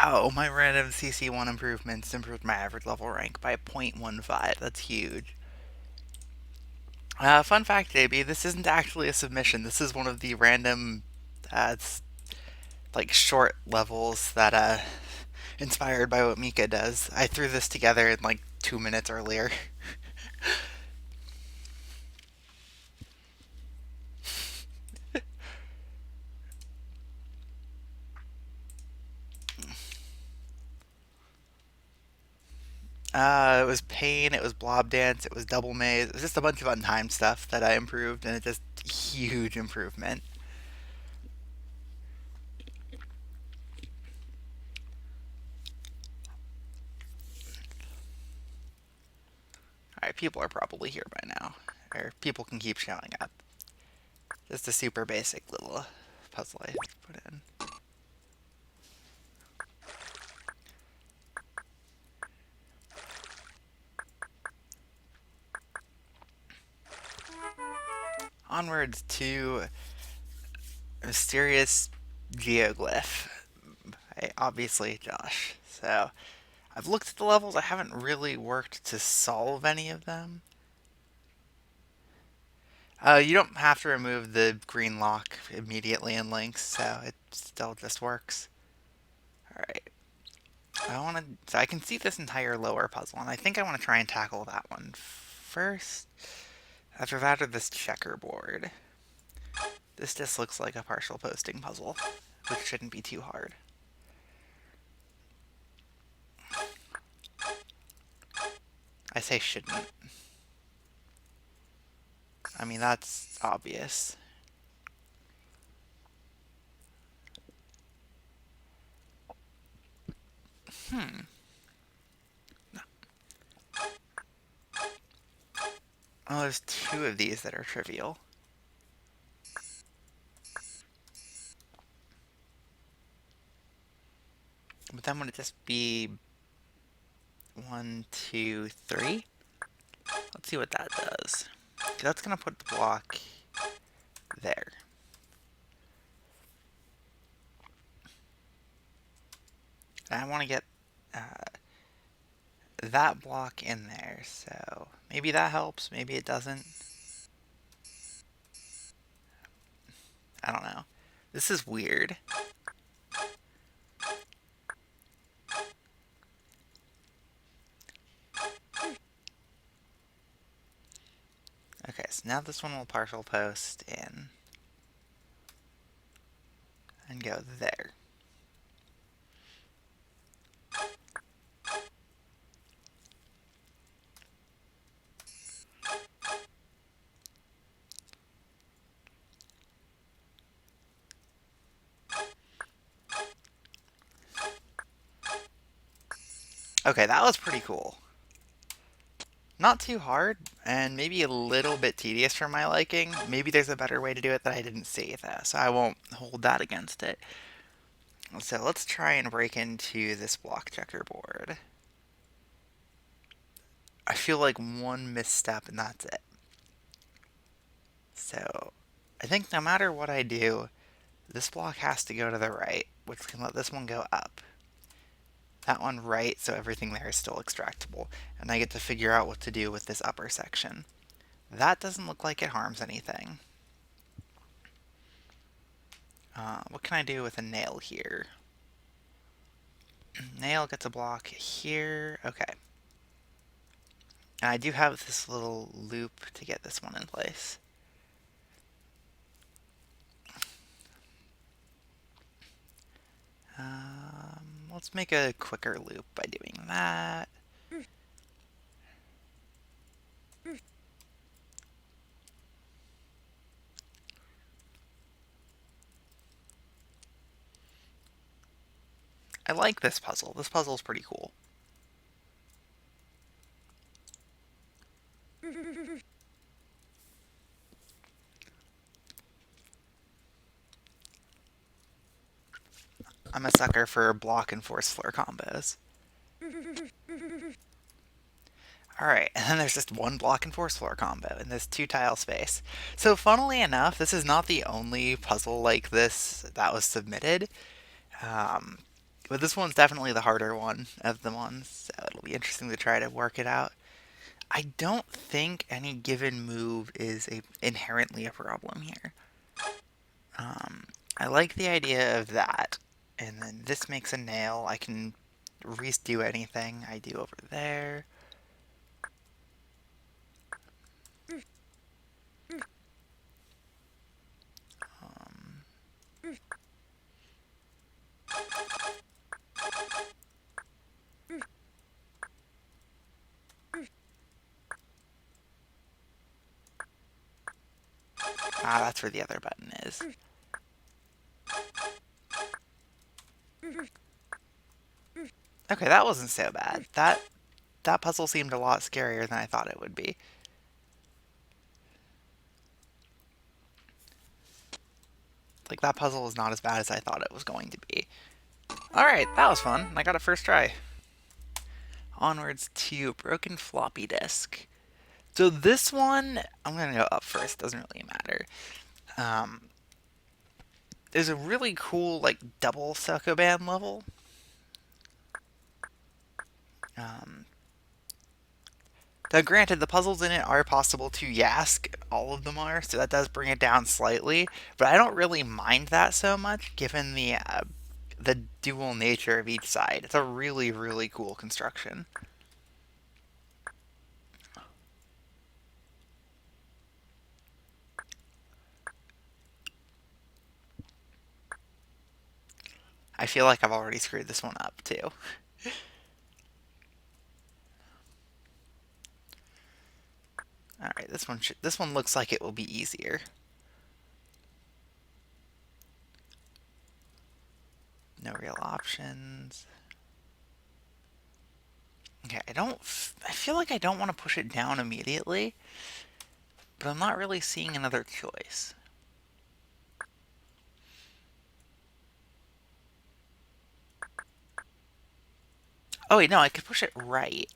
Wow, my random CC1 improvements improved my average level rank by 0.15. That's huge. Fun fact, JB, this isn't actually a submission. This is one of the random, it's like short levels that inspired by what Mika does. I threw this together in like 2 minutes earlier. It was Pain, it was Blob Dance, it was Double Maze. It was just a bunch of untimed stuff that I improved, and it just huge improvement. Alright, people are probably here by now. Or people can keep showing up. Just a super basic little puzzle I put in. Onwards to Mysterious Geoglyph. Obviously, Josh. So, I've looked at the levels. I haven't really worked to solve any of them. You don't have to remove the green lock immediately in links, so it still just works. Alright. So I can see this entire lower puzzle, and I think I want to try and tackle that one first. After that, are this checkerboard. This just looks like a partial posting puzzle, which shouldn't be too hard. I say shouldn't. I mean, that's obvious. Hmm. Oh, there's two of these that are trivial. But then would it just be 1, 2, 3? Let's see what that does. That's gonna put the block there. And I want to get that block in there, so maybe that helps, maybe it doesn't. I don't know. This is weird. Okay, so now this one will partial post in and go there. Okay, that was pretty cool. Not too hard, and maybe a little bit tedious for my liking. Maybe there's a better way to do it that I didn't see, though, so I won't hold that against it. So let's try and break into this block checkerboard. I feel like one misstep and that's it. So I think no matter what I do, this block has to go to the right, which can let this one go up. That one right, so everything there is still extractable. And I get to figure out what to do with this upper section. That doesn't look like it harms anything. What can I do with a nail here? Nail gets a block here. Okay. And I do have this little loop to get this one in place. Let's make a quicker loop by doing that. I like this puzzle. This puzzle is pretty cool. I'm a sucker for block and force floor combos. Alright, and then there's just one block and force floor combo in this 2-tile space. So funnily enough, this is not the only puzzle like this that was submitted. But this one's definitely the harder one of the ones, so it'll be interesting to try to work it out. I don't think any given move is inherently a problem here. Um, I like the idea of that. And then this makes a nail. I can redo anything I do over there. Um, that's where the other button is. Okay, that wasn't so bad. That puzzle seemed a lot scarier than I thought it would be. Like, that puzzle was not as bad as I thought it was going to be. Alright, that was fun. I got it first try. Onwards to broken floppy disk. So this one, I'm going to go up first. Doesn't really matter. Um, there's a really cool, like, double Sokoban level. Um, Now, granted, the puzzles in it are possible to Yask. All of them are, so that does bring it down slightly. But I don't really mind that so much, given the dual nature of each side. It's a really, really cool construction. I feel like I've already screwed this one up, too. Alright, this one looks like it will be easier. No real options. Okay, I feel like I don't want to push it down immediately, but I'm not really seeing another choice. Oh wait, no, I could push it right.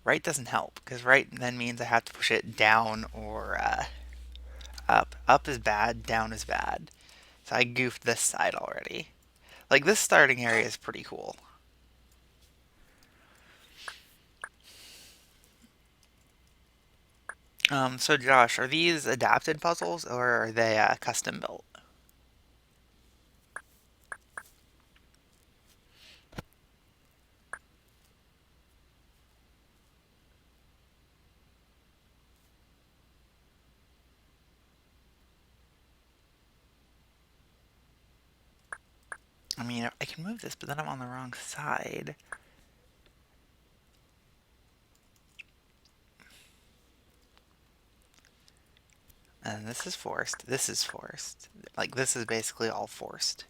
Right doesn't help, because right then means I have to push it down or up. Up is bad, down is bad. So I goofed this side already. Like, this starting area is pretty cool. So Josh, are these adapted puzzles or are they custom built? I mean, I can move this, but then I'm on the wrong side. And this is forced. This is forced. Like, this is basically all forced.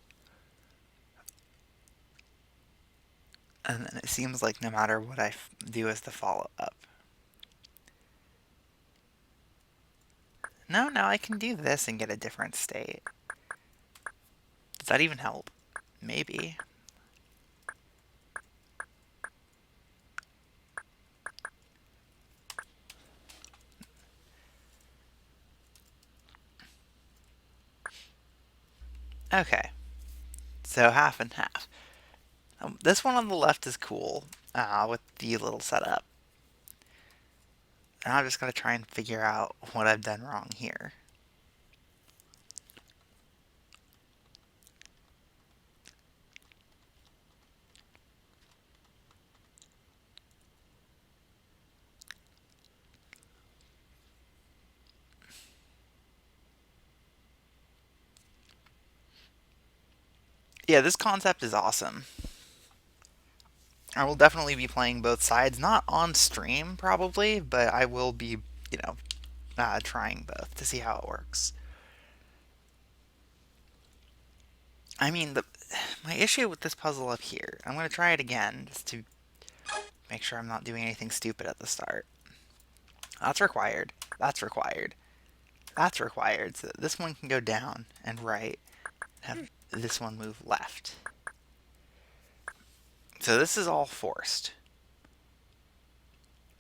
And then it seems like no matter what I do as the follow-up. No, I can do this and get a different state. Does that even help? Maybe. Okay. So half and half. This one on the left is cool with the little setup. And I'm just going to try and figure out what I've done wrong here. Yeah, this concept is awesome. I will definitely be playing both sides, not on stream probably, but I will be, trying both to see how it works. I mean, my issue with this puzzle up here, I'm going to try it again just to make sure I'm not doing anything stupid at the start. That's required. That's required. That's required. So this one can go down and right. Have this one move left. So this is all forced.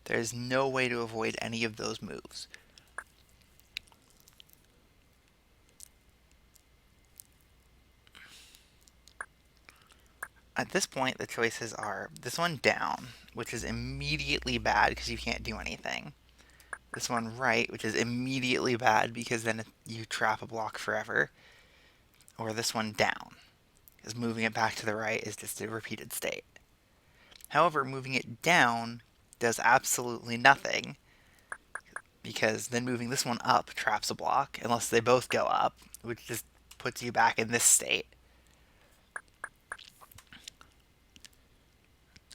There's no way to avoid any of those moves. At this point, the choices are this one down, which is immediately bad because you can't do anything. This one right, which is immediately bad because then you trap a block forever. Or this one down, because moving it back to the right is just a repeated state. However, moving it down does absolutely nothing, because then moving this one up traps a block, unless they both go up, which just puts you back in this state.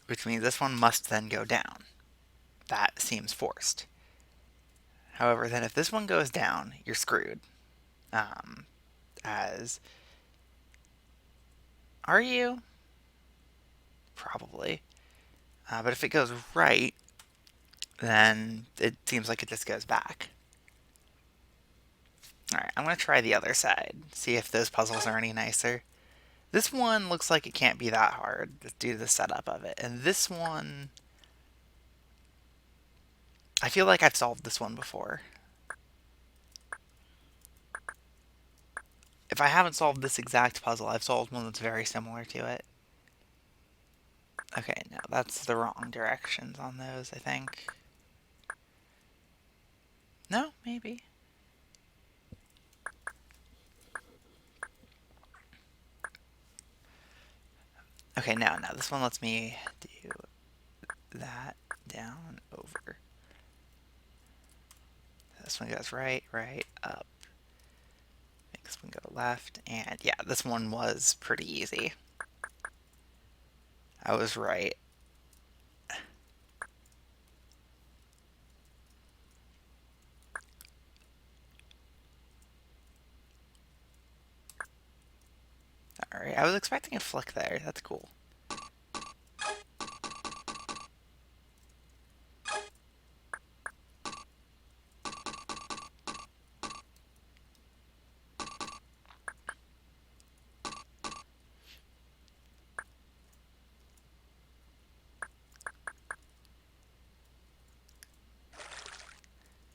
Which means this one must then go down. That seems forced. However, then if this one goes down, you're screwed. As are you? Probably. But if it goes right, then it seems like it just goes back. Alright, I'm going to try the other side, see if those puzzles are any nicer. This one looks like it can't be that hard, just due to the setup of it. And this one, I feel like I've solved this one before. If I haven't solved this exact puzzle, I've solved one that's very similar to it. Okay, no, that's the wrong directions on those, I think. No, maybe. Okay, no, this one lets me do that down, over. This one goes right, right, up. Make this one go left, and yeah, this one was pretty easy. I was right. Alright, I was expecting a flick there. That's cool.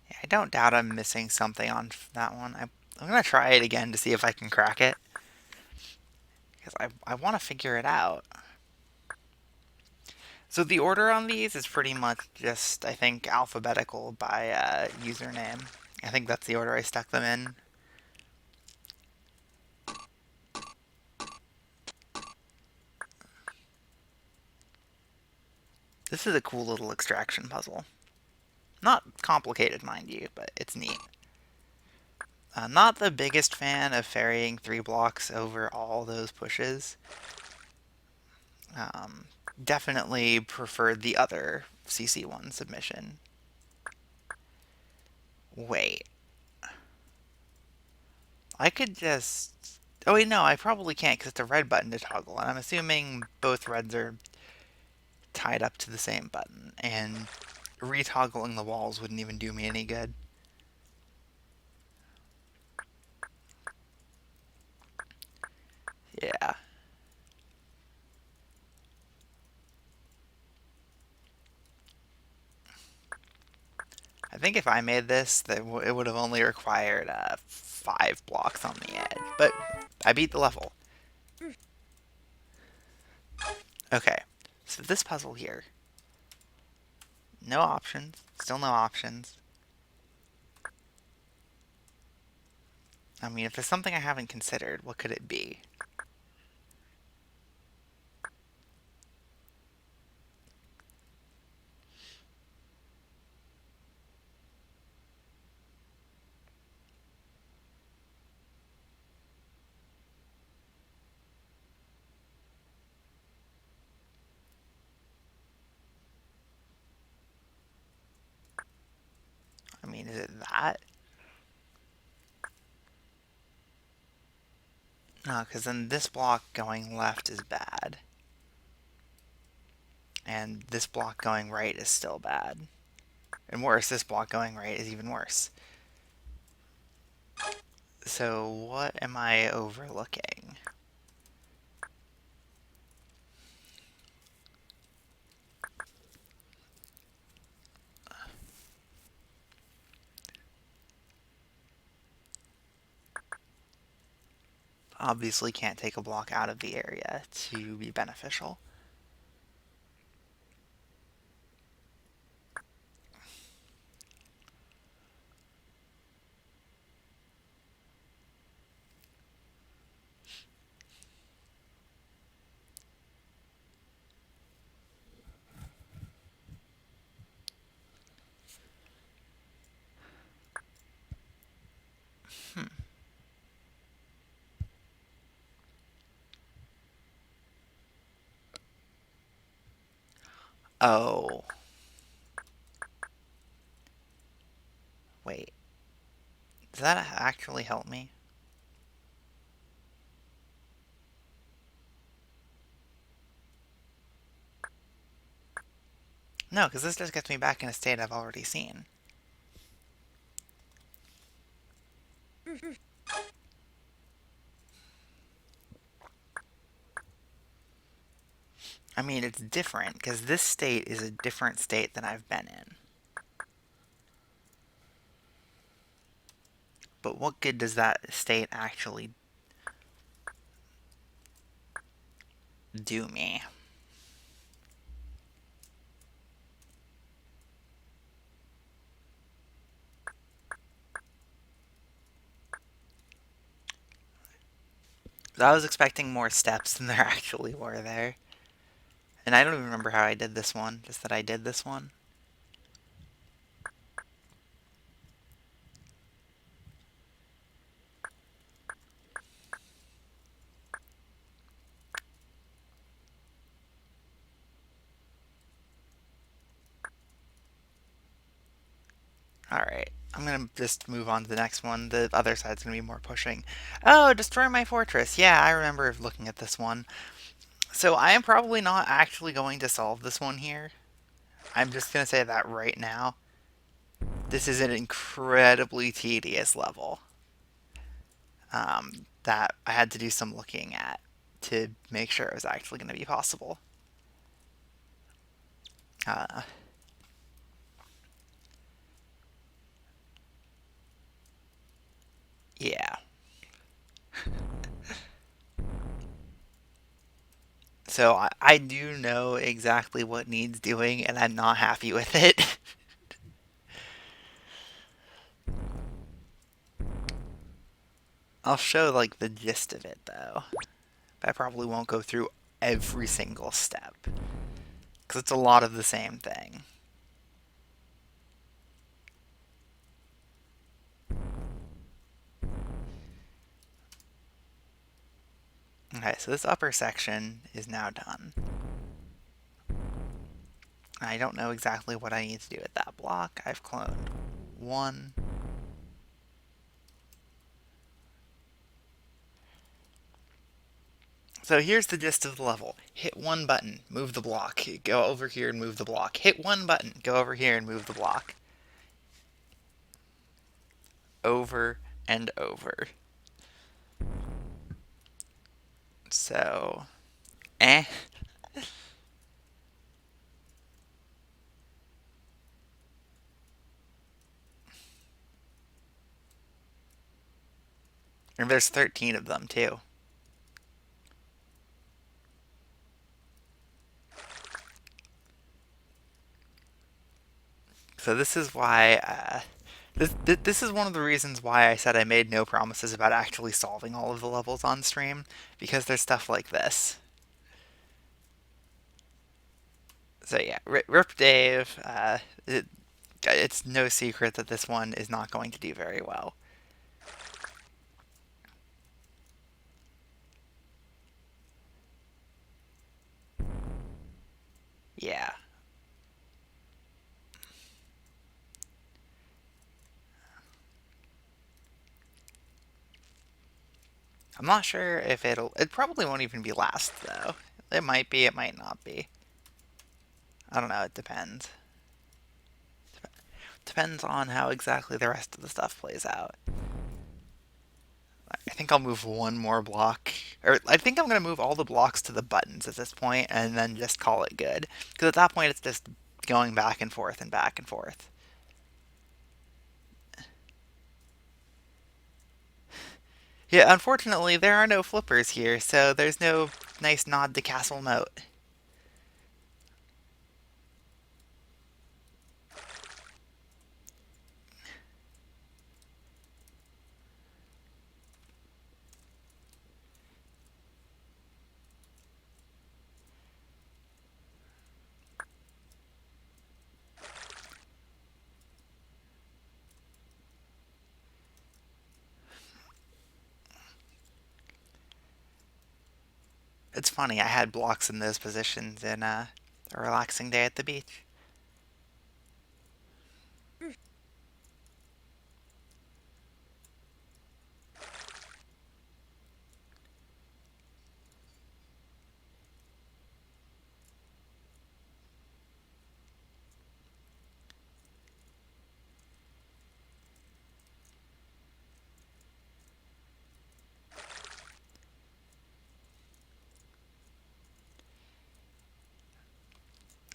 Yeah, I don't doubt I'm missing something on that one. I'm going to try it again to see if I can crack it. Because I want to figure it out. So the order on these is pretty much just, I think, alphabetical by username. I think that's the order I stuck them in. This is a cool little extraction puzzle. Not complicated, mind you, but it's neat. Not the biggest fan of ferrying 3 blocks over all those pushes. Definitely preferred the other CC1 submission. Wait. I could just... Oh wait, no, I probably can't because it's a red button to toggle, and I'm assuming both reds are tied up to the same button, and retoggling the walls wouldn't even do me any good. Yeah. I think if I made this, it would have only required 5 blocks on the edge. But I beat the level. Okay, so this puzzle here. No options. Still no options. I mean, if there's something I haven't considered, what could it be? I mean, is it that? No, because then this block going left is bad. And this block going right is still bad. And worse, this block going right is even worse. So what am I overlooking? obviously can't take a block out of the area to be beneficial. Hmm. Oh, wait. Does that actually help me? No, because this just gets me back in a state I've already seen. I mean, it's different because this state is a different state than I've been in. But what good does that state actually do me? I was expecting more steps than there actually were there. And I don't even remember how I did this one, just that I did this one. Alright, I'm gonna just move on to the next one. The other side's gonna be more pushing. Oh, destroy my fortress. Yeah, I remember looking at this one. So I am probably not actually going to solve this one here. I'm just gonna say that right now. This is an incredibly tedious level that I had to do some looking at to make sure it was actually going to be possible. Uh, yeah. So I do know exactly what needs doing, and I'm not happy with it. I'll show like the gist of it though. But I probably won't go through every single step because it's a lot of the same thing. Okay, so this upper section is now done. I don't know exactly what I need to do with that block. I've cloned one. So here's the gist of the level. Hit one button, move the block. Go over here and move the block. Hit one button, go over here and move the block. Over and over. So, eh. And there's 13 of them too. So this is why, this is one of the reasons why I said I made no promises about actually solving all of the levels on stream, because there's stuff like this. So yeah, Rip Dave, it's no secret that this one is not going to do very well. Yeah. I'm not sure if it probably won't even be last though. It might be, it might not be. I don't know, it depends. Depends on how exactly the rest of the stuff plays out. I think I'll move one more block. Or I think I'm going to move all the blocks to the buttons at this point and then just call it good. Because at that point it's just going back and forth and back and forth. Yeah, unfortunately, there are no flippers here, so there's no nice nod to castle moat. It's funny, I had blocks in those positions in a relaxing day at the beach.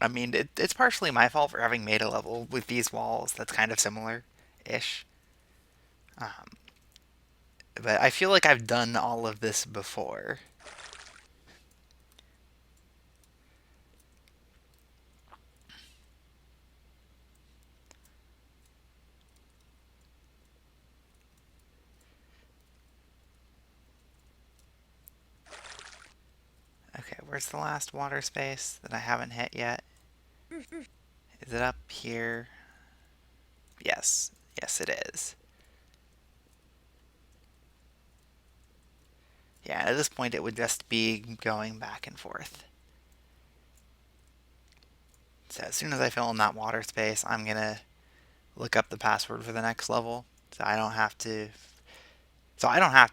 I mean, it's partially my fault for having made a level with these walls that's kind of similar-ish. Um, but I feel like I've done all of this before. Okay, where's the last water space that I haven't hit yet? Is it up here? Yes. Yes, it is. Yeah, at this point it would just be going back and forth. So as soon as I fill in that water space, I'm gonna look up the password for the next level. So I don't have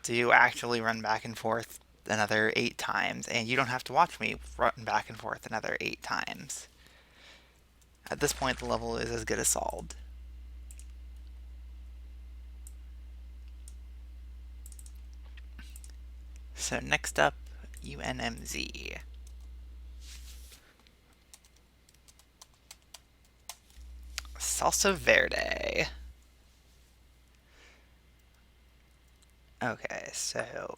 to actually run back and forth another 8 times, and you don't have to watch me run back and forth another 8 times. At this point, the level is as good as solved. So next up, UNMZ. Salsa Verde. Okay, so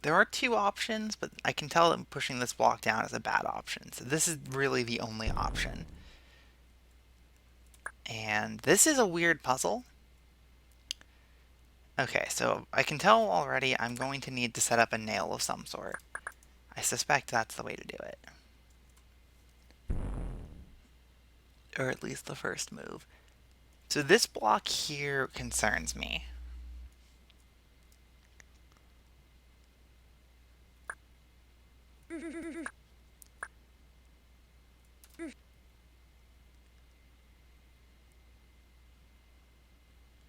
there are two options, but I can tell that pushing this block down is a bad option. So this is really the only option. And this is a weird puzzle. Okay, so I can tell already I'm going to need to set up a nail of some sort. I suspect that's the way to do it. Or at least the first move. So this block here concerns me.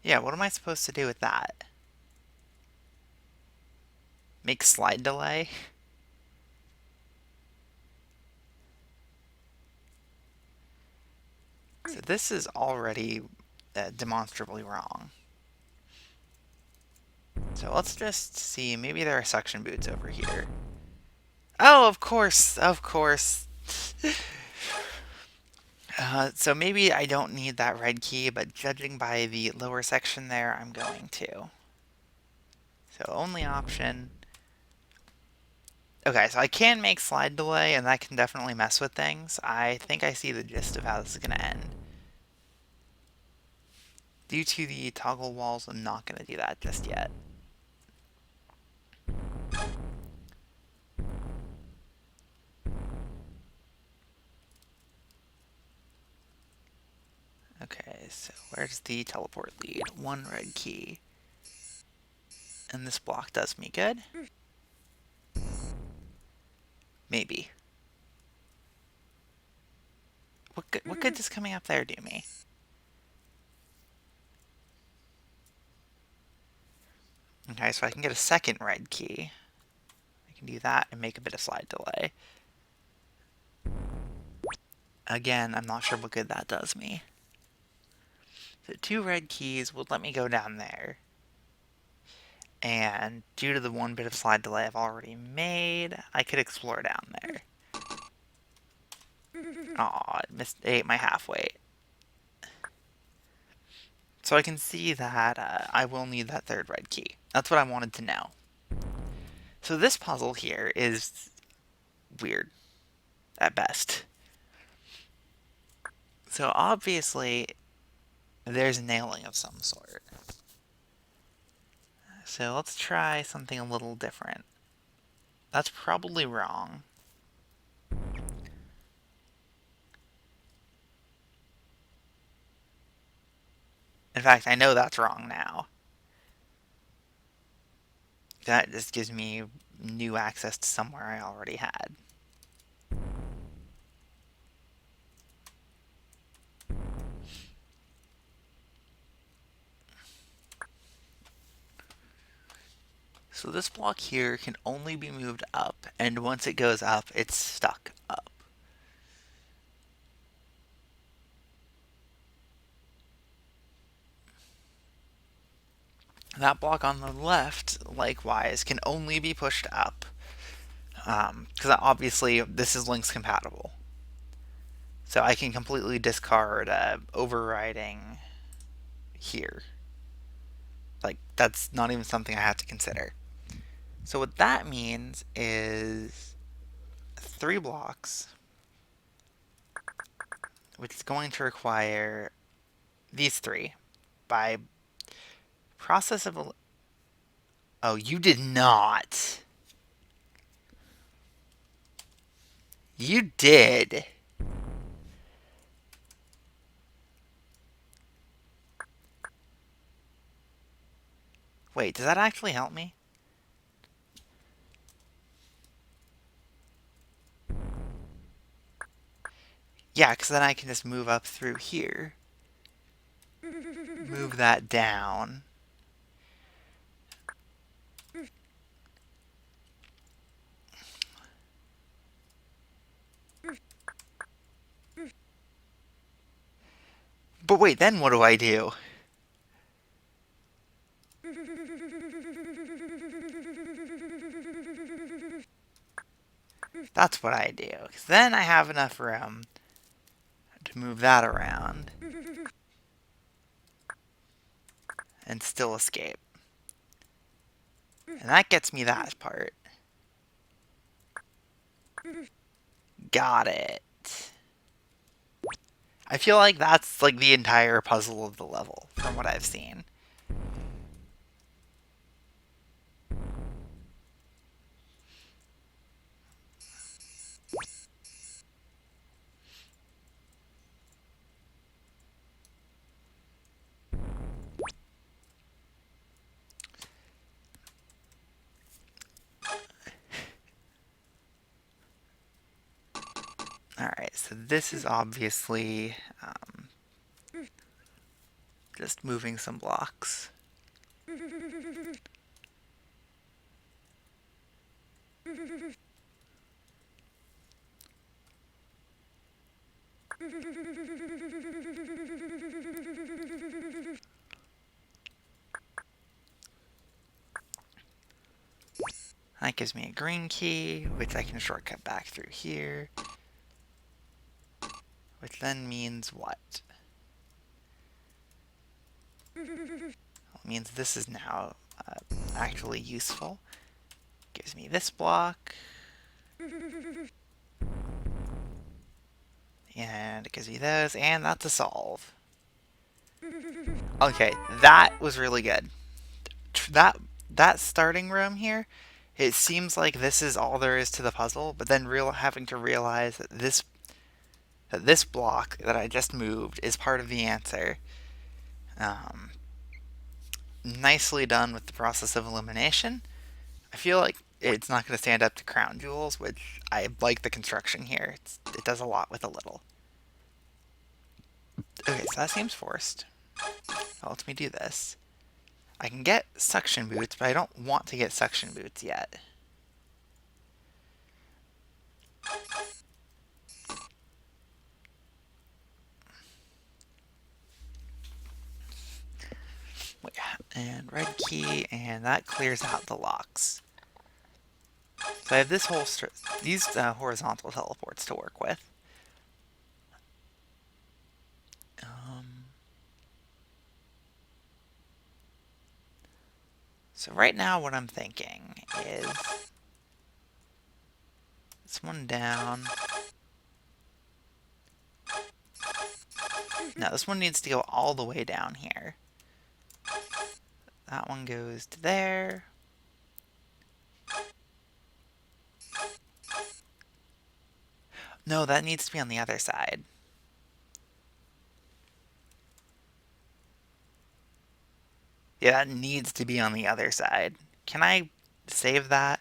Yeah, what am I supposed to do with that? Make slide delay? So this is already demonstrably wrong. So let's just see, maybe there are suction boots over here. Oh, of course, of course. So maybe I don't need that red key, but judging by the lower section there, I'm going to. So only option. Okay, so I can make slide delay, and that can definitely mess with things. I think I see the gist of how this is going to end. Due to the toggle walls, I'm not going to do that just yet. Okay, so where's the teleport lead? One red key. And this block does me good? Maybe. What good does coming up there do me? Okay, so I can get a second red key. I can do that and make a bit of slide delay. Again, I'm not sure what good that does me. So 2 red keys would let me go down there. And due to the one bit of slide delay I've already made, I could explore down there. Aw, ate my halfway. So I can see that I will need that third red key. That's what I wanted to know. So this puzzle here is weird at best. So obviously there's nailing of some sort. So let's try something a little different. That's probably wrong. In fact, I know that's wrong now. That just gives me new access to somewhere I already had. So this block here can only be moved up, and once it goes up, it's stuck up. That block on the left, likewise, can only be pushed up. Because obviously this is links compatible. So I can completely discard overriding here. Like, that's not even something I have to consider. So what that means is 3 blocks, which is going to require these 3 by process of... Oh, you did not. You did. Wait, does that actually help me? Yeah, because then I can just move up through here. Move that down. But wait, then what do I do? That's what I do. Because then I have enough room to move that around and still escape. And that gets me that part. Got it. I feel like that's like the entire puzzle of the level, from what I've seen. Alright, so this is obviously just moving some blocks. That gives me a green key, which I can shortcut back through here. Which then means what? Well, it means this is now actually useful. Gives me this block. And it gives me those, and that's a solve. Okay, that was really good. That starting room here, it seems like this is all there is to the puzzle, but then having to realize that this block that I just moved is part of the answer. Nicely done with the process of elimination. I feel like it's not going to stand up to Crown Jewels, which I like the construction here. It does a lot with a little. Okay, so that seems forced. That lets me do this. I can get suction boots, but I don't want to get suction boots yet. And red key, and that clears out the locks. So I have this whole these horizontal teleports to work with. So right now what I'm thinking is this one down. No, this one needs to go all the way down here. That one goes to there. No, that needs to be on the other side. Yeah, that needs to be on the other side. Can I save that?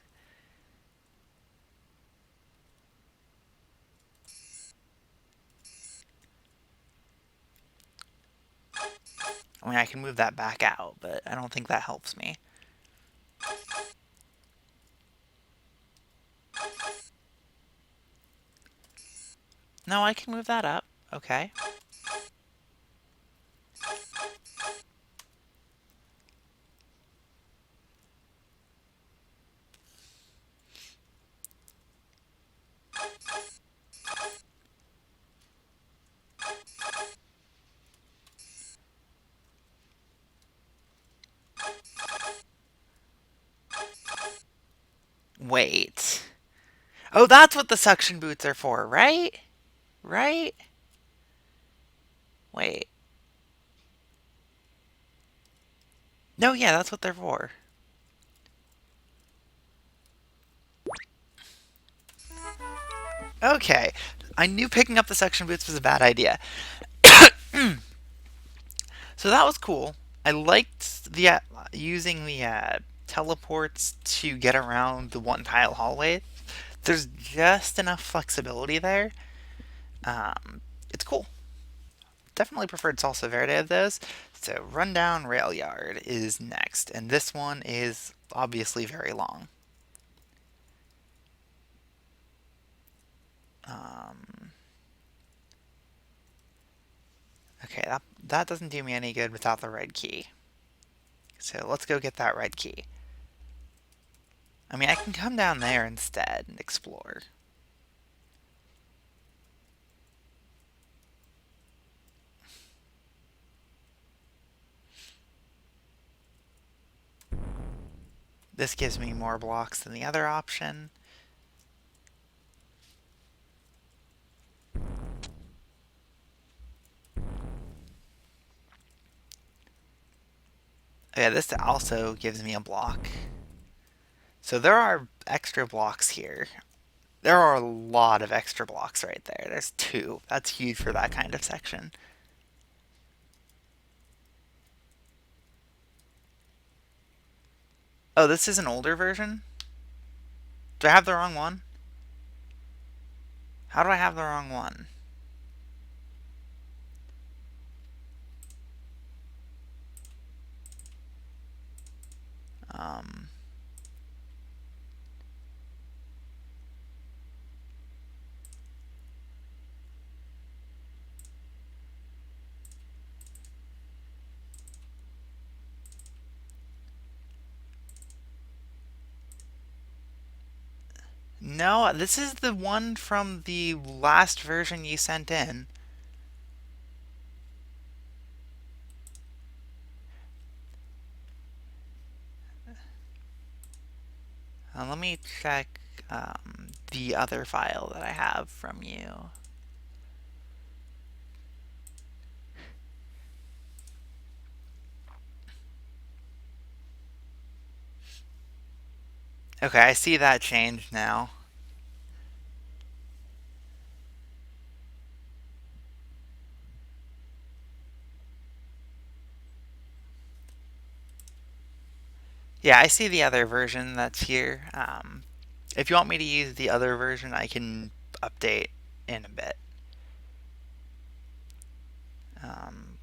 I mean, I can move that back out, but I don't think that helps me. No, I can move that up. Okay. Wait. Oh, that's what the suction boots are for, right? Right? Wait. No, yeah, that's what they're for. Okay. I knew picking up the suction boots was a bad idea. So that was cool. I liked the using the teleports to get around the one tile hallway. There's just enough flexibility there. It's cool. Definitely preferred Salsa Verde of those. So Rundown Rail Yard is next, and this one is obviously very long. Um, okay, that doesn't do me any good without the red key. So let's go get that red key. I mean, I can come down there instead and explore. This gives me more blocks than the other option. Yeah, this also gives me a block. So there are extra blocks here. There are a lot of extra blocks right there. There's two. That's huge for that kind of section. Oh, this is an older version? Do I have the wrong one? How do I have the wrong one? Um, no, this is the one from the last version you sent in. Let me check the other file that I have from you. Okay, I see that change now. Yeah, I see the other version that's here. If you want me to use the other version, I can update in a bit.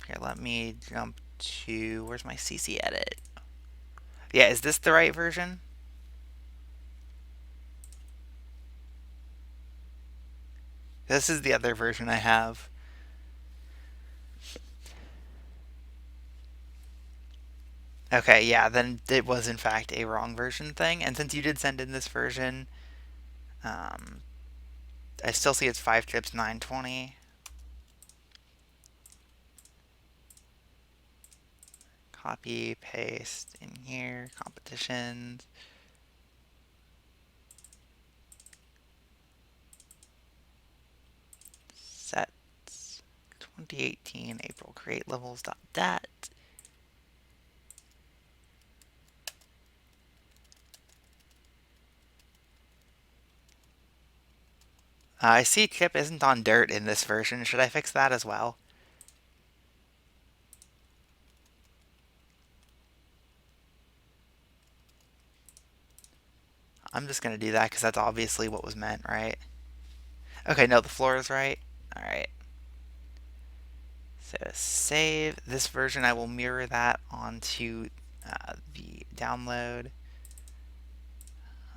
Here, let me jump to, where's my CC edit? Yeah, is this the right version? This is the other version I have. Okay, yeah, then it was in fact a wrong version thing. And since you did send in this version, um, I still see it's 5 chips, 920. Copy, paste in here, competitions. Sets 2018 April create levels.dat. I see chip isn't on dirt in this version. Should I fix that as well? I'm just going to do that because that's obviously what was meant, right? Okay, no, the floor is right. All right. So save this version. I will mirror that onto the download.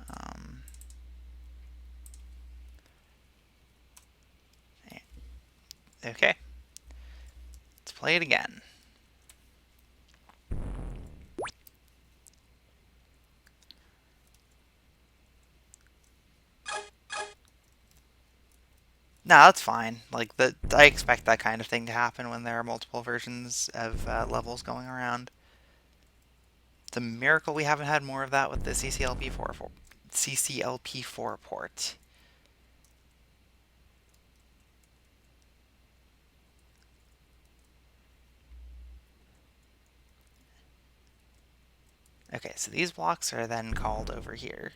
Um, okay, let's play it again. No, that's fine. Like I expect that kind of thing to happen when there are multiple versions of levels going around. It's a miracle we haven't had more of that with the CCLP4 port. Okay, so these blocks are then called over here.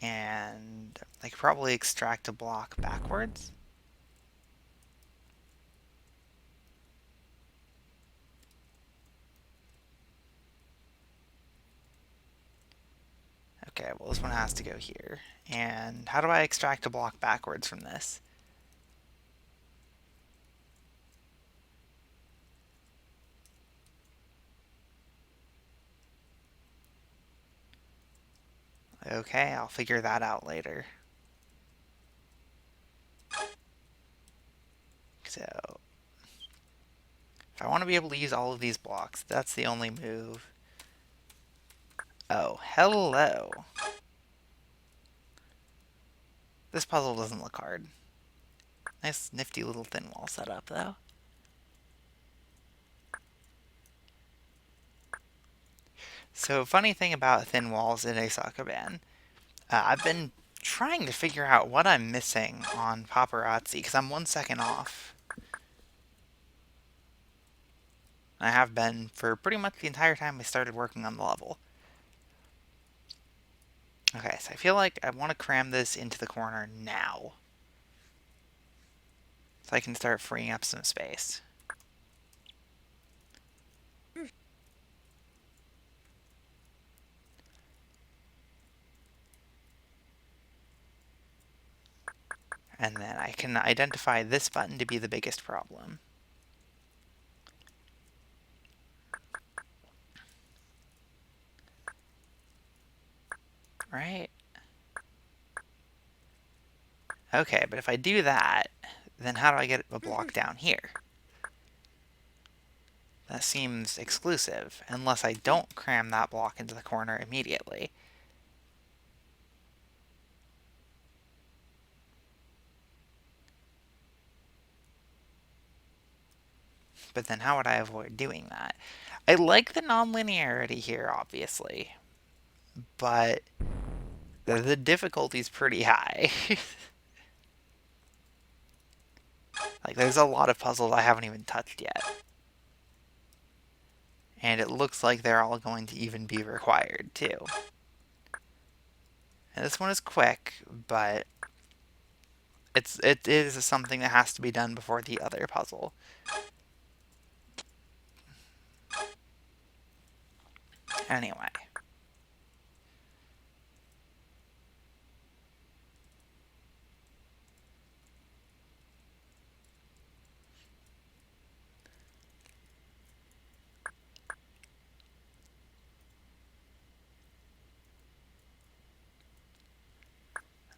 And I could probably extract a block backwards. Okay, well this one has to go here. And how do I extract a block backwards from this? Okay, I'll figure that out later. So, if I want to be able to use all of these blocks, that's the only move. Oh, hello. This puzzle doesn't look hard. Nice nifty little thin wall setup, though. So, funny thing about thin walls in a Sokoban, I've been trying to figure out what I'm missing on Paparazzi, because I'm 1 second off. I have been for pretty much the entire time I started working on the level. Okay, so I feel like I want to cram this into the corner now. So I can start freeing up some space. And then I can identify this button to be the biggest problem. Right? Okay, but if I do that, then how do I get a block down here? That seems exclusive, unless I don't cram that block into the corner immediately. But then how would I avoid doing that? I like the nonlinearity here, obviously, but the difficulty's pretty high. Like, there's a lot of puzzles I haven't even touched yet. And it looks like they're all going to even be required, too. And this one is quick, but it is something that has to be done before the other puzzle. Anyway.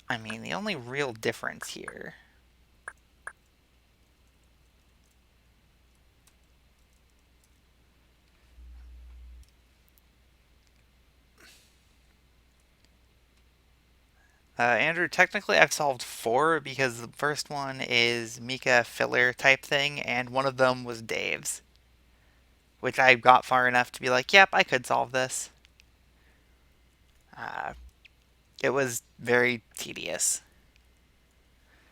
I mean, the only real difference here Andrew, technically I've solved 4 because the first one is Mika filler type thing, and one of them was Dave's. which I got far enough to be like, yep, I could solve this. Uh, it was very tedious.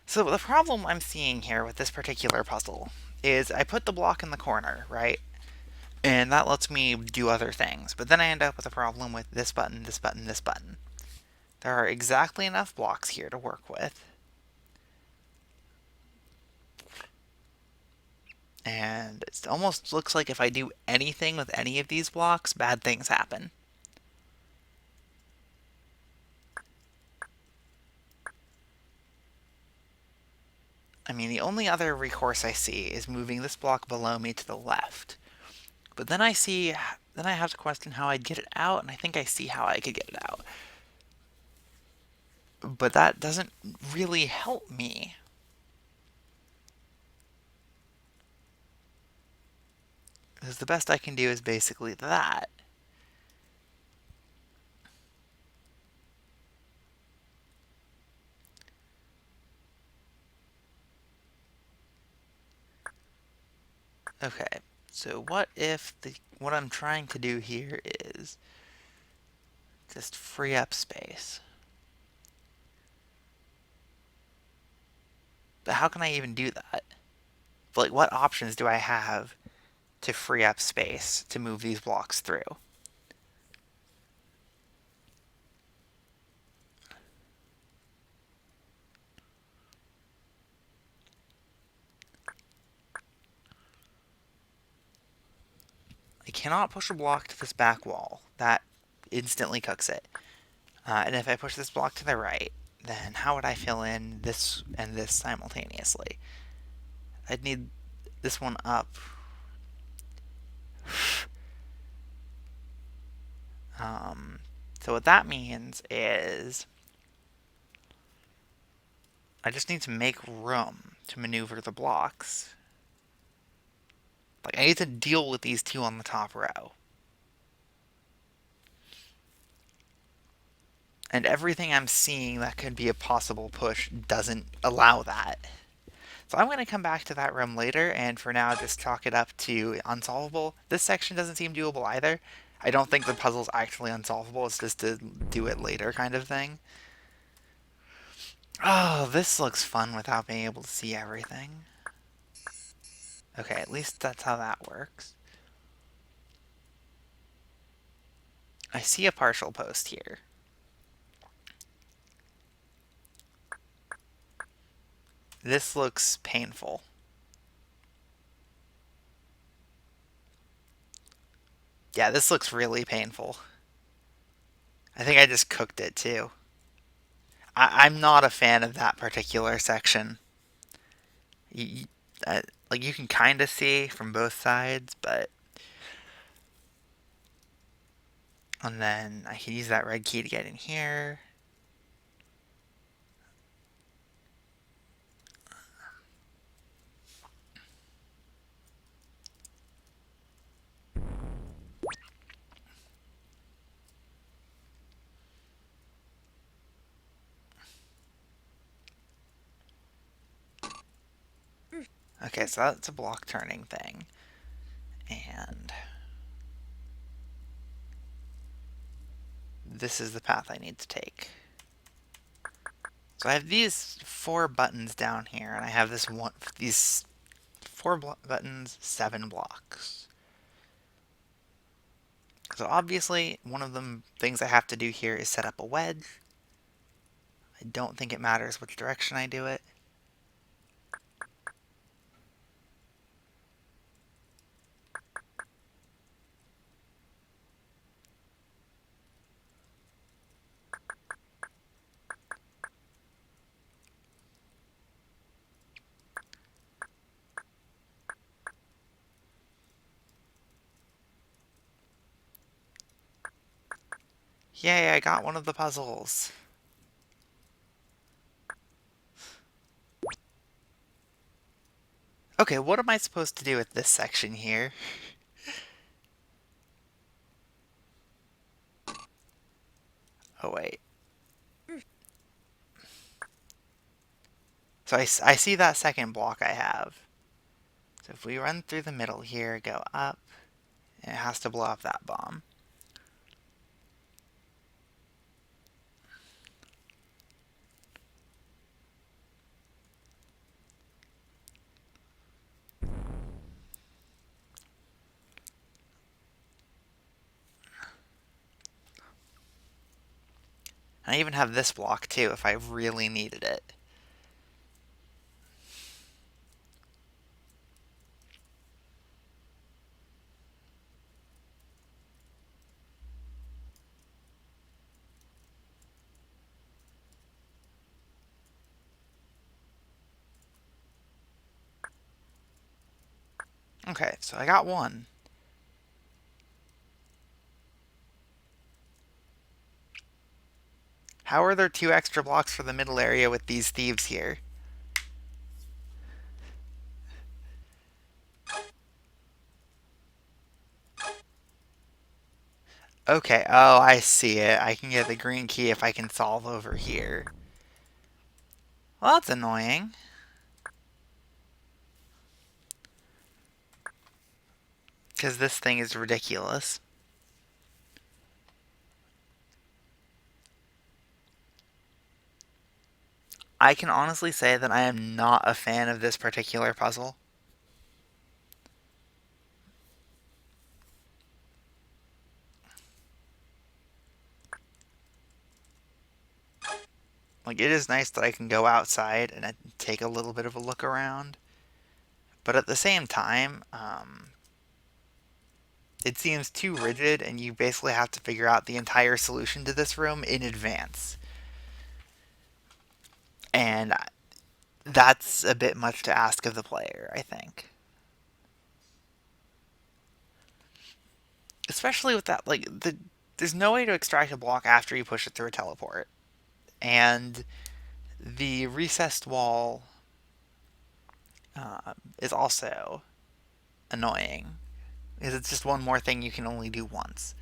So the problem I'm seeing here with this particular puzzle is I put the block in the corner, right? And that lets me do other things. But then I end up with a problem with this button, this button, this button. There are exactly enough blocks here to work with. And it almost looks like if I do anything with any of these blocks, bad things happen. I mean, the only other recourse I see is moving this block below me to the left. But then I have to question how I'd get it out, and I think I see how I could get it out. But that doesn't really help me. Because the best I can do is basically that. Okay, so what if what I'm trying to do here is just free up space? But how can I even do that? Like, what options do I have to free up space to move these blocks through? I cannot push a block to this back wall. That instantly cooks it. And if I push this block to the right, then how would I fill in this and this simultaneously? I'd need this one up. So what that means is I just need to make room to maneuver the blocks. Like, I need to deal with these two on the top row. And everything I'm seeing that could be a possible push doesn't allow that. So I'm going to come back to that room later, and for now, just chalk it up to unsolvable. This section doesn't seem doable either. I don't think the puzzle's actually unsolvable. It's just to do it later kind of thing. Oh, this looks fun without being able to see everything. Okay, at least that's how that works. I see a partial post here. This looks painful. Yeah, this looks really painful. I think I just cooked it too. I'm not a fan of that particular section. You, like, you can kind of see from both sides, but and then I can use that red key to get in here. Okay, so that's a block turning thing. And this is the path I need to take. So I have these 4 buttons down here, and I have these 4 buttons, 7 blocks. So obviously, one of the things I have to do here is set up a wedge. I don't think it matters which direction I do it. Yay, I got one of the puzzles. Okay, what am I supposed to do with this section here? Oh, wait. So I see that second block I have. So if we run through the middle here, go up, And it has to blow up that bomb. And I even have this block too if I really needed it. Okay, so I got one. How are there 2 extra blocks for the middle area with these thieves here? Okay, oh, I see it. I can get the green key if I can solve over here. Well, that's annoying. Because this thing is ridiculous. I can honestly say that I am not a fan of this particular puzzle. Like, it is nice that I can go outside and take a little bit of a look around. But at the same time, it seems too rigid, and you basically have to figure out the entire solution to this room in advance. And that's a bit much to ask of the player, I think. Especially with that, like, there's no way to extract a block after you push it through a teleport. And the recessed wall is also annoying because it's just one more thing you can only do once.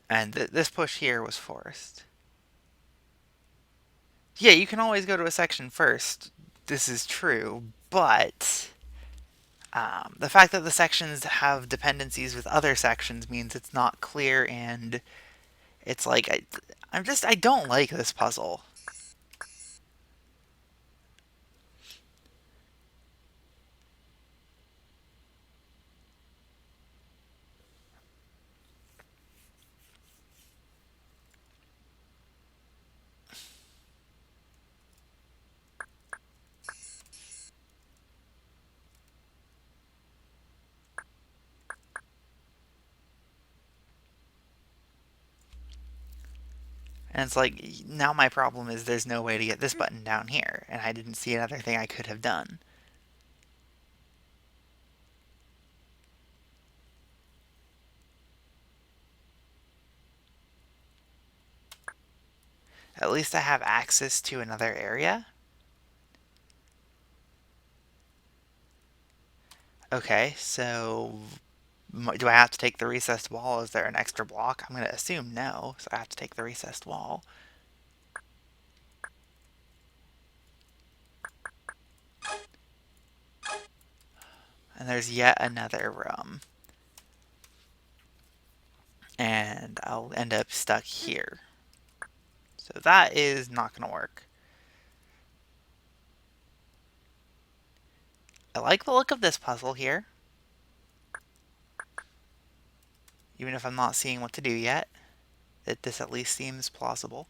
And this push here was forced. Yeah, you can always go to a section first. This is true, but the fact that the sections have dependencies with other sections means it's not clear, and it's like I don't like this puzzle. And it's like now my problem is there's no way to get this button down here, and I didn't see another thing I could have done. At least I have access to another area. Okay, so do I have to take the recessed wall? Is there an extra block? I'm going to assume no, so I have to take the recessed wall. And there's yet another room. And I'll end up stuck here. So that is not going to work. I like the look of this puzzle here. Even if I'm not seeing what to do yet, this at least seems plausible.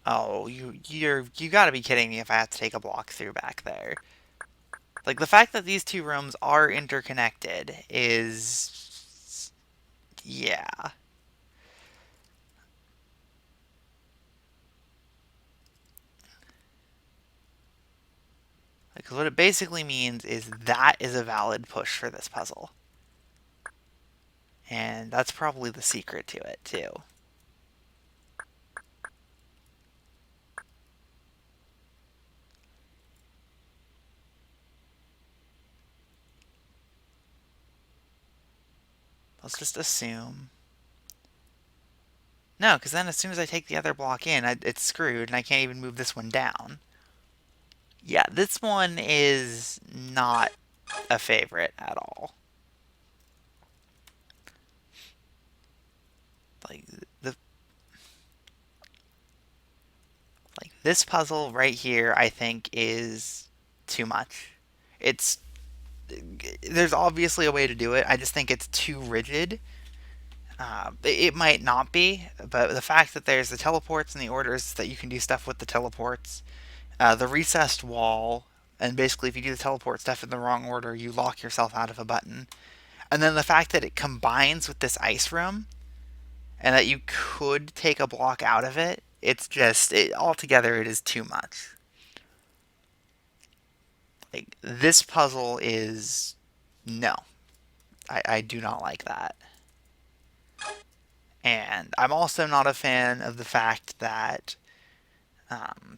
Oh, you gotta be kidding me if I have to take a block through back there. Like, the fact that these two rooms are interconnected is... yeah. Because what it basically means is that is a valid push for this puzzle. And that's probably the secret to it, too. Let's just assume. No, because then as soon as I take the other block in, it's screwed, and I can't even move this one down. Yeah, this one is not a favorite at all. Like the like this puzzle right here, I think is too much. It's there's obviously a way to do it. I just think it's too rigid. It might not be, but the fact that there's the teleports and the orders that you can do stuff with the teleports, the recessed wall, and basically if you do the teleport stuff in the wrong order, you lock yourself out of a button. And then the fact that it combines with this ice room, and that you could take a block out of it, it's just altogether it is too much. Like this puzzle is no, I do not like that. And I'm also not a fan of the fact that, um,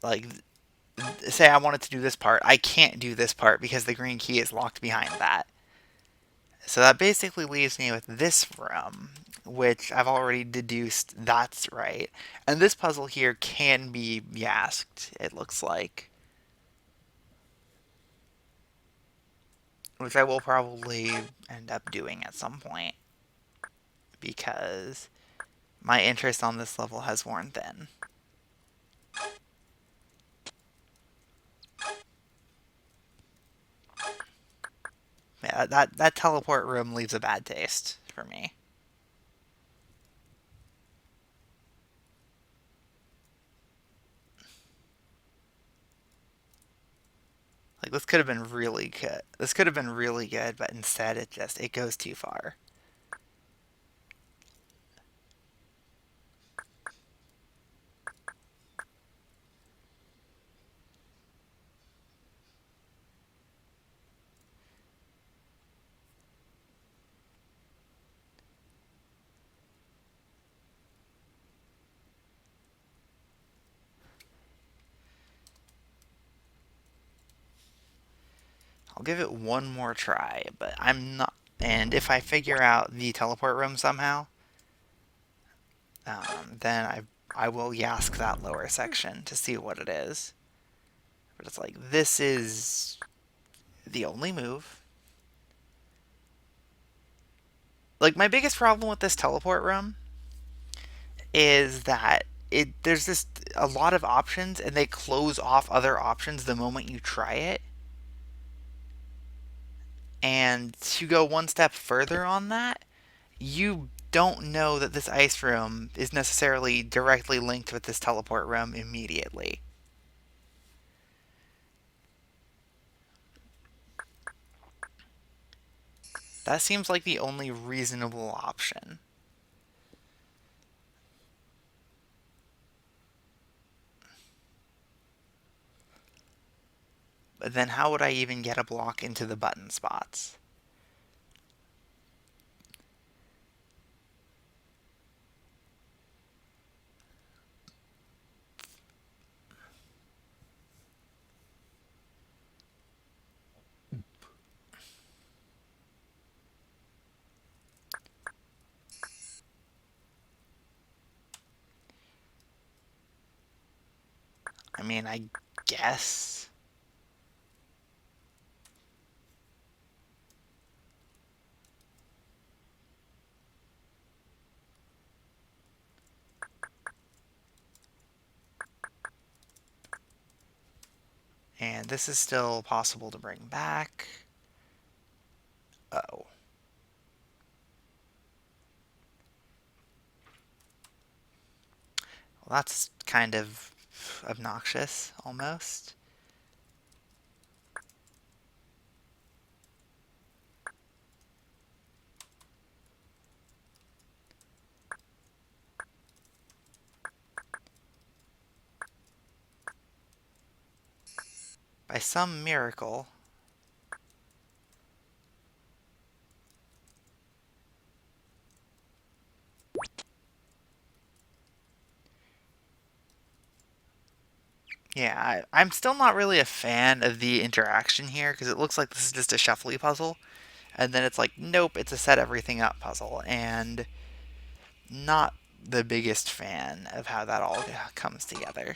like, say I wanted to do this part, I can't do this part because the green key is locked behind that. So that basically leaves me with this room, which I've already deduced that's right. And this puzzle here can be yasked, it looks like. Which I will probably end up doing at some point. Because my interest on this level has worn thin. Yeah, that teleport room leaves a bad taste for me. Like this could have been really good. This could have been really good, but instead it goes too far. I'll give it one more try, but I'm not. And if I figure out the teleport room somehow, then I will yask that lower section to see what it is. But it's like this is the only move. Like my biggest problem with this teleport room is that there's just a lot of options and they close off other options the moment you try it. And to go one step further on that, you don't know that this ice room is necessarily directly linked with this teleport room immediately. That seems like the only reasonable option. But then how would I even get a block into the button spots? I mean, I guess. And this is still possible to bring back. Oh. Well, that's kind of obnoxious, almost. By some miracle. Yeah, I'm still not really a fan of the interaction here because it looks like this is just a shuffly puzzle. And then it's like, nope, it's a set everything up puzzle. And not the biggest fan of how that all comes together.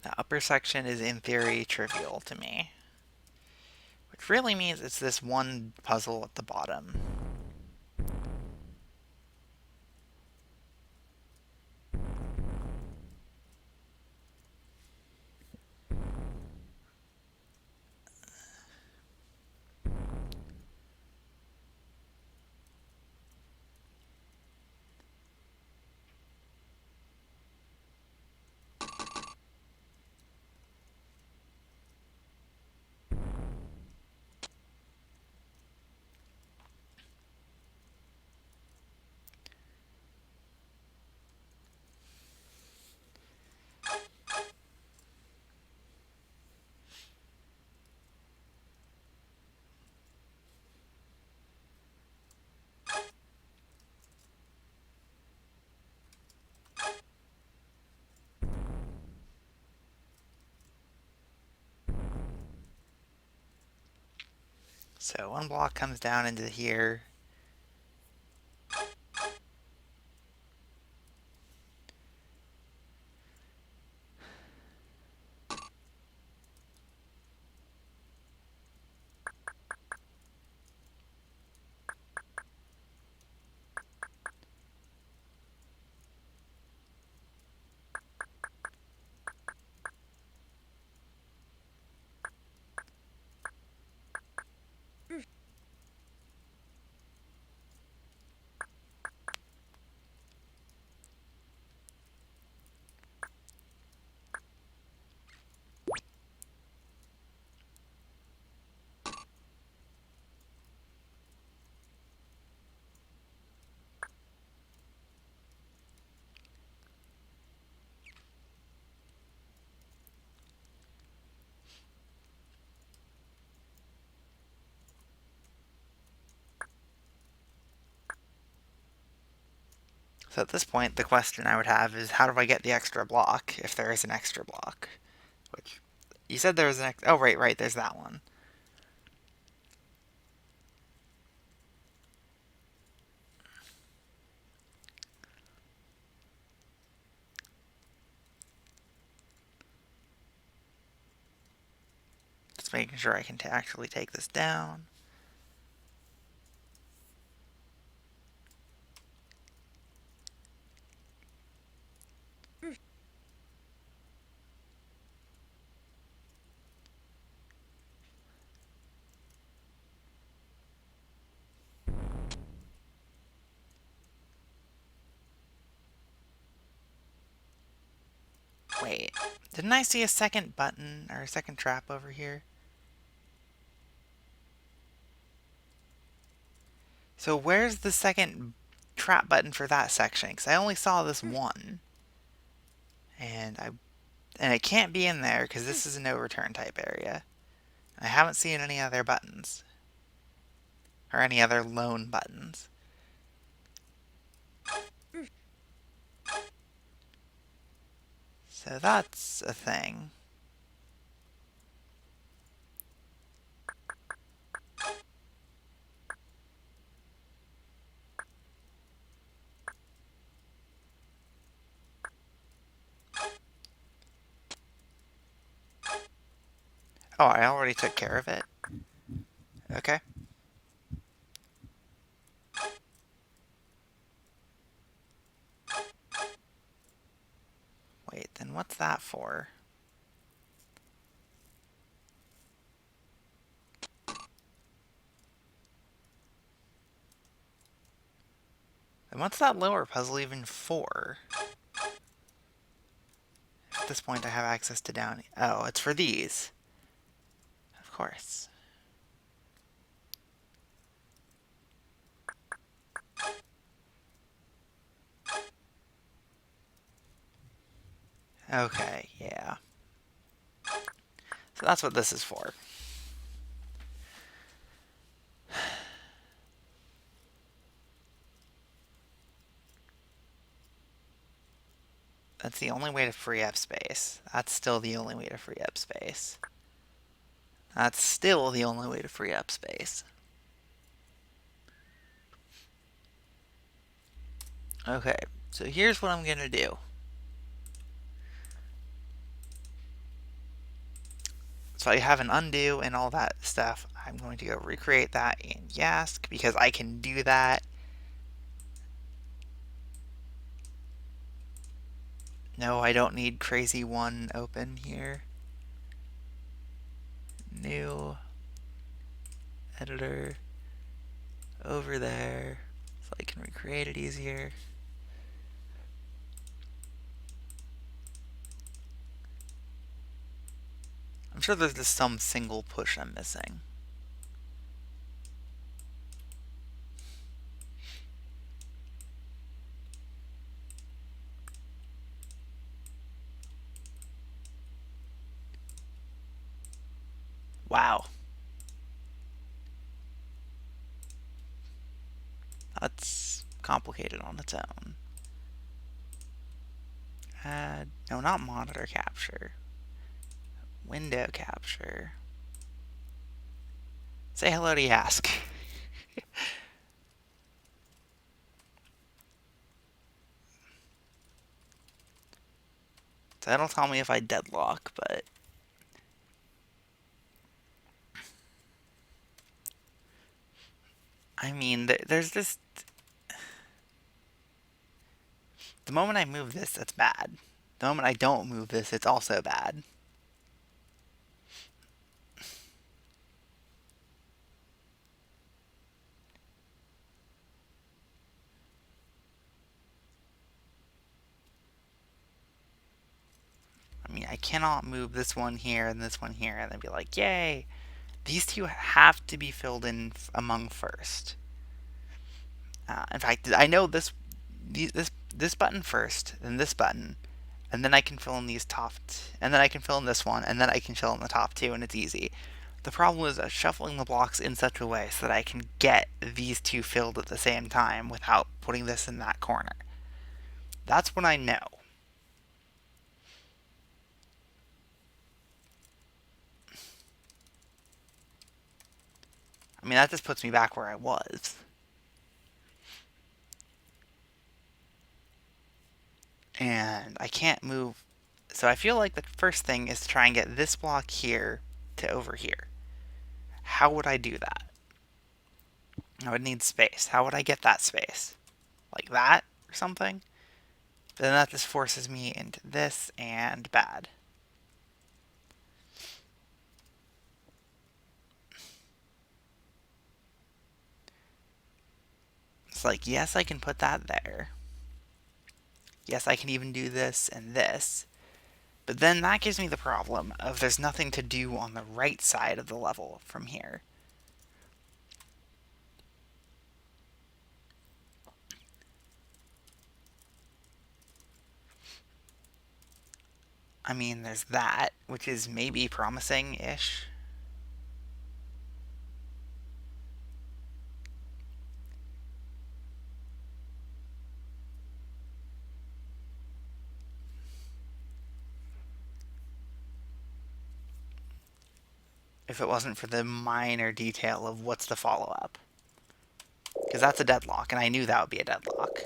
The upper section is in theory trivial to me, which really means it's this one puzzle at the bottom. So one block comes down into here. So at this point, the question I would have is, how do I get the extra block, if there is an extra block? Which, you said there was an oh, right, there's that one. Just making sure I can actually take this down. Wait, didn't I see a second button, or a second trap over here? So where's the second trap button for that section? Because I only saw this one. And it can't be in there because this is a no return type area. I haven't seen any other buttons. Or any other lone buttons. So that's a thing. Oh, I already took care of it. Okay. Wait, then what's that for? And what's that lower puzzle even for? At this point I have access to down... Oh, it's for these. Of course. Okay, yeah. So that's what this is for. That's the only way to free up space. That's still the only way to free up space. That's still the only way to free up space. Okay, so here's what I'm going to do. So I have an undo and all that stuff. I'm going to go recreate that in Yask because I can do that. No, I don't need crazy one open here. New editor over there so I can recreate it easier. I'm sure there's just some single push I'm missing. Wow. That's complicated on its own. Add, no, not monitor capture. Window capture. Say hello to Yask. So that'll tell me if I deadlock, but I mean, there's this. The moment I move this, that's bad. The moment I don't move this, it's also bad. I mean, I cannot move this one here and this one here and then be like, yay! These two have to be filled in among first. In fact, I know this button first, then this button, and then I can fill in these and then I can fill in this one, and then I can fill in the top two, and it's easy. The problem is shuffling the blocks in such a way so that I can get these two filled at the same time without putting this in that corner. That's what I know. I mean, that just puts me back where I was. And I can't move. So I feel like the first thing is to try and get this block here to over here. How would I do that? I would need space. How would I get that space? Like that or something? Then that just forces me into this and bad. It's like, yes, I can put that there. Yes, I can even do this and this. But then that gives me the problem of there's nothing to do on the right side of the level from here. I mean, there's that, which is maybe promising-ish. If it wasn't for the minor detail of what's the follow-up. Because that's a deadlock, and I knew that would be a deadlock.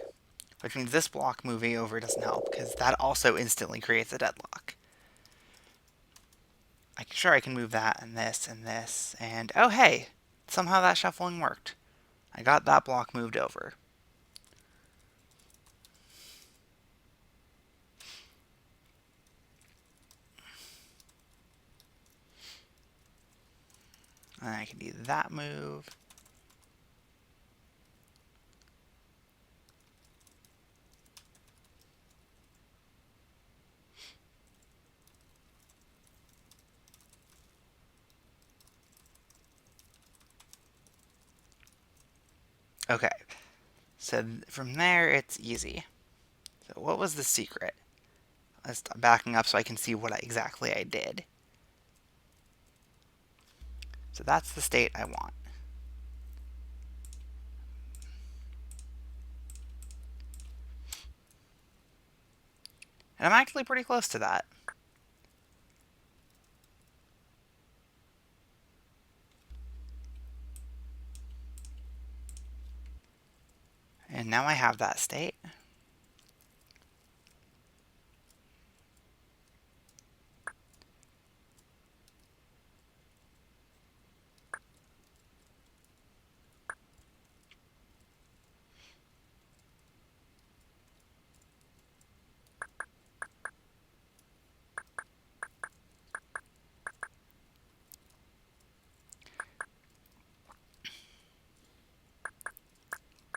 Which means this block moving over doesn't help, because that also instantly creates a deadlock. Sure, I can move that, and this, and oh hey! Somehow that shuffling worked. I got that block moved over. And I can do that move. Okay, so from there it's easy. So what was the secret? I'm backing up so I can see what exactly I did. So that's the state I want. And I'm actually pretty close to that. And now I have that state.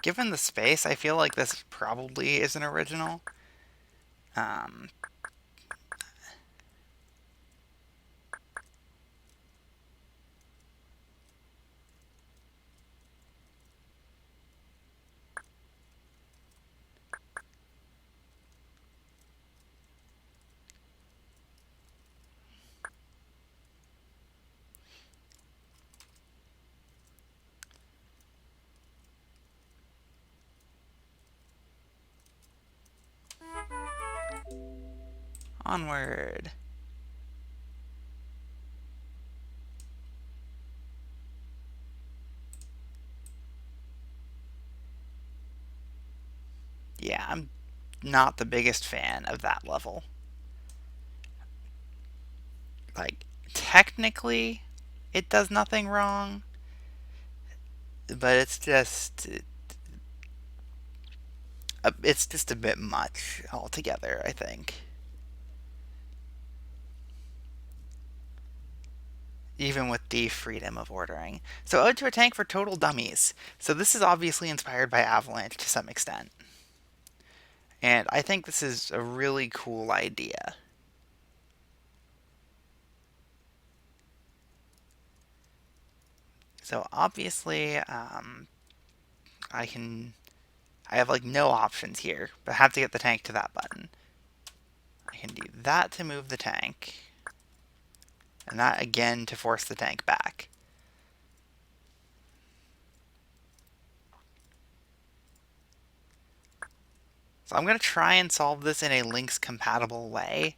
Given the space, I feel like this probably is an original. Um, Onward. Yeah, I'm not the biggest fan of that level. Like, technically, it does nothing wrong, but it's just a bit much altogether, I think. Even with the freedom of ordering. So, Ode to a Tank for Total Dummies. So, this is obviously inspired by Avalanche to some extent. And I think this is a really cool idea. So, obviously, I can. I have like no options here, but I have to get the tank to that button. I can do that to move the tank, and that again to force the tank back. So I'm going to try and solve this in a links compatible way.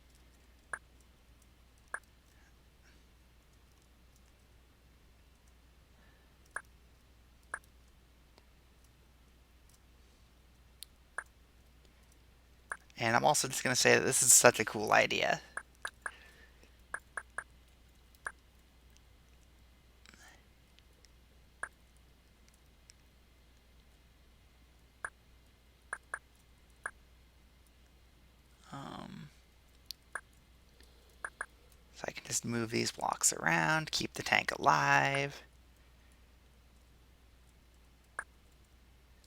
And I'm also just going to say that this is such a cool idea. So I can just move these blocks around, keep the tank alive.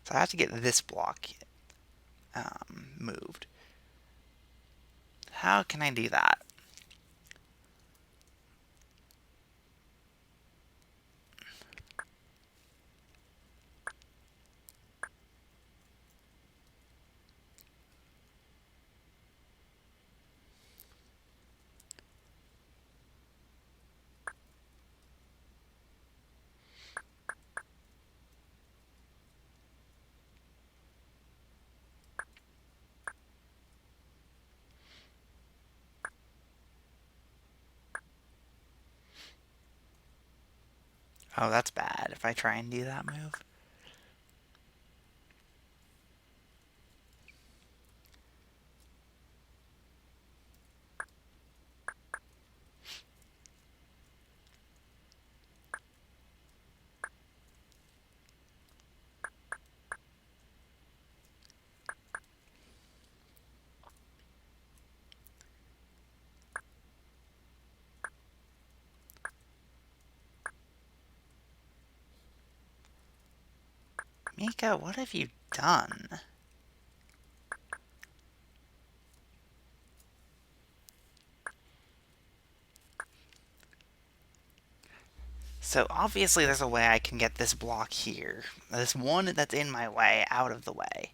So I have to get this block moved. How can I do that? Oh, that's bad if I try and do that move. Mika, what have you done? So obviously there's a way I can get this block here. This one that's in my way out of the way.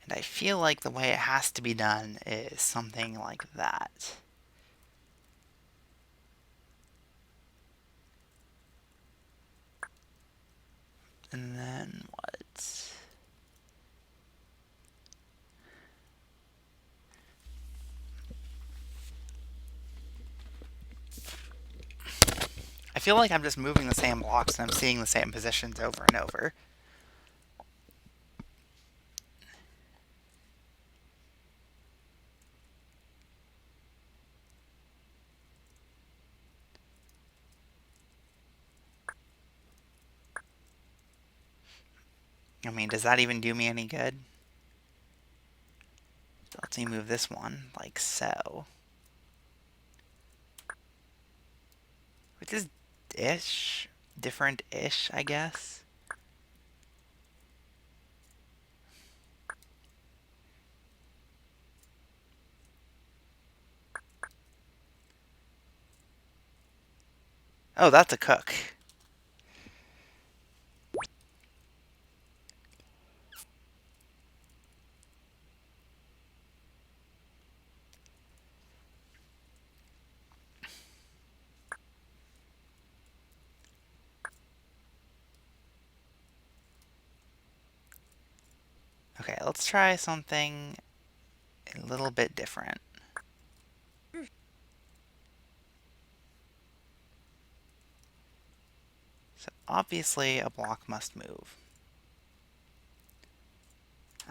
And I feel like the way it has to be done is something like that. And then what? I feel like I'm just moving the same blocks and I'm seeing the same positions over and over. I mean, does that even do me any good? So let's move this one like so. Which is ish. Different-ish, I guess. Oh, that's a cook. Okay, let's try something a little bit different. So obviously a block must move.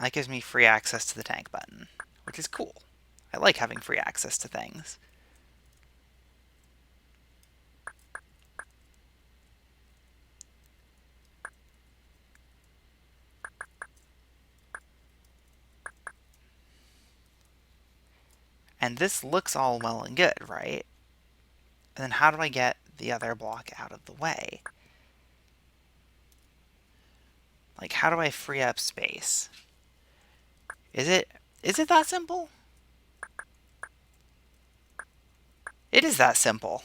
That gives me free access to the tank button, which is cool. I like having free access to things. And this looks all well and good, right? And then how do I get the other block out of the way? Like, how do I free up space? Is it that simple? It is that simple.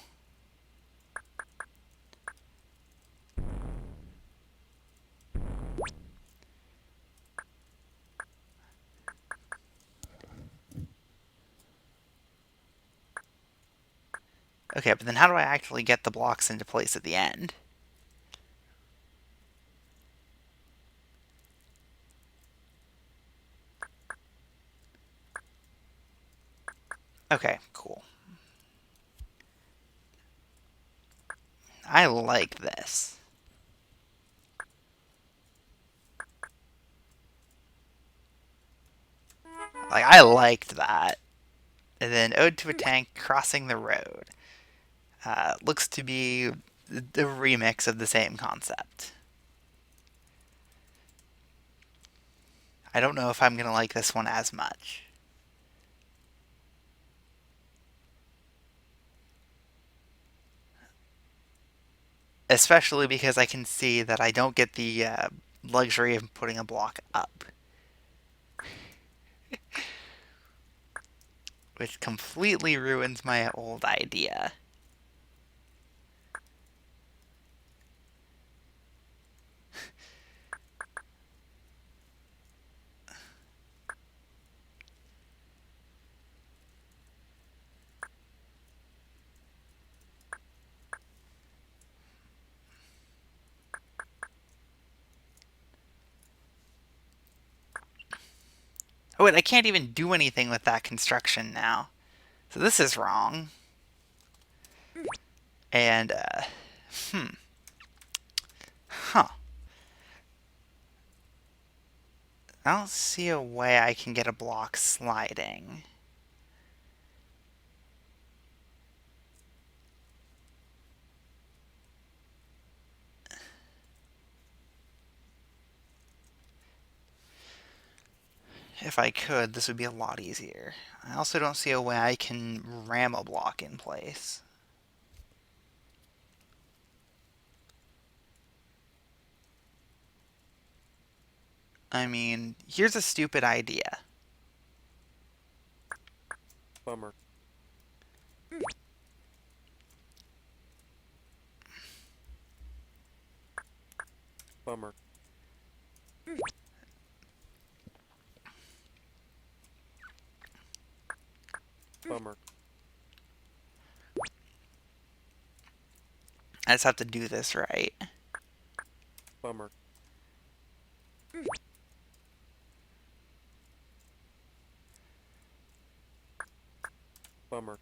Okay, but then how do I actually get the blocks into place at the end? Okay, cool. I like this. Like, I liked that. And then Ode to a Tank Crossing the Road. Looks to be the remix of the same concept. I don't know if I'm going to like this one as much. Especially because I can see that I don't get the luxury of putting a block up. Which completely ruins my old idea. Oh wait, I can't even do anything with that construction now. So this is wrong. And, huh. I don't see a way I can get a block sliding. If I could, this would be a lot easier. I also don't see a way I can ram a block in place. I mean, here's a stupid idea. Bummer. Bummer. Bummer. I just have to do this right. Bummer. Bummer.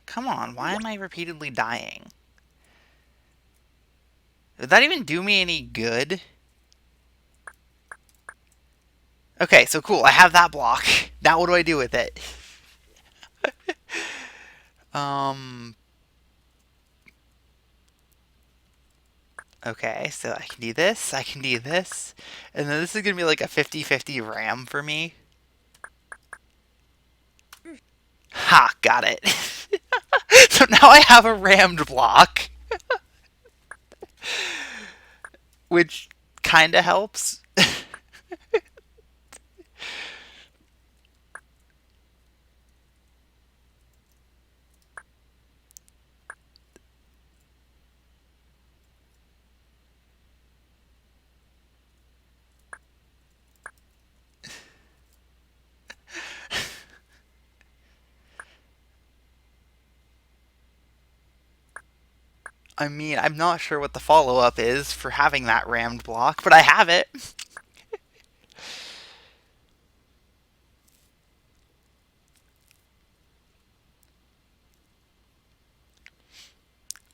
Come on, why am I repeatedly dying? Did that even do me any good? Okay, so cool. I have that block. Now what do I do with it? Um. Okay, so I can do this. I can do this. And then this is going to be like a 50-50 ram for me. Ha! Got it. So now I have a rammed block. Which kind of helps. I mean, I'm not sure what the follow up is for having that rammed block, but I have it.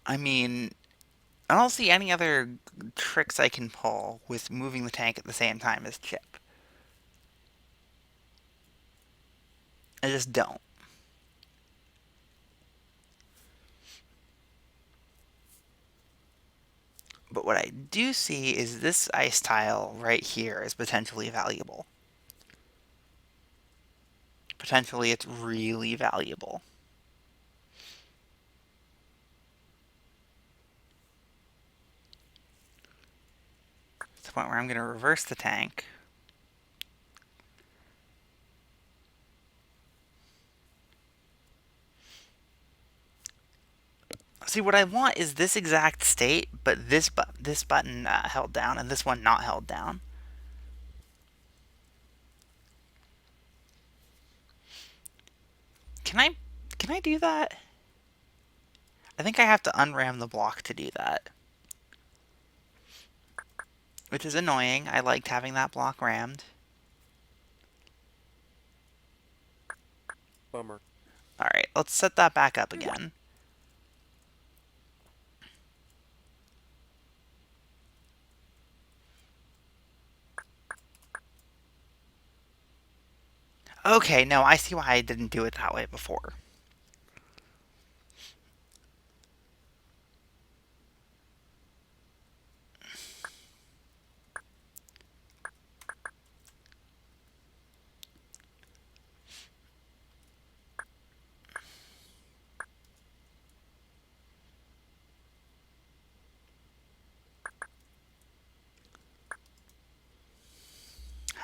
I mean, I don't see any other tricks I can pull with moving the tank at the same time as Chip. I just don't. But what I do see is this ice tile right here is potentially valuable. Potentially it's really valuable. To the point where I'm going to reverse the tank. See, what I want is this exact state, but this button held down and this one not held down. Can I can I do that? I think I have to unram the block to do that. Which is annoying. I liked having that block rammed. Bummer. Alright, let's set that back up again. Okay, no, I see why I didn't do it that way before.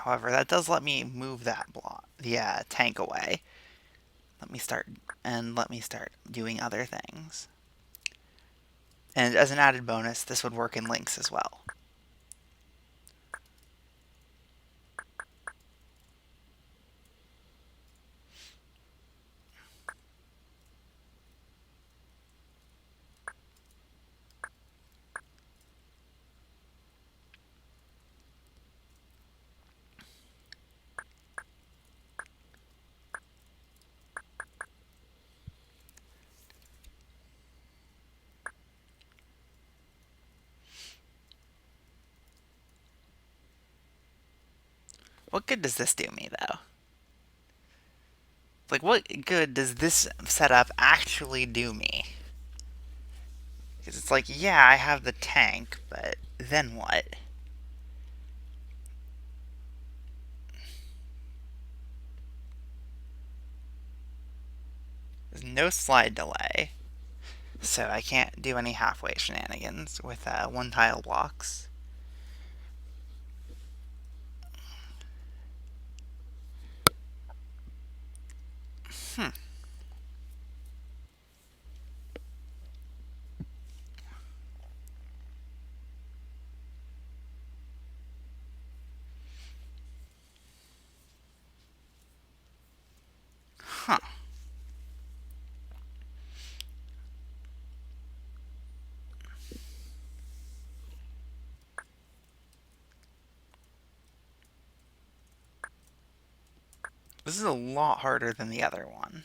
However, that does let me move that block, the tank away. Let me start doing other things. And as an added bonus, this would work in links as well. What good does this do me, though? Like, what good does this setup actually do me? Because it's like, yeah, I have the tank, but then what? There's no slide delay, so I can't do any halfway shenanigans with one tile blocks. Hmm. Huh. This is a lot harder than the other one.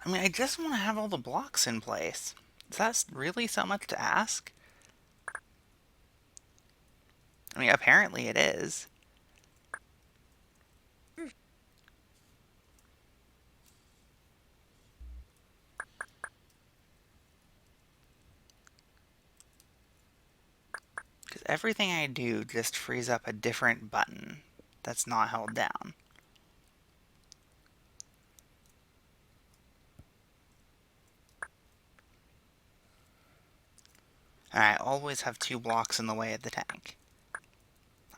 I mean, I just want to have all the blocks in place. Is that really so much to ask? I mean, apparently it is. Because everything I do just frees up a different button that's not held down. And I always have two blocks in the way of the tank.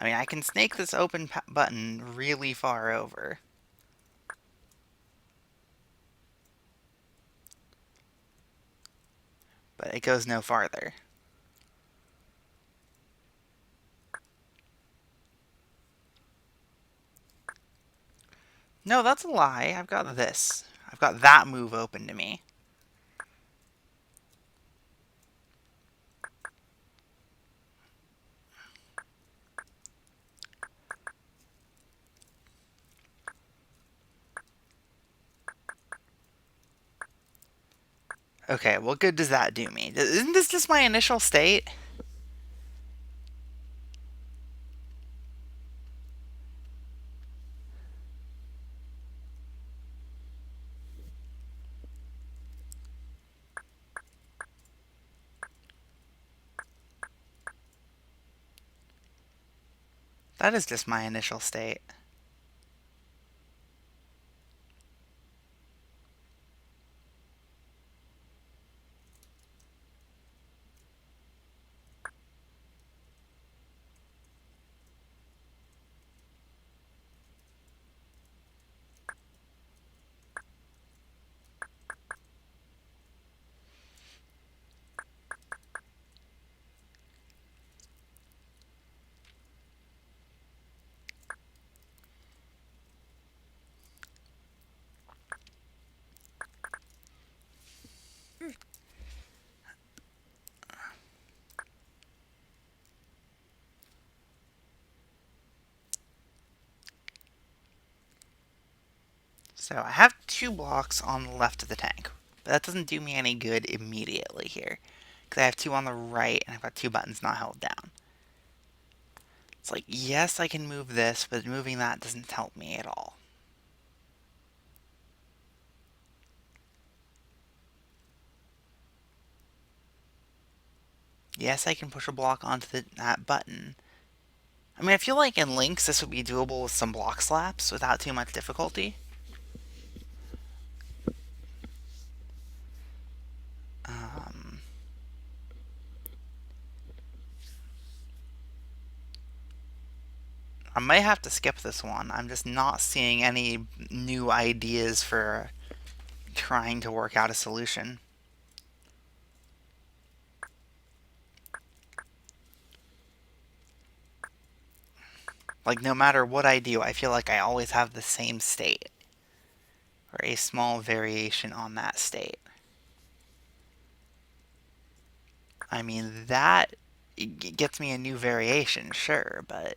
I mean, I can snake this open button really far over. But it goes no farther. No, that's a lie. I've got this. I've got that move open to me. Okay, what good does that do me? Isn't this just my initial state? That is just my initial state. So I have two blocks on the left of the tank. But that doesn't do me any good immediately here. Because I have two on the right and I've got two buttons not held down. It's like, yes, I can move this, but moving that doesn't help me at all. Yes, I can push a block onto that button. I mean, I feel like in Lynx this would be doable with some block slaps without too much difficulty. Um, I might have to skip this one. I'm just not seeing any new ideas for trying to work out a solution. Like, no matter what I do, I feel like I always have the same state. Or a small variation on that state. I mean, that gets me a new variation, sure, but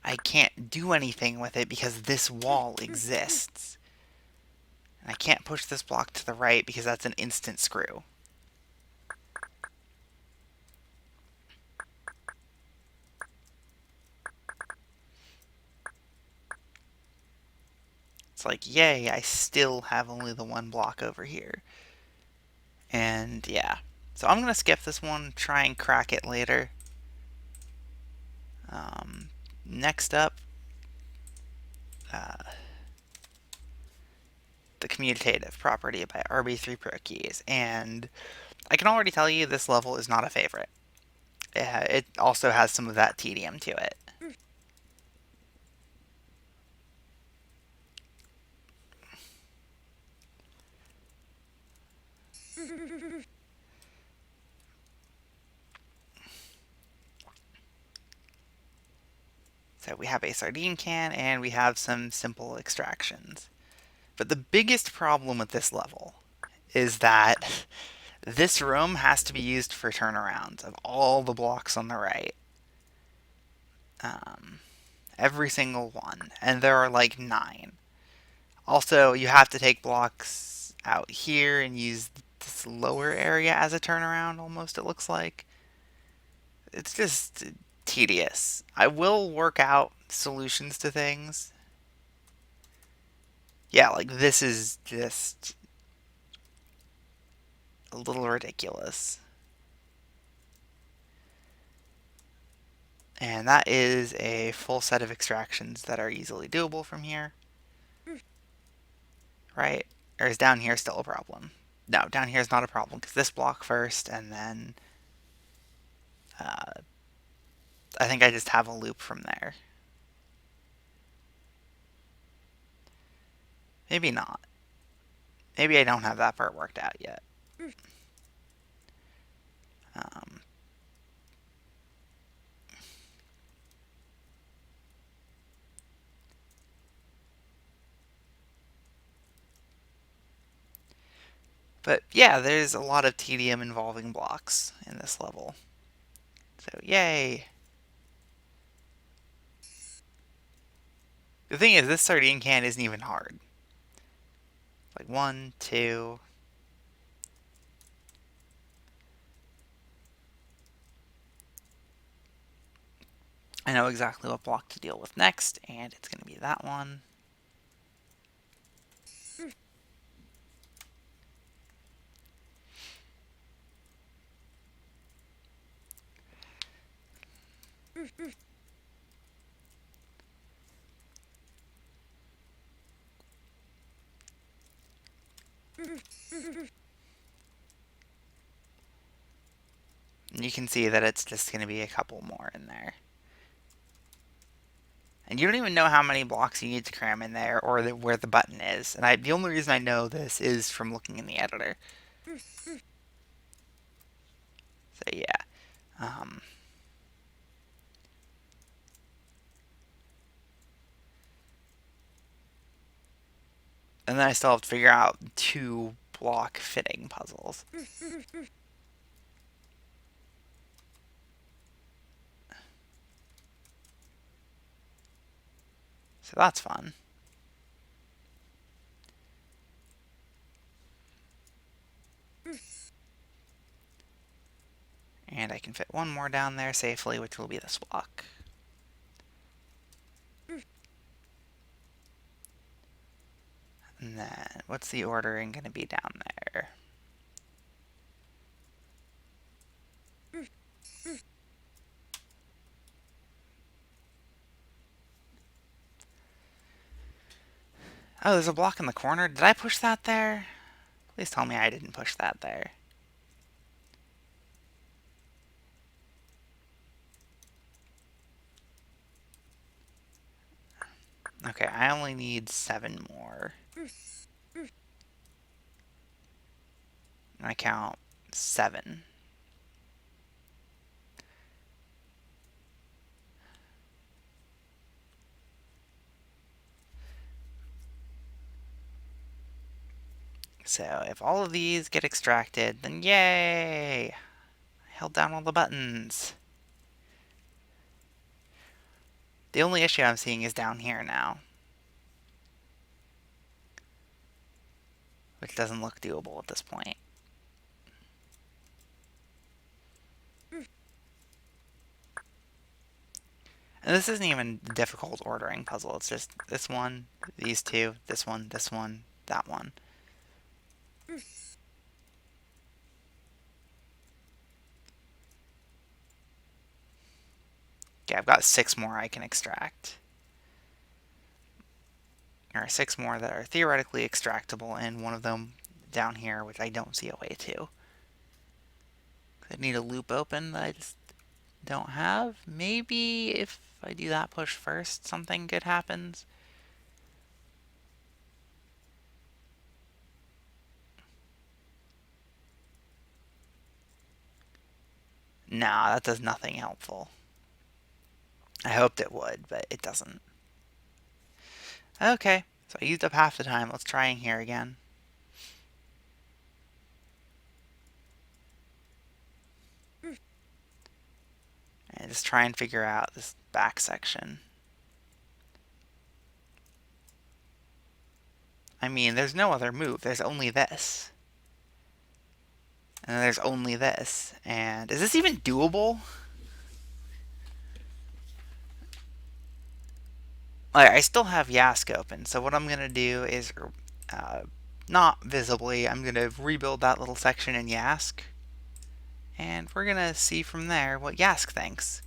I can't do anything with it because this wall exists. And I can't push this block to the right because that's an instant screw. It's like, yay, I still have only the one block over here. And yeah. So I'm going to skip this one, try and crack it later. Next up, uh, the commutative property by RB3 Pro Keys. And I can already tell you this level is not a favorite. It also has some of that tedium to it. So we have a sardine can and we have some simple extractions. But the biggest problem with this level is that this room has to be used for turnarounds of all the blocks on the right. Um, every single one. And there are like 9. Also, you have to take blocks out here and use this lower area as a turnaround, almost, it looks like. It's just tedious. I will work out solutions to things. Yeah, like this is just a little ridiculous. And that is a full set of extractions that are easily doable from here. Right? Or is down here still a problem? No, down here is not a problem because this block first, and then uh, I think I just have a loop from there. Maybe not. Maybe I don't have that part worked out yet. Um, but yeah, there's a lot of tedium involving blocks in this level. So yay! The thing is, this sardine can isn't even hard. Like one, two. I know exactly what block to deal with next, and it's going to be that one. And you can see that it's just going to be a couple more in there. And you don't even know how many blocks you need to cram in there or where the button is. And the only reason I know this is from looking in the editor. So yeah. Um, and then I still have to figure out 2 block fitting puzzles. So that's fun. And I can fit one more down there safely, which will be this block. And then, what's the ordering going to be down there? Oh, there's a block in the corner. Did I push that there? Please tell me I didn't push that there. Okay, I only need 7 more. And I count 7. So if all of these get extracted, then yay! I held down all the buttons. The only issue I'm seeing is down here now, which doesn't look doable at this point. And this isn't even a difficult ordering puzzle. It's just this one, these two, this one, that one. Okay, I've got 6 more I can extract. There are 6 more that are theoretically extractable, and one of them down here, which I don't see a way to. I need a loop open that I just don't have. Maybe if I do that push first, something good happens. Nah, that does nothing helpful. I hoped it would, but it doesn't. Okay, so I used up half the time. Let's try in here again. And just try and figure out this back section. I mean, there's no other move. There's only this. And then there's only this. And is this even doable? Like, I still have Yask open, so what I'm going to do is, uh, not visibly, I'm going to rebuild that little section in Yask. And we're going to see from there what Yask thinks.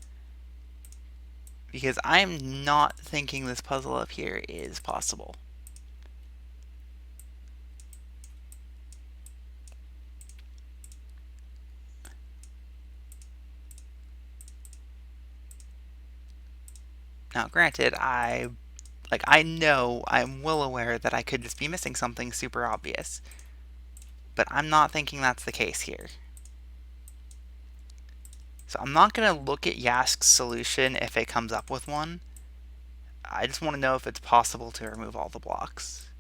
Because I'm not thinking this puzzle up here is possible. Now, granted, I know, I'm well aware that I could just be missing something super obvious. But I'm not thinking that's the case here. So I'm not going to look at Yask's solution if it comes up with one. I just want to know if it's possible to remove all the blocks.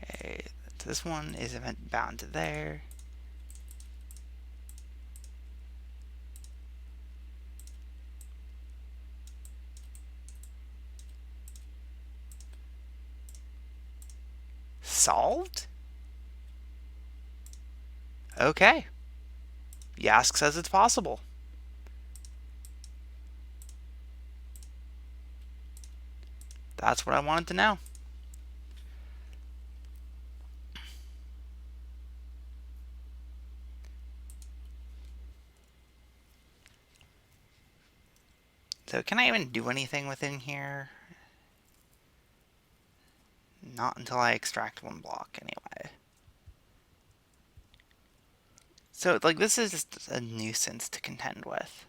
Okay, this one is event bound to there. Solved? Okay. Yask says it's possible. That's what I wanted to know. So can I even do anything within here? Not until I extract one block, anyway. So, like, this is just a nuisance to contend with.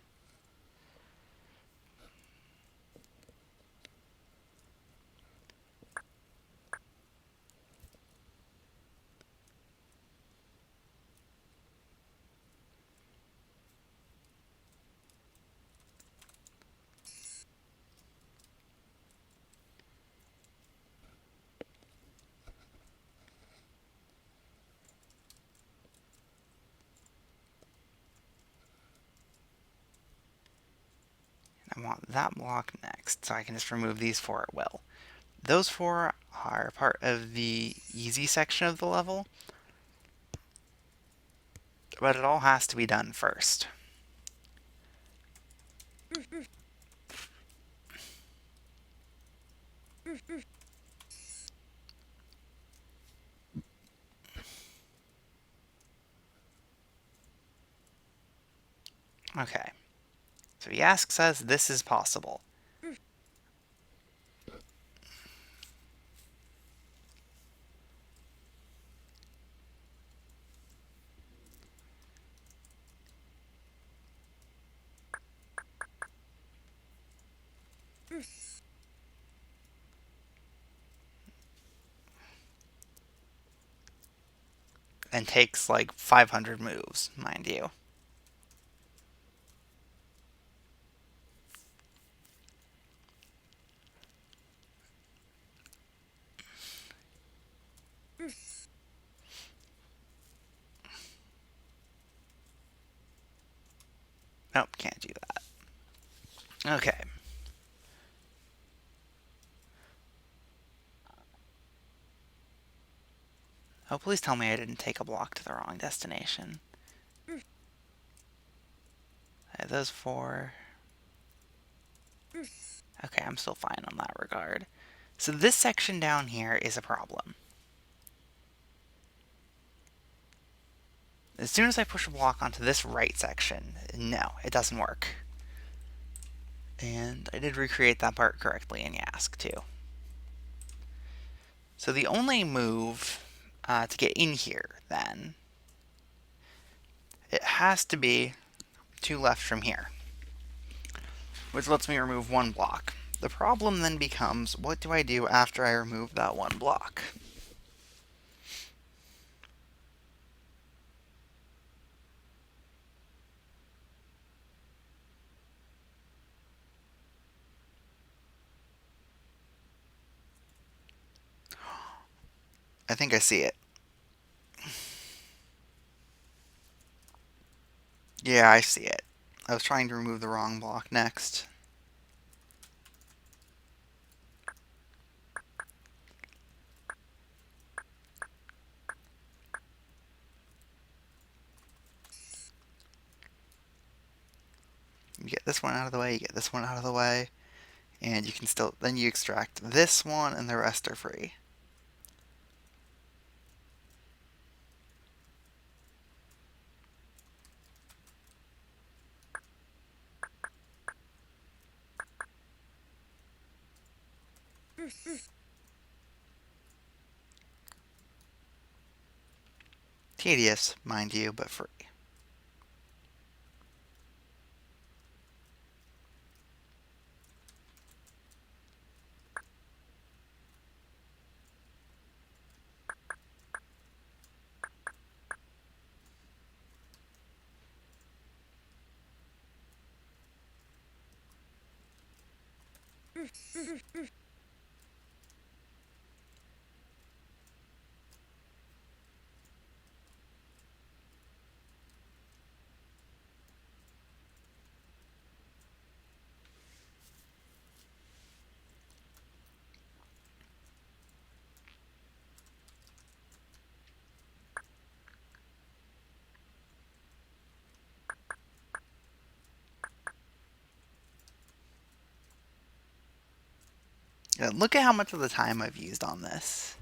I want that block next, so I can just remove these four at will. Those four are part of the easy section of the level, but it all has to be done first. Okay, so Yask says this is possible. And takes like 500 moves, mind you. Nope, can't do that. Okay. Oh, please tell me I didn't take a block to the wrong destination. Those four. Okay, I'm still fine on that regard. So this section down here is a problem. As soon as I push a block onto this right section, no, it doesn't work. And I did recreate that part correctly in Yask too. So the only move to get in here, then, it has to be two left from here, which lets me remove one block. The problem then becomes, what do I do after I remove that one block? I think I see it. Yeah, I see it. I was trying to remove the wrong block next. You get this one out of the way, you get this one out of the way, and you can still, then you extract this one and the rest are free. Tedious, mind you, but free. Look at how much of the time I've used on this.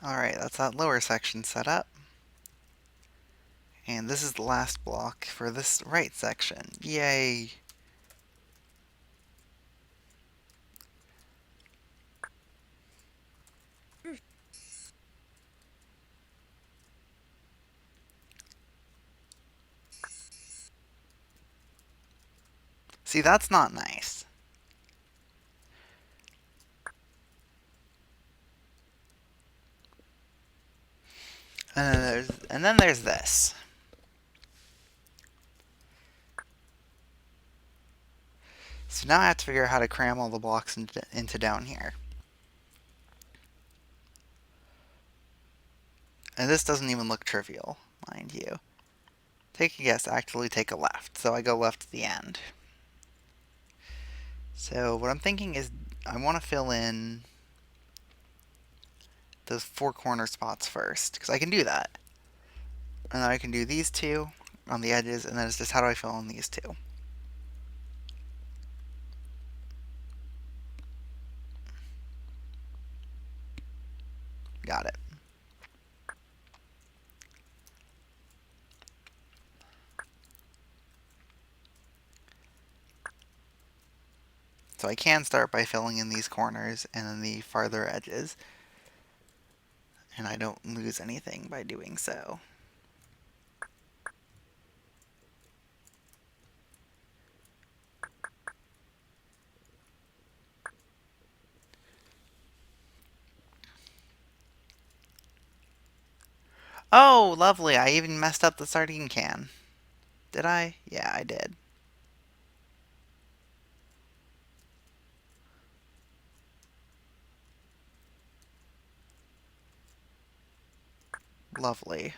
Alright, that's that lower section set up. And this is the last block for this right section. Yay! See, that's not nice. And then there's this. So now I have to figure out how to cram all the blocks into down here. And this doesn't even look trivial, mind you. Take a guess, actually take a left. So I go left to the end. So what I'm thinking is I want to fill in those four corner spots first, because I can do that. And then I can do these two on the edges, and then it's just how do I fill in these two. Got it. So I can start by filling in these corners and then the farther edges. And I don't lose anything by doing so. Oh, lovely. I even messed up the sardine can. Did I? Yeah, I did. Lovely.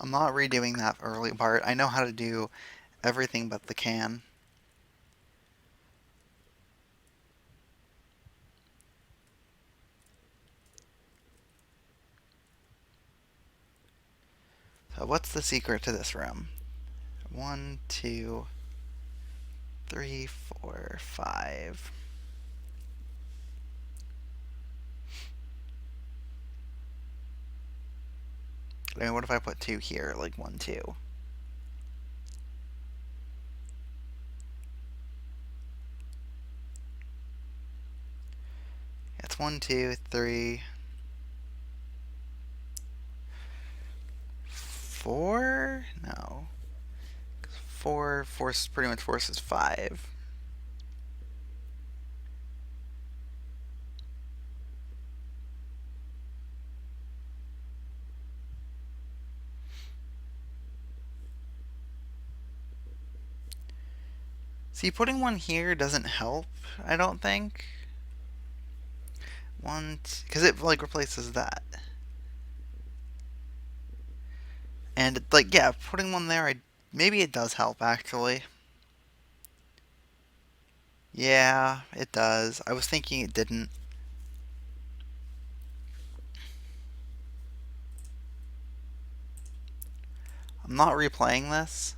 I'm not redoing that early part. I know how to do everything but the can. So what's the secret to this room? One, two, three, four, five. I mean, what if I put two here? Like one, two. It's one, two, three, four? No. Four force pretty much forces five. See, putting one here doesn't help, I don't think. One, because it like replaces that. And like, yeah, putting one there, maybe it does help actually. Yeah, it does. I was thinking it didn't. I'm not replaying this.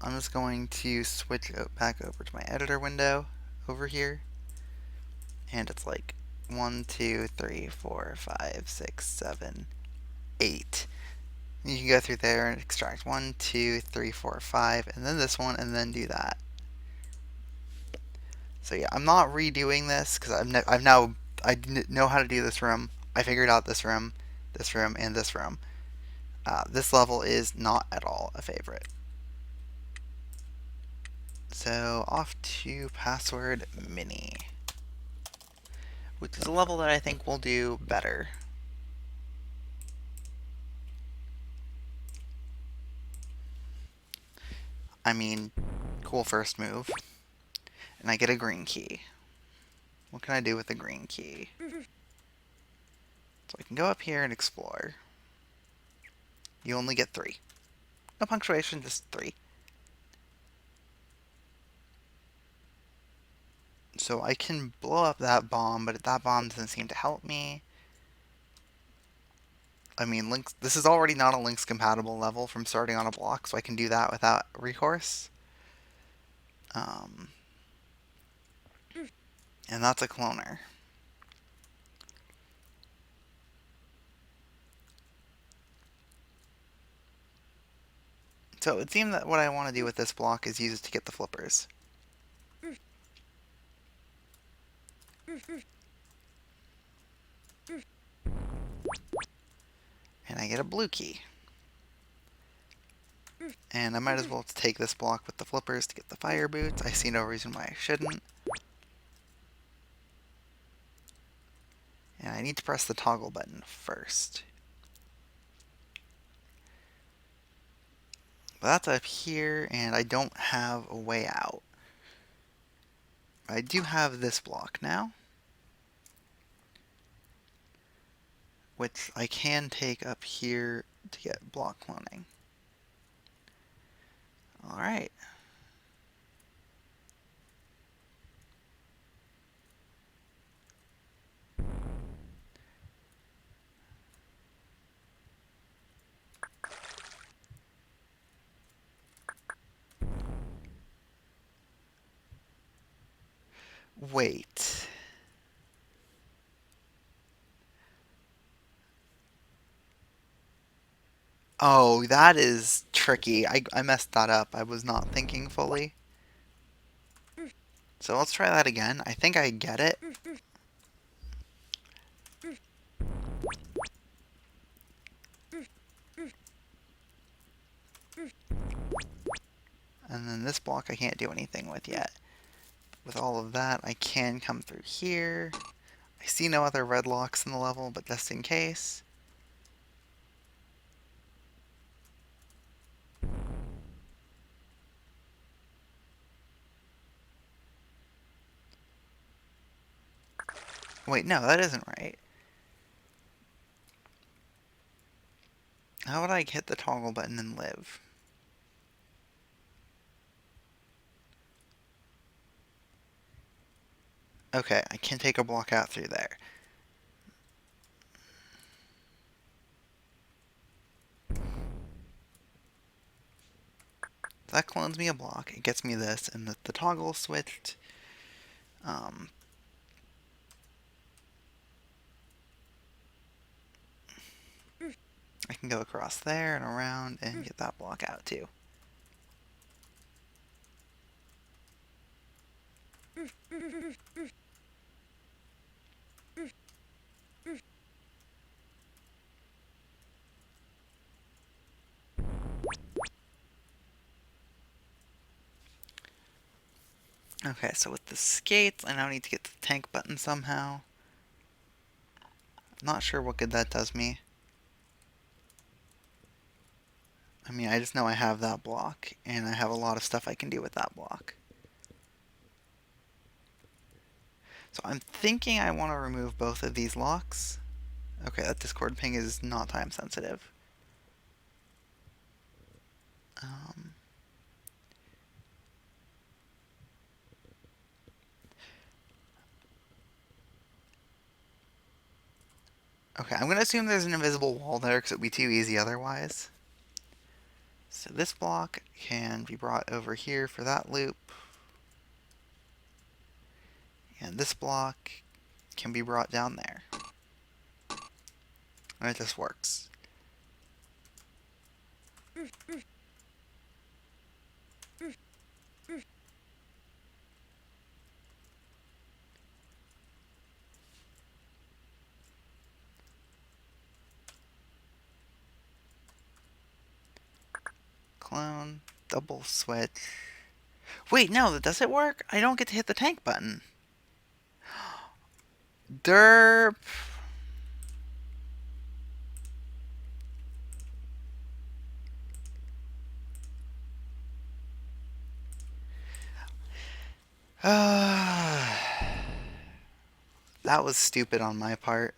I'm just going to switch back over to my editor window over here. And it's like 1, 2, 3, 4, 5, 6, 7, 8. You can go through there and extract 1, 2, 3, 4, 5, and then this one, and then do that. So yeah, I'm not redoing this because I've now I know how to do this room. I figured out this room, and this room. This level is not at all a favorite. So off to Password Mini, which is a level that I think will do better. I mean, cool first move. And I get a green key. What can I do with a green key? So I can go up here and explore. You only get 3. No punctuation, just 3. So I can blow up that bomb, but that bomb doesn't seem to help me. I mean, Lynx, this is already not a Lynx compatible level from starting on a block, so I can do that without recourse. Um, and that's a cloner. So it would seem that what I want to do with this block is use it to get the flippers. And I get a blue key. And I might as well take this block with the flippers to get the fire boots. I see no reason why I shouldn't. And I need to press the toggle button first. But that's up here, and I don't have a way out. I do have this block now, which I can take up here to get block cloning. Alright. Wait. Oh, that is tricky. I messed that up. I was not thinking fully. So let's try that again. I think I get it. And then this block I can't do anything with yet. With all of that, I can come through here. I see no other red locks in the level, but just in case. Wait, no, that isn't right. How would I hit the toggle button and live? Okay, I can take a block out through there. So that clones me a block. It gets me this, and the toggle switched. Um, I can go across there and around and get that block out too. Okay, so with the skates, I now need to get the tank button somehow. Not sure what good that does me. I mean, I just know I have that block, and I have a lot of stuff I can do with that block. So I'm thinking I want to remove both of these locks. Okay, that Discord ping is not time sensitive. Um, okay, I'm going to assume there's an invisible wall there because it would be too easy otherwise. So this block can be brought over here for that loop. And this block can be brought down there. And it just works. Clone, double switch. Wait, no, does it work? I don't get to hit the tank button. Derp. That was stupid on my part.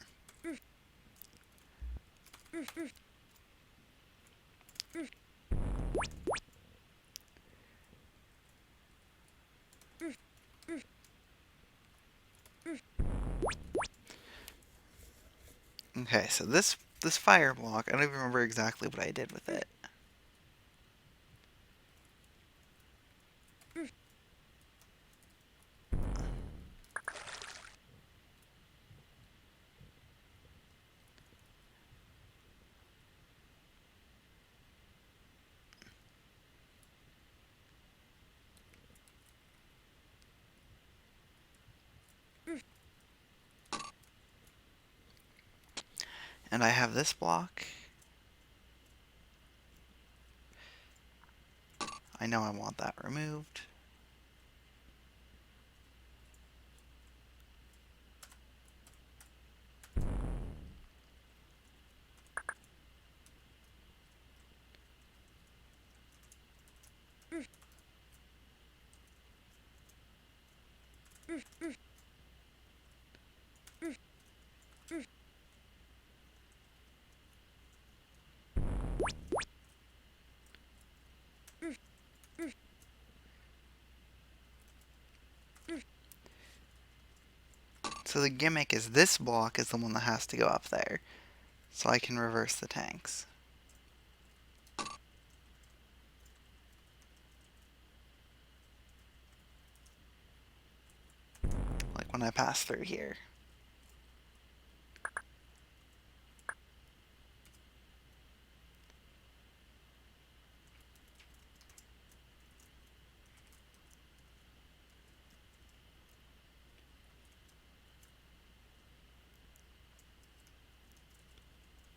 Okay, so this fire block, I don't even remember exactly what I did with it. And I have this block. I know I want that removed. So the gimmick is this block is the one that has to go up there. So I can reverse the tanks. when I pass through here.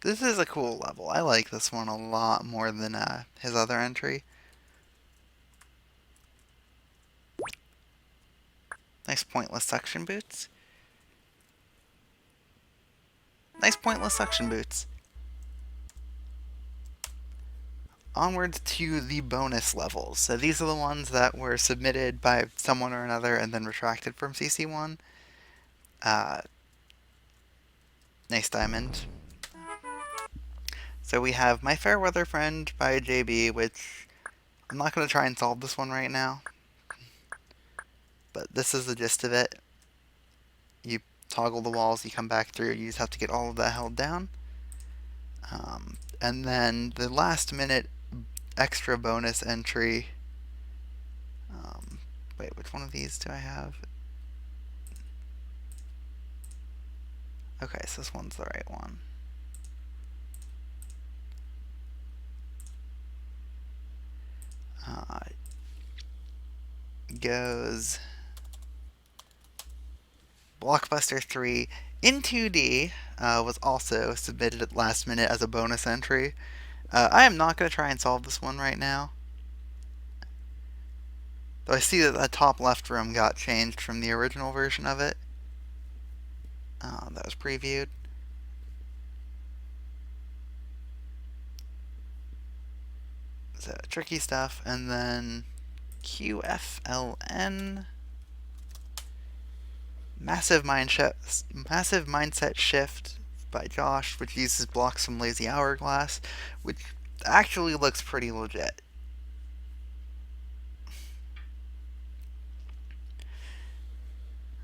This is a cool level. I like this one a lot more than his other entry. Nice pointless suction boots. Nice pointless suction boots. Onwards to the bonus levels. So these are the ones that were submitted by someone or another and then retracted from CC1. Uh, nice diamond. So we have My Fair Weather Friend by JB, which I'm not going to try and solve this one right now, but this is the gist of it. You toggle the walls, you come back through, you just have to get all of that held down. And then the last minute extra bonus entry. Wait, which one of these do I have? Okay, so this one's the right one. Goes Blockbuster 3 in 2D, was also submitted at last minute as a bonus entry. I am not going to try and solve this one right now. Though I see that the top left room got changed from the original version of it. That was previewed. So, tricky stuff. And then QFLN. Massive mindset shift by Josh, which uses blocks from Lazy Hourglass, which actually looks pretty legit.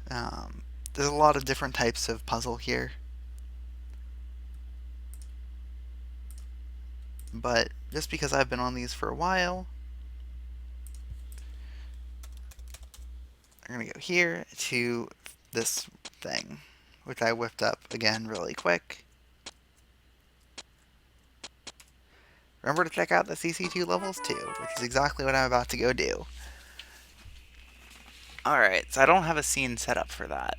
There's a lot of different types of puzzle here, but just because I've been on these for a while, I'm gonna go here to this thing, which I whipped up again really quick. Remember to check out the CC2 levels too, which is exactly what I'm about to go do. Alright, so I don't have a scene set up for that.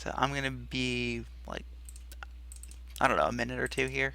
So I'm gonna be like, I don't know, a minute or two here.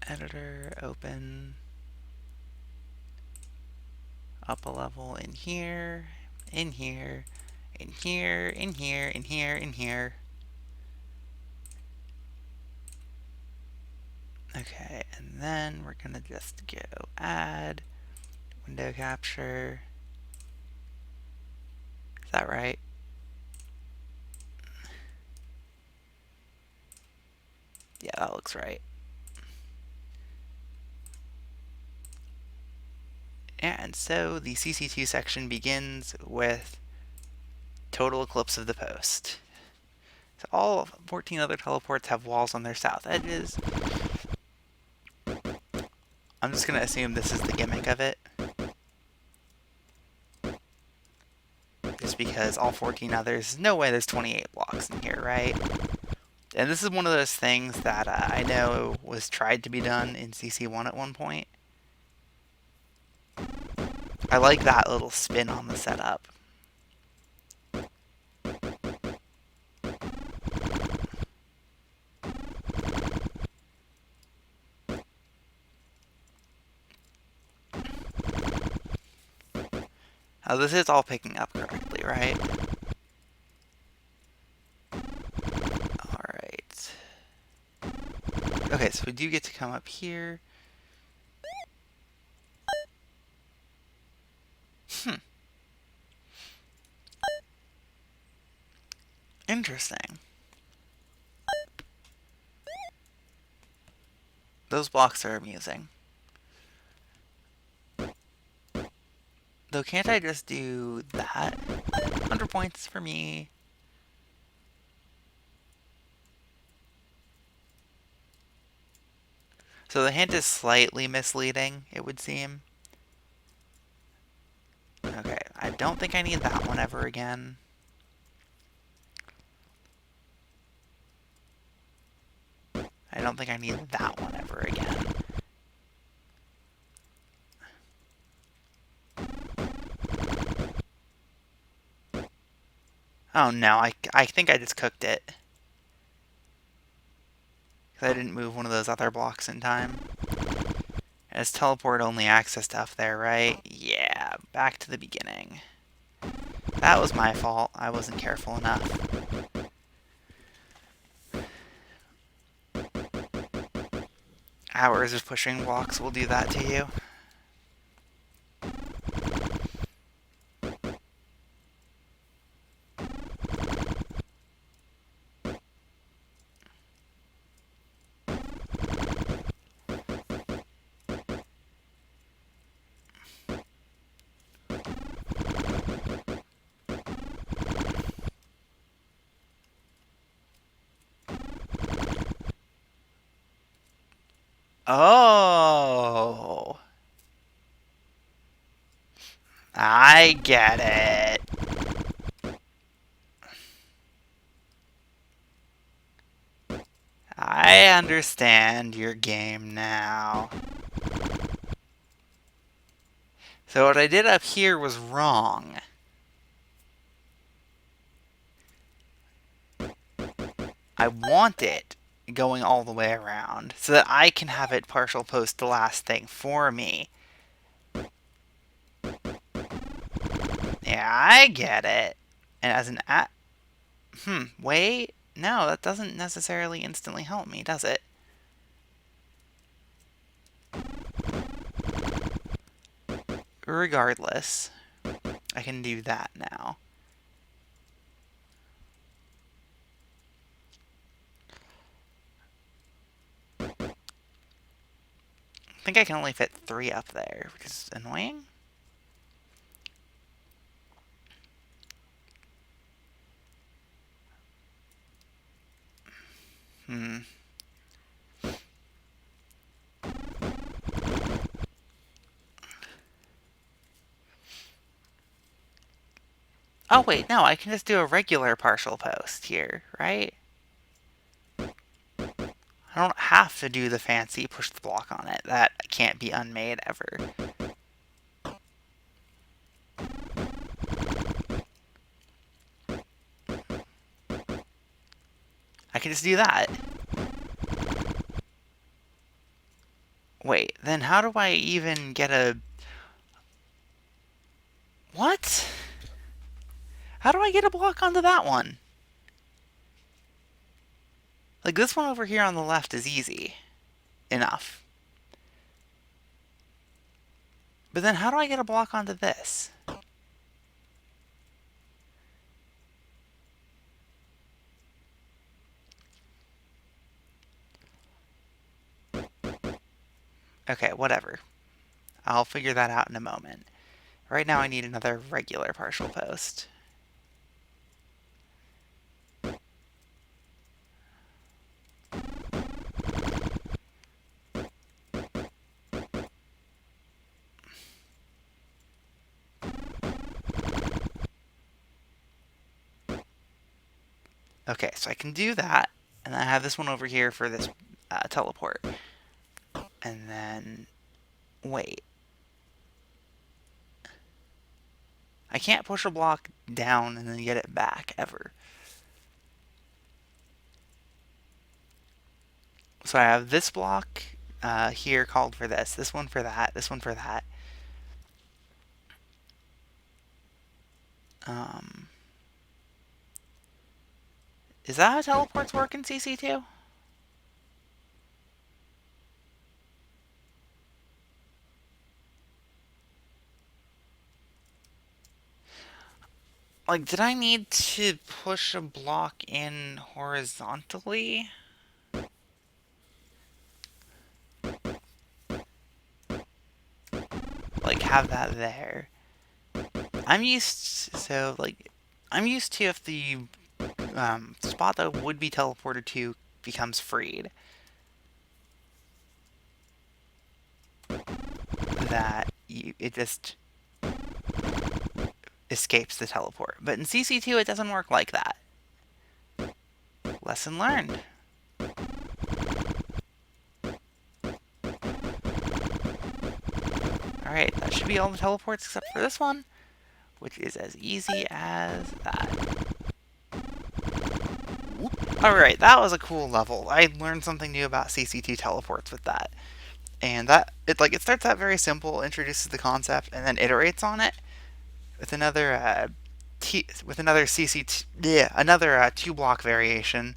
Editor, open, up a level in here, in here, in here, in here, in here, in here. Okay, and then we're gonna just go add window capture. Is that right? Yeah, that looks right. And so the CC2 section begins with total eclipse of the post. So all 14 other teleports have walls on their south edges. I'm just going to assume this is the gimmick of it. Just because all 14 others, no way there's 28 blocks in here, right? And this is one of those things that I know was tried to be done in CC1 at one point. I like that little spin on the setup. Now this is all picking up correctly, right? Alright. Okay, so we do get to come up here. Interesting. Those blocks are amusing. Though, can't I just do that? 100 points for me. So the hint is slightly misleading, it would seem. Okay, I don't think I need that one ever again. I don't think I need that one ever again. Oh no, I think I just cooked it. Because I didn't move one of those other blocks in time. It's teleport only access to up there, right? Yeah, back to the beginning. That was my fault. I wasn't careful enough. Hours of pushing blocks will do that to you. Oh, I get it. I understand your game now. So what I did up here was wrong. I want it going all the way around so that I can have it partial post the last thing for me. Yeah, I get it. And as an wait. No, that doesn't necessarily instantly help me, does it? Regardless, I can do that now. I think I can only fit 3 up there, which is annoying. Hmm. Oh, wait, no, I can just do a regular partial post here, right? I don't have to do the fancy push the block on it. That can't be unmade ever. I can just do that. Wait, then how do I even get a... What? How do I get a block onto that one? Like, this one over here on the left is easy enough. But then how do I get a block onto this? Okay, whatever. I'll figure that out in a moment. Right now I need another regular partial post. Okay, so I can do that. And I have this one over here for this teleport. And then... Wait. I can't push a block down and then get it back, ever. So I have this block here called for this one for that, this one for that. Um, is that how teleports work in CC2? Like, did I need to push a block in horizontally? Like, have that there. I'm used to if the spot that would be teleported to becomes freed, it just escapes the teleport. But in CC2, it doesn't work like that. Lesson learned. Alright, that should be all the teleports except for this one, which is as easy as that. Alright, that was a cool level. I learned something new about CC2 teleports with that. And it starts out very simple, introduces the concept, and then iterates on it with another two block variation,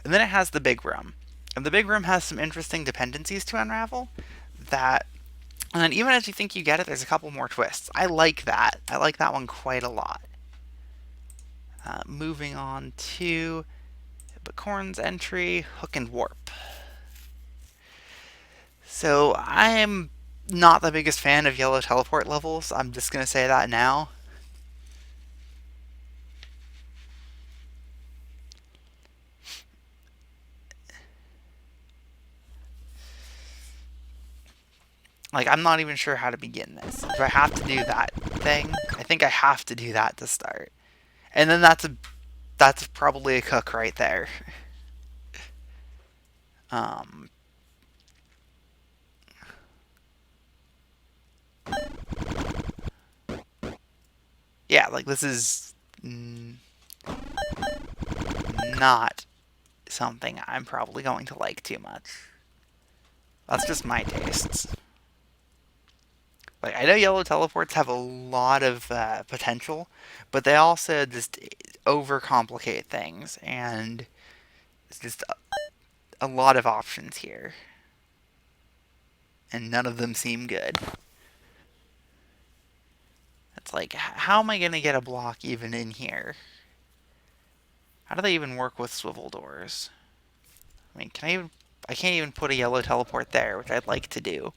and then it has the big room. And the big room has some interesting dependencies to unravel. That And then even as you think you get it, there's a couple more twists. I like that. I like that one quite a lot. Moving on to Bicorn's entry, Hook and Warp. So I'm not the biggest fan of yellow teleport levels. I'm just going to say that now. Like, I'm not even sure how to begin this. Do I have to do that thing? I think I have to do that to start. And then that's probably a cook right there. Um, yeah, like this is not something I'm probably going to like too much. That's just my tastes. Like, I know yellow teleports have a lot of potential, but they also just overcomplicate things, and it's just a lot of options here, and none of them seem good. It's like, how am I going to get a block even in here? How do they even work with swivel doors? I mean, I can't even put a yellow teleport there, which I'd like to do.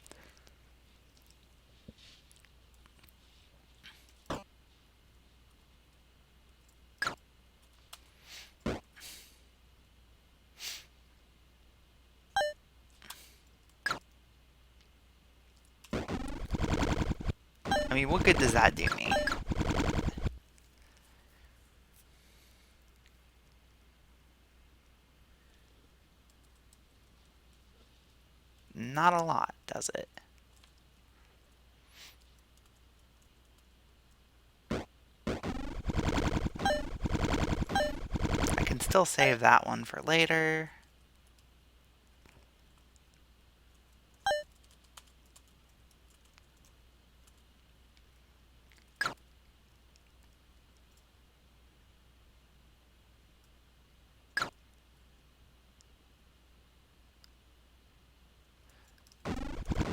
I mean, what good does that do me? Not a lot, does it? I can still save that one for later.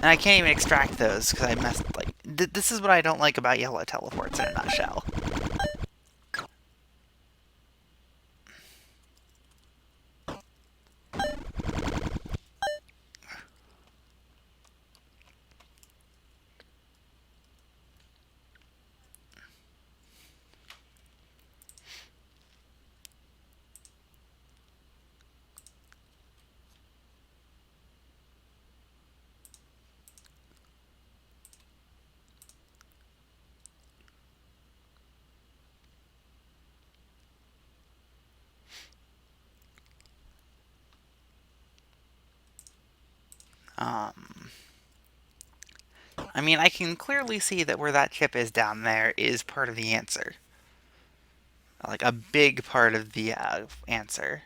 And I can't even extract those because I messed, like, this is what I don't like about yellow teleports in a nutshell. Um, I mean, I can clearly see that where that chip is down there is part of the answer. Like, a big part of the answer.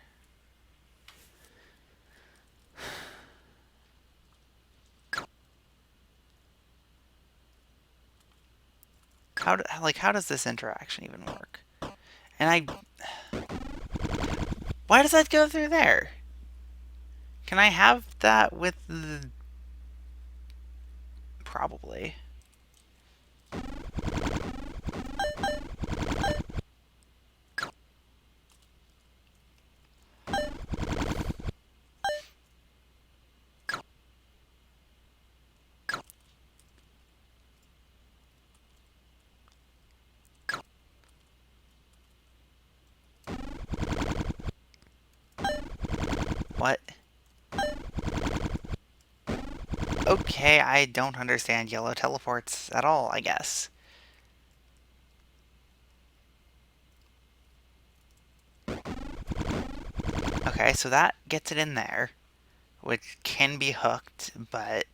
How does this interaction even work? And why does that go through there? Can I have that with the... Probably. What? Okay, I don't understand yellow teleports at all, I guess. Okay, so that gets it in there, which can be hooked, but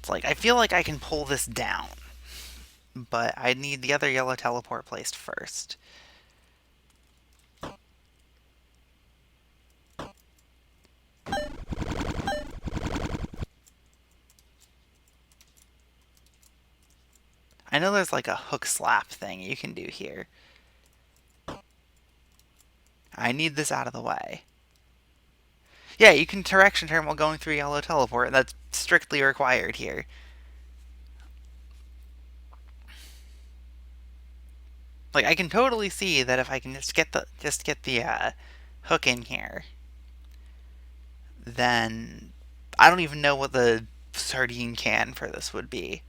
it's like I feel like I can pull this down, but I need the other yellow teleport placed first. I know there's like a hook slap thing you can do here. I need this out of the way. Yeah, you can direction turn while going through yellow teleport. That's strictly required here. Like I can totally see that if I can just get the hook in here, then I don't even know what the sardine can for this would be.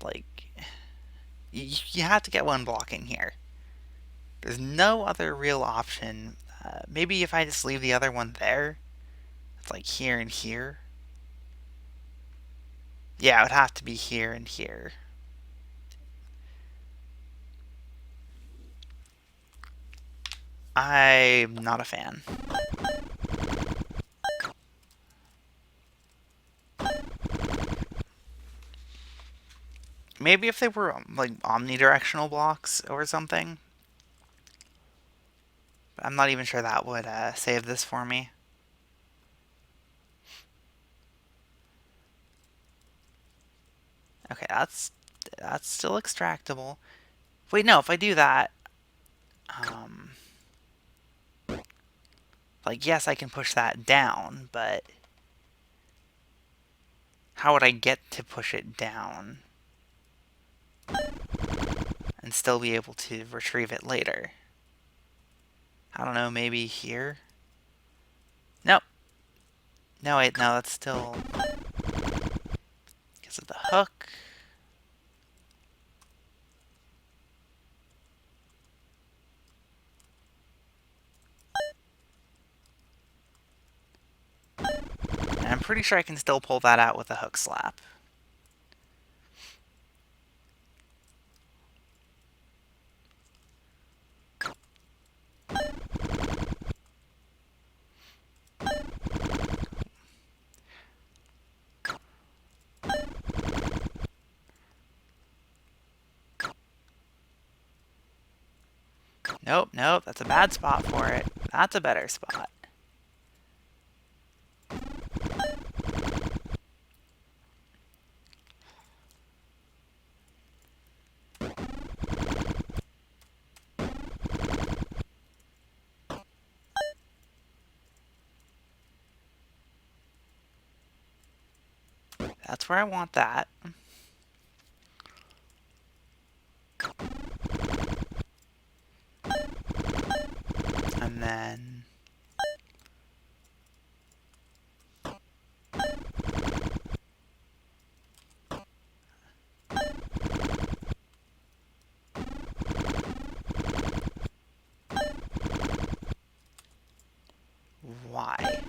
Like you have to get one blocking here. There's no other real option. Maybe if I just leave the other one there, it's like here and here. Yeah, it would have to be here and here. I'm not a fan. Maybe if they were like omnidirectional blocks or something. But I'm not even sure that would save this for me. Okay, that's still extractable. Wait, no, if I do that, um, like yes, I can push that down, but how would I get to push it down and still be able to retrieve it later? I don't know, maybe here? Nope. No, wait, no, that's still because of the hook. And I'm pretty sure I can still pull that out with a hook slap. Nope, nope, that's a bad spot for it. That's a better spot. That's where I want that. And then why?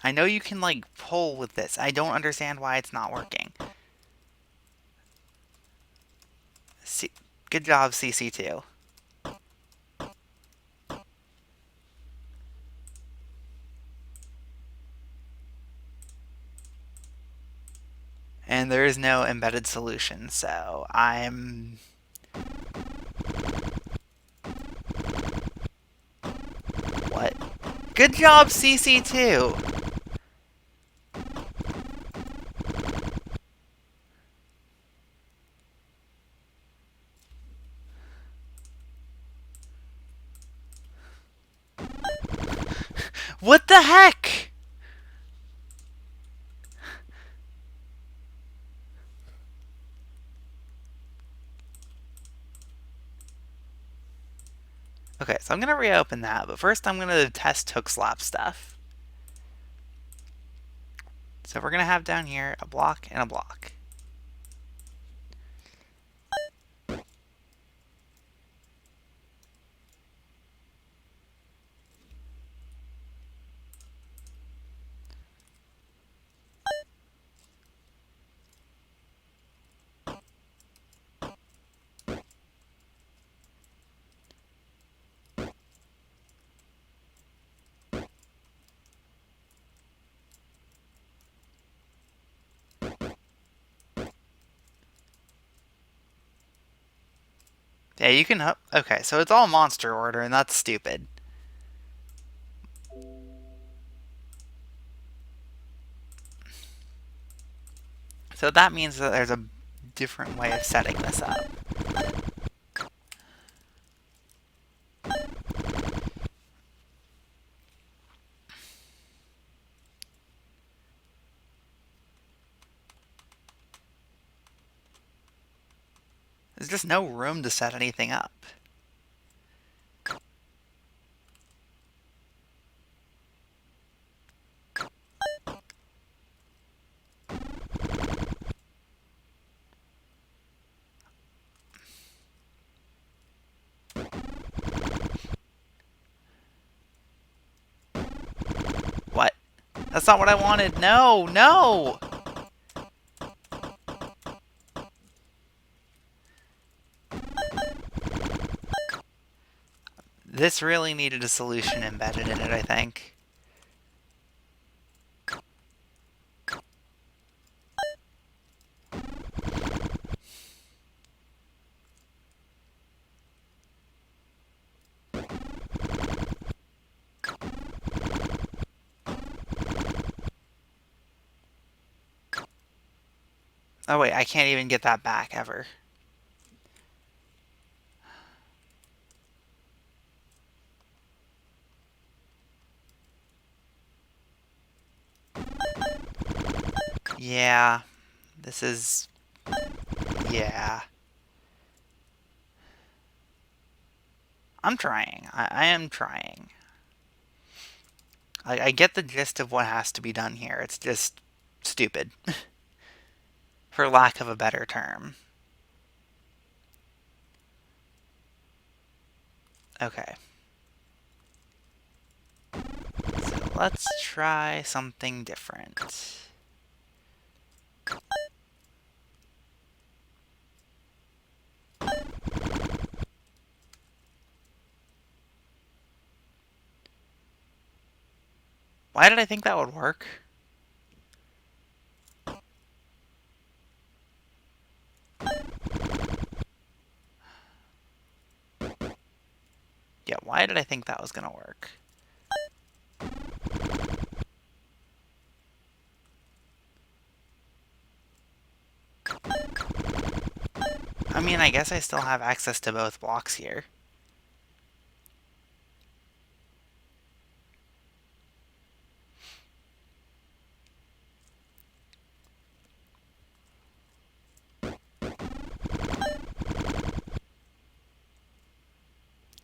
I know you can like pull with this. I don't understand why it's not working. C Good job, CC2. And there is no embedded solution, so I'm... What? Good job, CC2! What the heck? Okay, so I'm gonna reopen that, but first I'm gonna test hook slap stuff. So we're gonna have down here a block and a block. Yeah, you can hook. Okay, so it's all monster order, and that's stupid. So that means that there's a different way of setting this up. There's just no room to set anything up. What? That's not what I wanted. No, no! This really needed a solution embedded in it, I think. Oh wait, I can't even get that back ever. Yeah, this is... yeah. I'm trying. I am trying. I get the gist of what has to be done here. It's just stupid, for lack of a better term. Okay. So let's try something different. Why did I think that would work? Yeah, why did I think that was gonna work? I mean, I guess I still have access to both blocks here.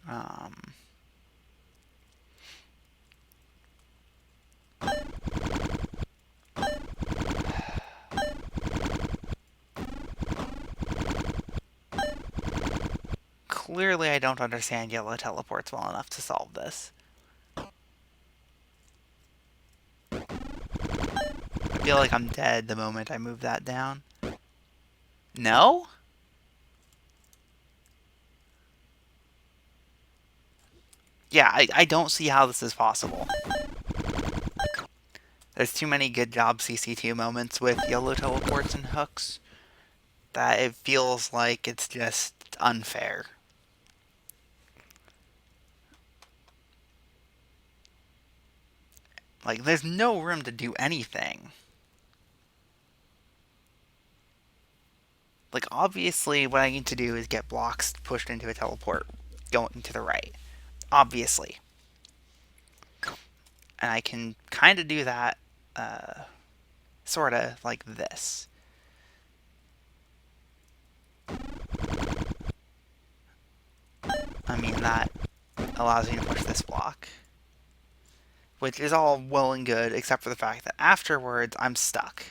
Um, Clearly I don't understand yellow teleports well enough to solve this. I feel like I'm dead the moment I move that down. No? Yeah, I don't see how this is possible. There's too many good job CC2 moments with yellow teleports and hooks that it feels like it's just unfair. Like, there's no room to do anything. Like, obviously, what I need to do is get blocks pushed into a teleport going to the right. Obviously. And I can kind of do that sort of like this. I mean, that allows me to push this block, which is all well and good, except for the fact that afterwards I'm stuck.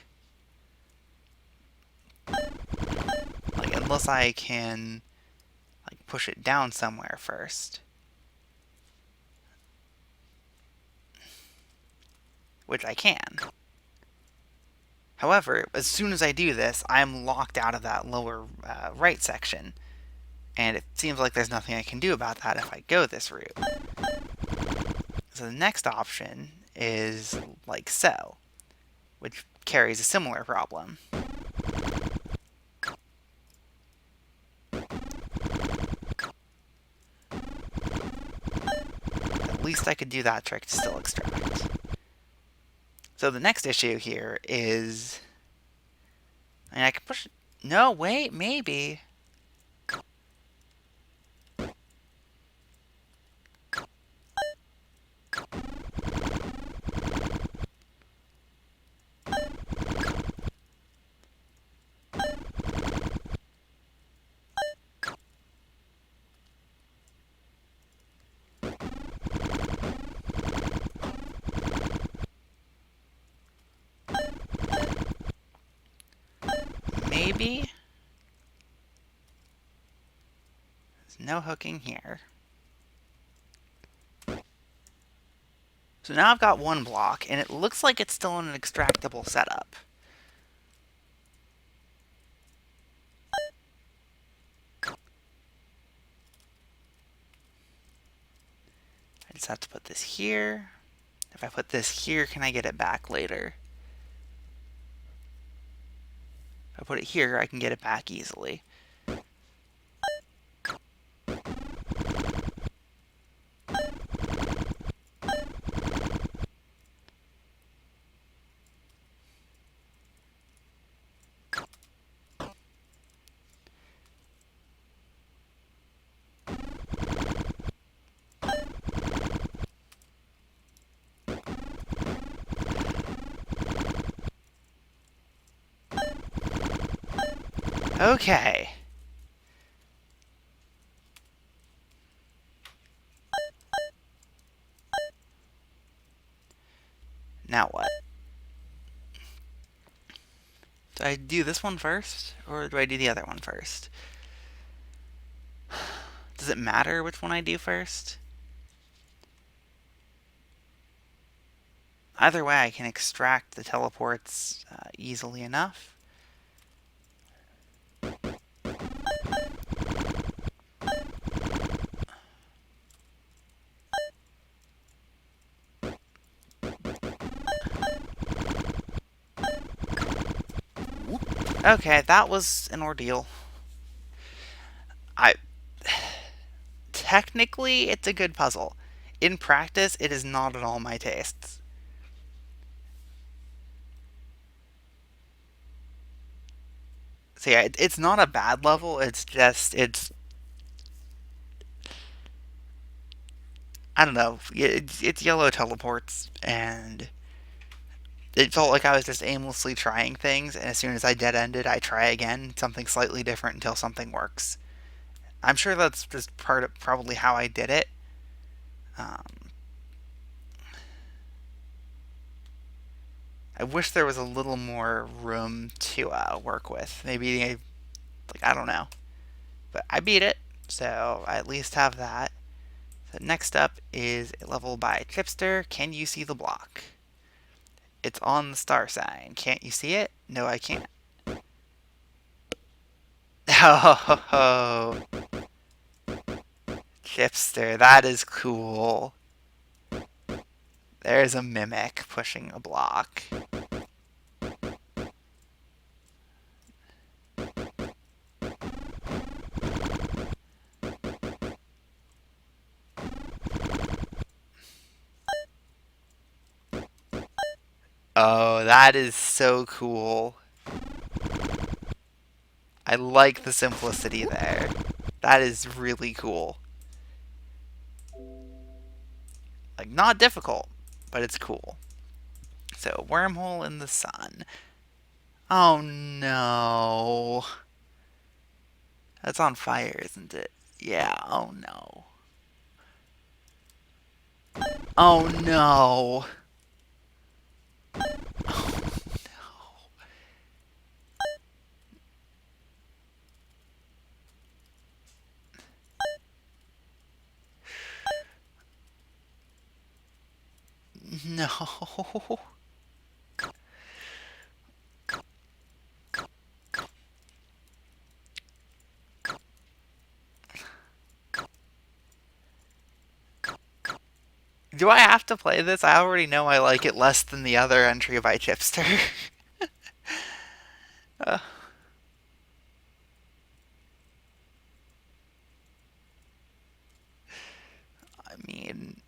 Like, unless I can like push it down somewhere first, which I can. However, as soon as I do this, I'm locked out of that lower right section, and it seems like there's nothing I can do about that if I go this route. So the next option is like so, which carries a similar problem. At least I could do that trick to still extract. So the next issue here is, I mean, I can push. No, wait, maybe. Maybe. There's no hooking here. So now I've got one block, and it looks like it's still in an extractable setup. I just have to put this here. If I put this here, can I get it back later? If I put it here, I can get it back easily. Okay. Now what? Do I do this one first, or do I do the other one first? Does it matter which one I do first? Either way, I can extract the teleports easily enough. Okay, that was an ordeal. I Technically, it's a good puzzle. In practice, it is not at all my tastes. So yeah, it's not a bad level. It's just I don't know. It's yellow teleports, and it felt like I was just aimlessly trying things. And as soon as I dead ended, I try again, something slightly different until something works. I'm sure that's just part of probably how I did it. Um, I wish there was a little more room to work with. Maybe like I don't know, but I beat it, so I at least have that. So next up is a level by Chipster. Can you see the block? It's on the star sign. Can't you see it? No, I can't. Oh, Chipster, that is cool. There's a mimic pushing a block. Oh, that is so cool. I like the simplicity there. That is really cool. Like, not difficult, but it's cool. So, wormhole in the sun. Oh no. That's on fire, isn't it? Yeah, oh no. Oh no. No. Do I have to play this? I already know I like it less than the other entry by Chipster. uh, I mean,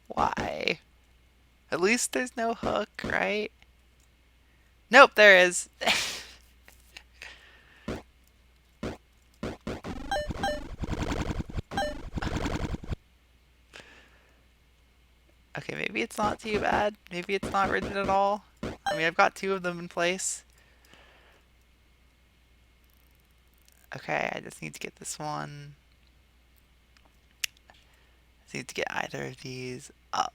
why? At least there's no hook, right? Nope, there is. Okay, maybe it's not too bad. Maybe it's not rigid at all. I mean, I've got two of them in place. Okay, I just need to get this one. I just need to get either of these up.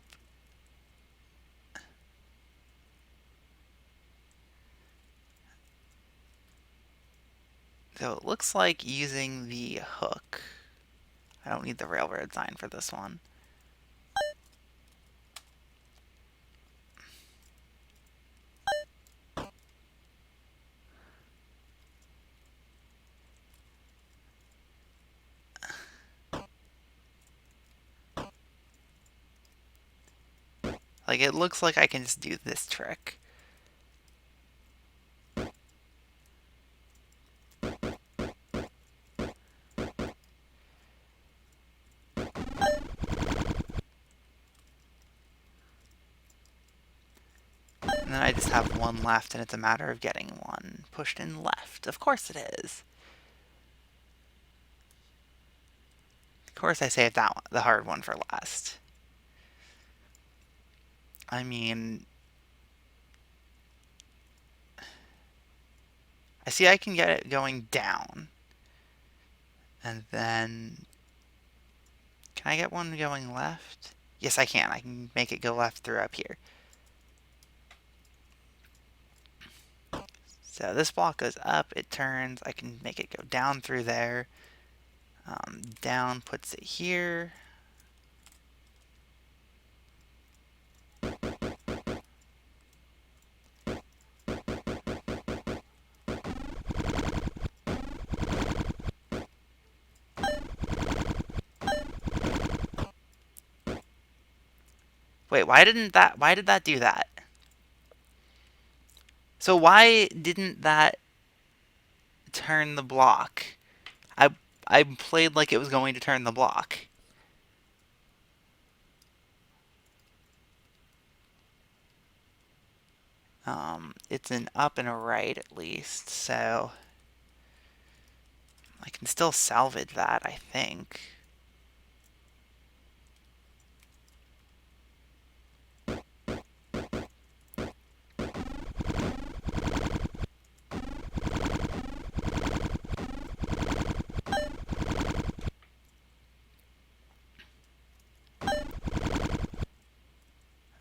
So it looks like using the hook. I don't need the railroad sign for this one. Like, it looks like I can just do this trick. And then I just have one left, and it's a matter of getting one pushed in left. Of course it is. Of course I saved that one, the hard one, for last. I mean, I see I can get it going down. And then, can I get one going left? Yes, I can. I can make it go left through up here. So this block goes up, it turns. I can make it go down through there. Down puts it here. Wait, why did that do that? So why didn't that turn the block? I I played like it was going to turn the block. It's an up and a right at least, so I can still salvage that, I think.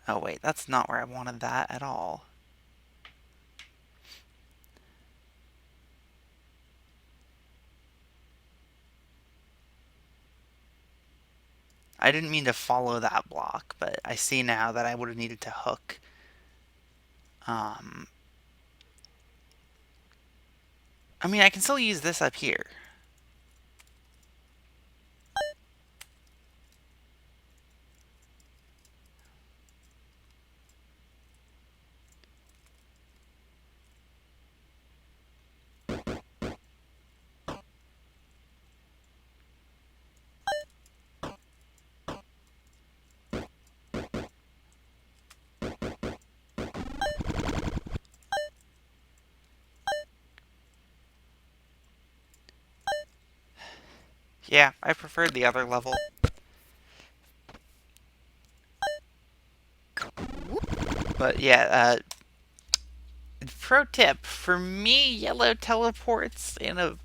Oh wait, that's not where I wanted that at all. I didn't mean to follow that block, but I see now that I would have needed to hook. Um, I mean, I can still use this up here. Yeah, I preferred the other level. But yeah, pro tip for me, yellow teleports in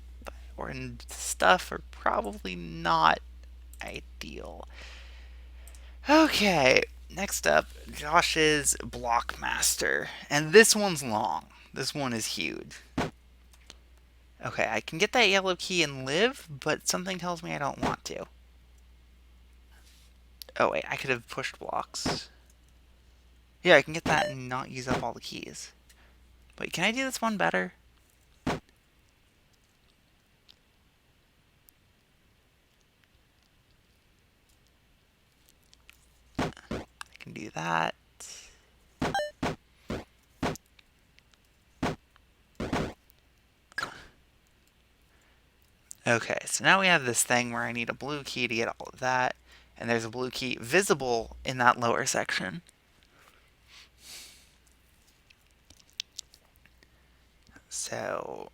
stuff are probably not ideal. Okay, next up, Josh's Blockmaster. And this one's long. This one is huge. Okay, I can get that yellow key and live, but something tells me I don't want to. Oh wait, I could have pushed blocks. Yeah, I can get that and not use up all the keys. Wait, can I do this one better? I can do that. Okay, so now we have this thing where I need a blue key to get all of that, and there's a blue key visible in that lower section. So,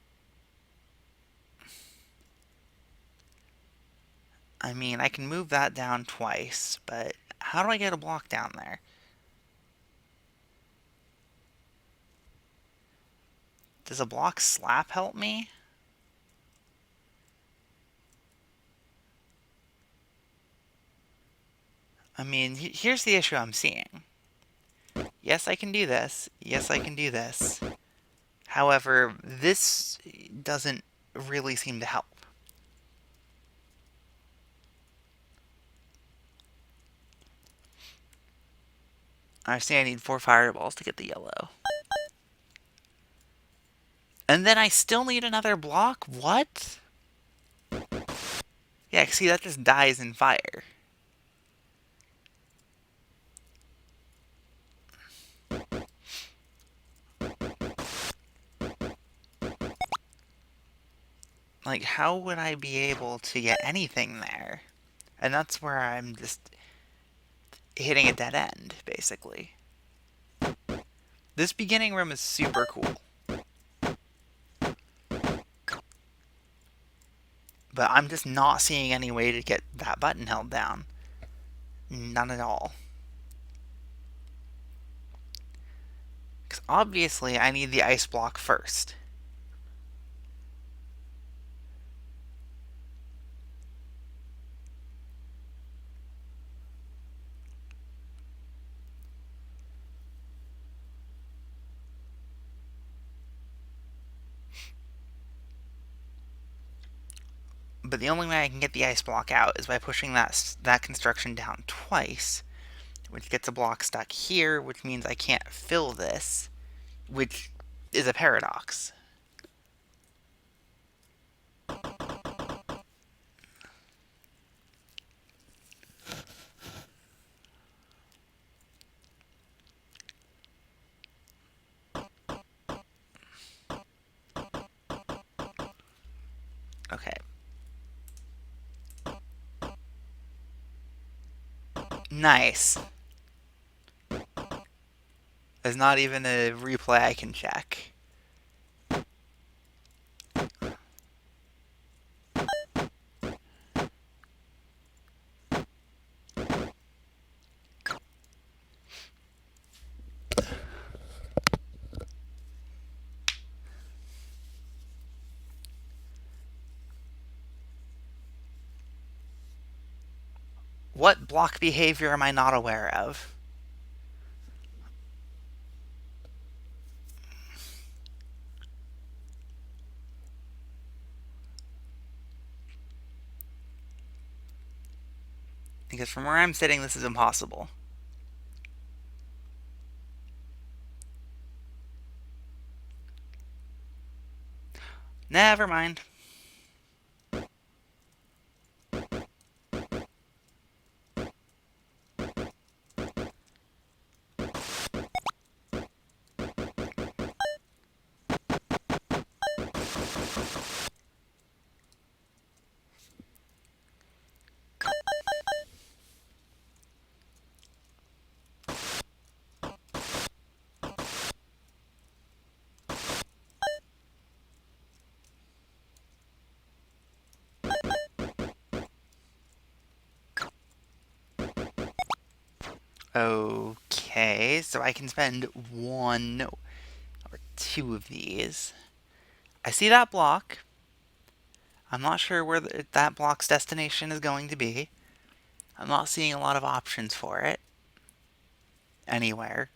I mean, I can move that down twice, but how do I get a block down there? Does a block slap help me? I mean, here's the issue I'm seeing. Yes, I can do this. Yes, I can do this. However, this doesn't really seem to help. I see I need 4 fireballs to get the yellow. And then I still need another block? What? Yeah, see, that just dies in fire. Like, how would I be able to get anything there? And that's where I'm just hitting a dead end, basically. This beginning room is super cool. But I'm just not seeing any way to get that button held down. None at all. Because obviously I need the ice block first. But the only way I can get the ice block out is by pushing that construction down twice, which gets a block stuck here, which means I can't fill this, which is a paradox. Okay. Nice. There's not even a replay I can check. What block behavior am I not aware of? Because from where I'm sitting, this is impossible. Never mind. Okay. Okay, so I can spend one or two of these. I see that block. I'm not sure where that block's destination is going to be. I'm not seeing a lot of options for it anywhere.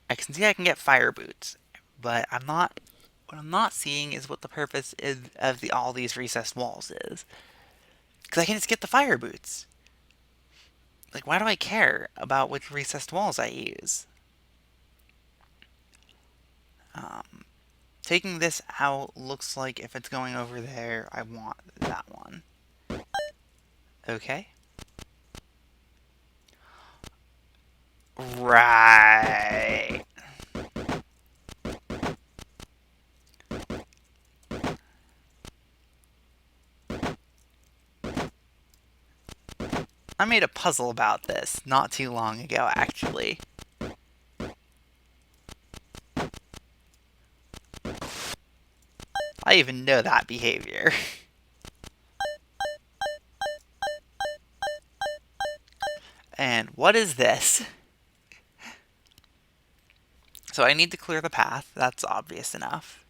I can see I can get fire boots, but I'm not. What I'm not seeing is what the purpose is of all these recessed walls is. Because I can just get the fire boots. Like, why do I care about which recessed walls I use? Um, Taking this out looks like if it's going over there, I want that one. Okay. Right. I made a puzzle about this not too long ago, actually. I even know that behavior. And what is this? So I need to clear the path. That's obvious enough.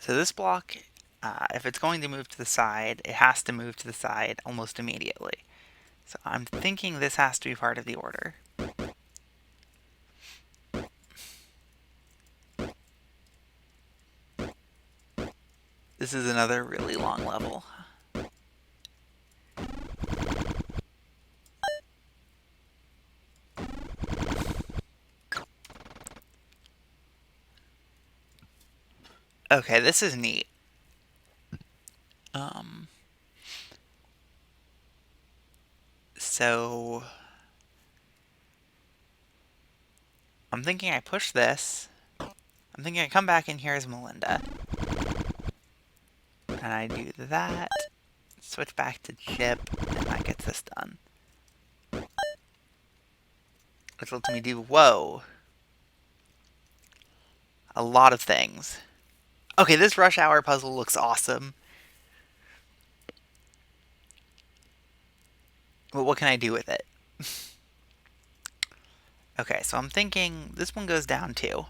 So this block, if it's going to move to the side, it has to move to the side almost immediately. So I'm thinking this has to be part of the order. This is another really long level. Okay, this is neat. Um, so I'm thinking I push this. I'm thinking I come back in here as Melinda. And I do that. Switch back to Chip, and that gets this done. Which lets me do, whoa, a lot of things. Okay, this rush hour puzzle looks awesome. But what can I do with it? Okay, so I'm thinking this one goes down too.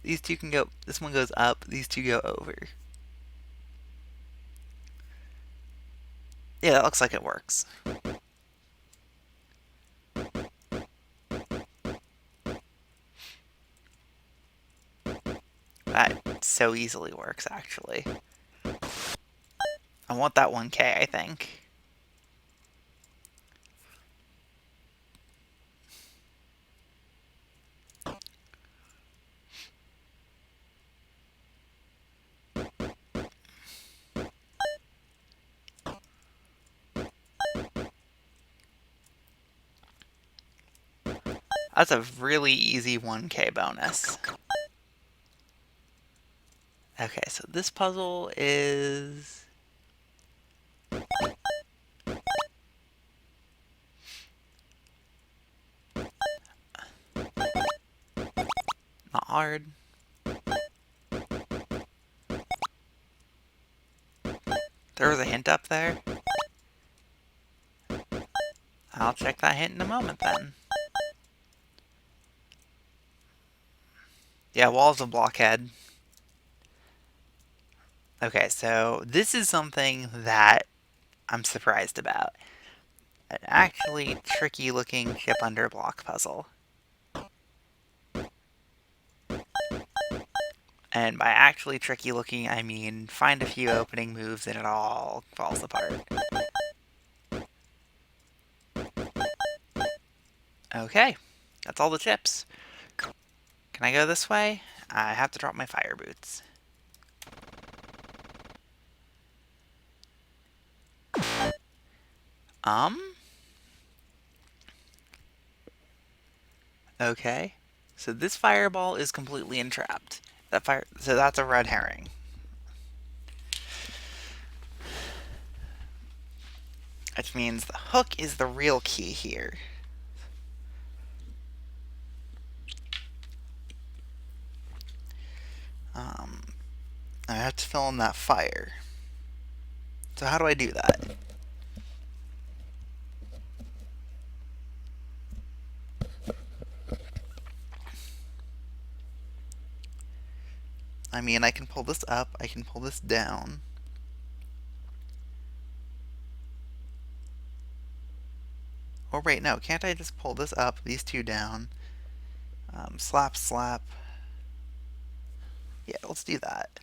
These two can go, this one goes up, these two go over. Yeah, that looks like it works. That so easily works, actually. I want that 1K, I think. That's a really easy 1K bonus. Okay, so this puzzle is... not hard. There was a hint up there. I'll check that hint in a moment then. Yeah, wall's a blockhead. Okay, so this is something that I'm surprised about. An actually tricky looking chip under block puzzle. And by actually tricky looking, I mean find a few opening moves and it all falls apart. Okay, that's all the chips. Can I go this way? I have to drop my fire boots. Um? Okay. So this fireball is completely entrapped. So that's a red herring. Which means the hook is the real key here. Um, I have to fill in that fire. So how do I do that? I mean, I can pull this up, I can pull this down. Oh, wait, no, can't I just pull this up, these two down? Slap, slap. Yeah, let's do that.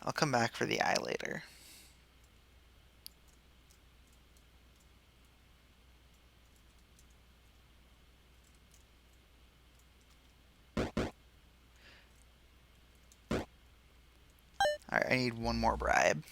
I'll come back for the eye later. Alright, I need one more bribe.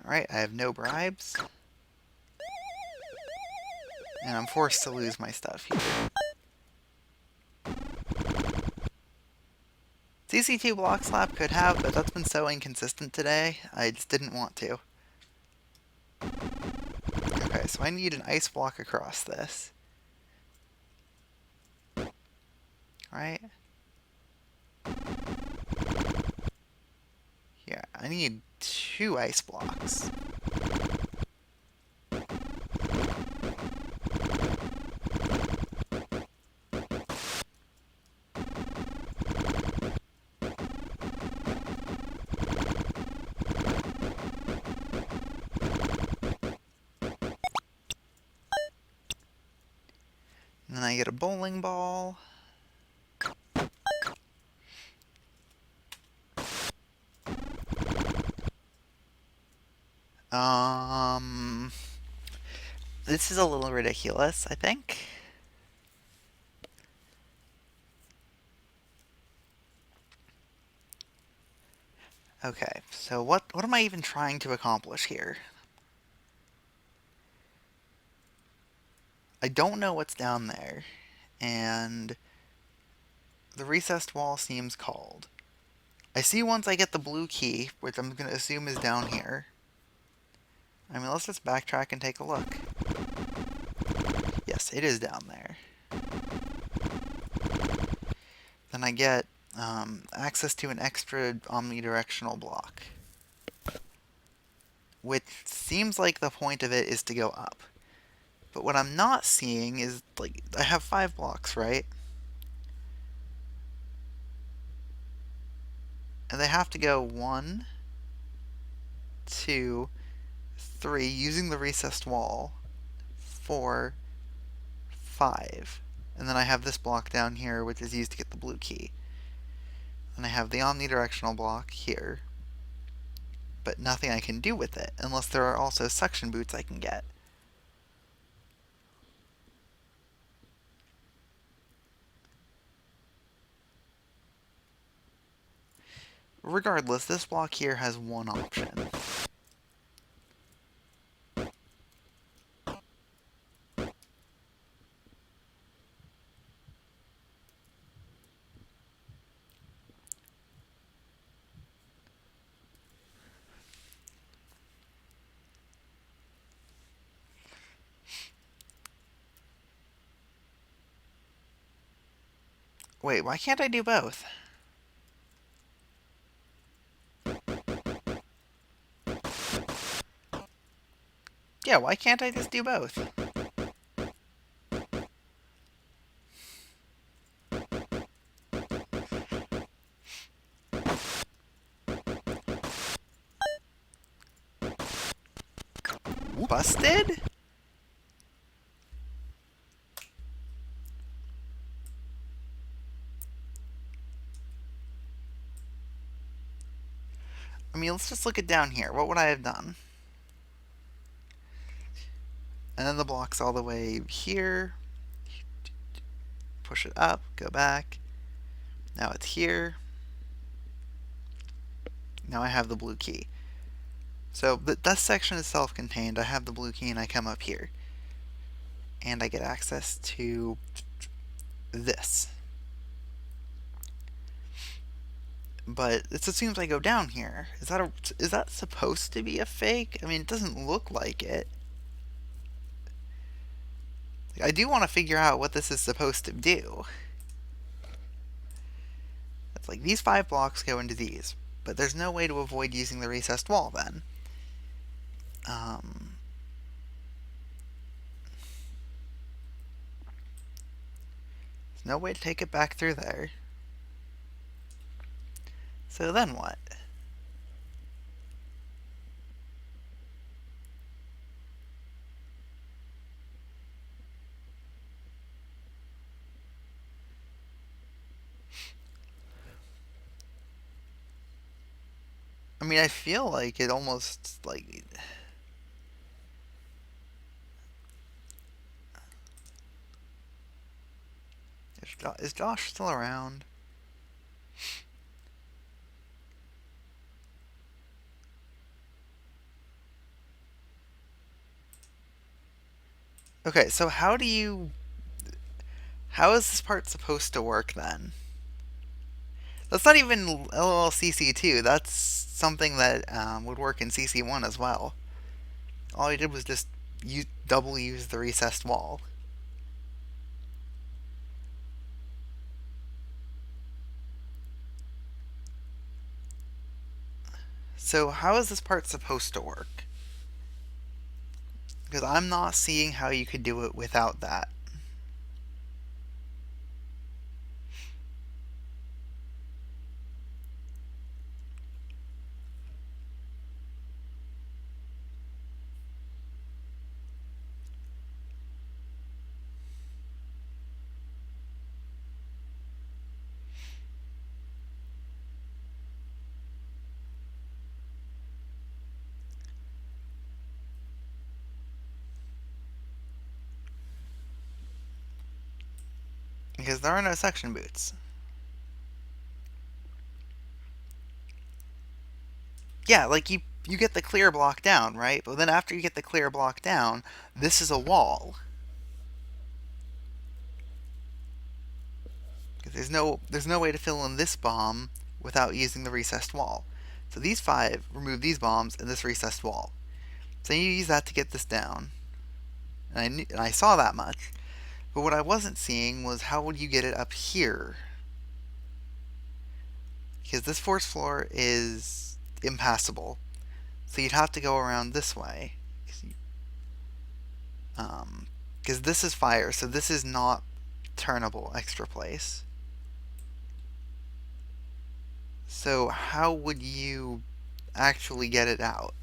Alright, I have no bribes. And I'm forced to lose my stuff here. CC2 block slap could have, but that's been so inconsistent today, I just didn't want to. Okay, so I need an ice block across this. Right? Yeah, I need 2 ice blocks. And then I get a bowling ball. Um, this is a little ridiculous, I think. Okay, so what am I even trying to accomplish here? I don't know what's down there, and the recessed wall seems called. I see once I get the blue key, which I'm going to assume is down here. I mean, let's just backtrack and take a look. Yes, it is down there. Then I get access to an extra omnidirectional block, which seems like the point of it is to go up. But what I'm not seeing is, like, I have 5 blocks, right? And they have to go 1, 2, 3, using the recessed wall, 4, 5. And then I have this block down here, which is used to get the blue key. And I have the omnidirectional block here, but nothing I can do with it, unless there are also suction boots I can get. Regardless, this block here has one option. Wait, why can't I do both? Yeah, why can't I just do both? Busted? I mean, let's just look at down here. What would I have done? And then the block's all the way here. Push it up, go back. Now it's here. Now I have the blue key. So that section is self-contained. I have the blue key and I come up here. And I get access to this. But it assumes I go down here. Is that supposed to be a fake? I mean, it doesn't look like it. I do want to figure out what this is supposed to do. It's like these 5 blocks go into these, but there's no way to avoid using the recessed wall then. Um, there's no way to take it back through there. So then what? I mean, I feel like it almost like is Josh still around? Okay, so how is this part supposed to work then? That's not even LLCC2. That's something that would work in CC1 as well. All I did was just double use the recessed wall. So how is this part supposed to work? Because I'm not seeing how you could do it without that. Because there are no section boots. Yeah, like you get the clear block down, right? But then after you get the clear block down, this is a wall. Because there's no way to fill in this bomb without using the recessed wall. So these 5 remove these bombs and this recessed wall. So you use that to get this down. And I saw that much. But what I wasn't seeing was how would you get it up here? Because this force floor is impassable. So you'd have to go around this way. Because this is fire, so this is not turnable extra place. So how would you actually get it out?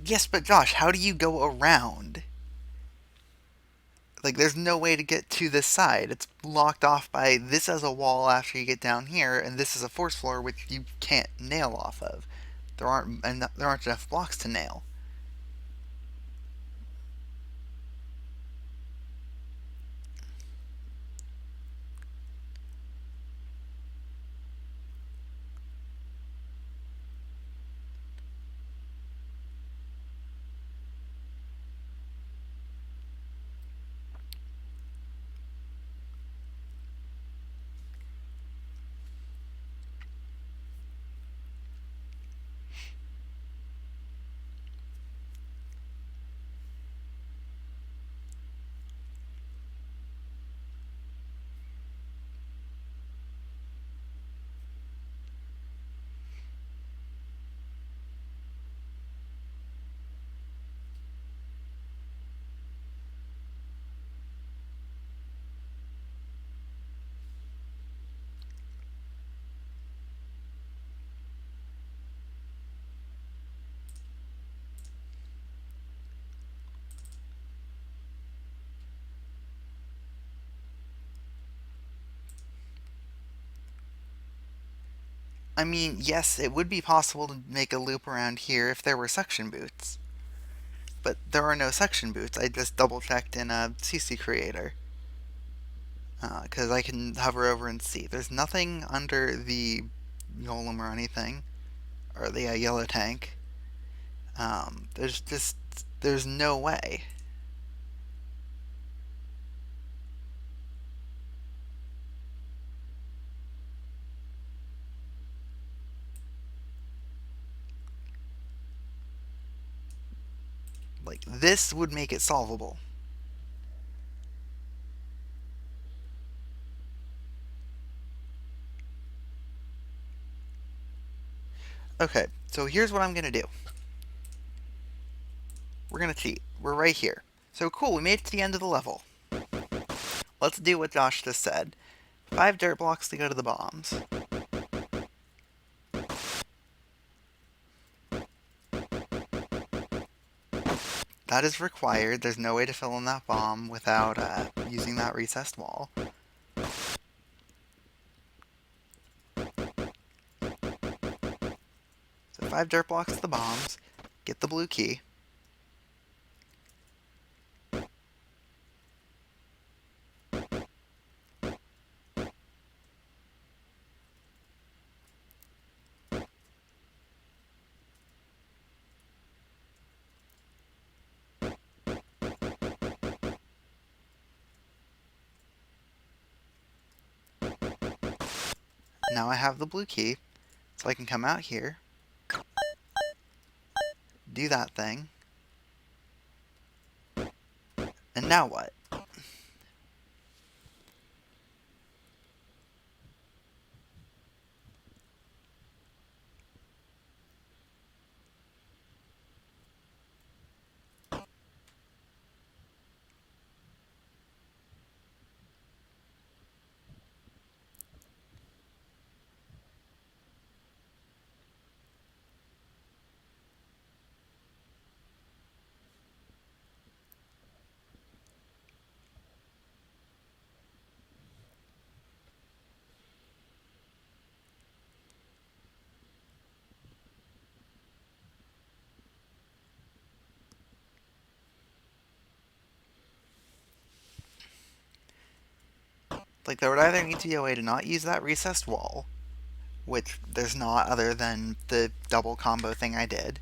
Yes, but Josh, how do you go around? Like, there's no way to get to this side. It's blocked off by this as a wall after you get down here, and this is a force floor which you can't nail off of. There aren't enough blocks to nail. I mean, yes, it would be possible to make a loop around here if there were suction boots. But there are no suction boots. I just double checked in a CC Creator. Because I can hover over and see. There's nothing under the golem or anything, or the yellow tank. There's no way. Like, this would make it solvable. Okay, so here's what I'm gonna do. We're gonna cheat. We're right here. So cool, we made it to the end of the level. Let's do what Josh just said. 5 dirt blocks to go to the bombs. That is required. There's no way to fill in that bomb without using that recessed wall. So 5 dirt blocks to the bombs. Get the blue key. Now I have the blue key, so I can come out here, do that thing, and now what? Like, there would either need to be a way to not use that recessed wall, which there's not other than the double combo thing I did.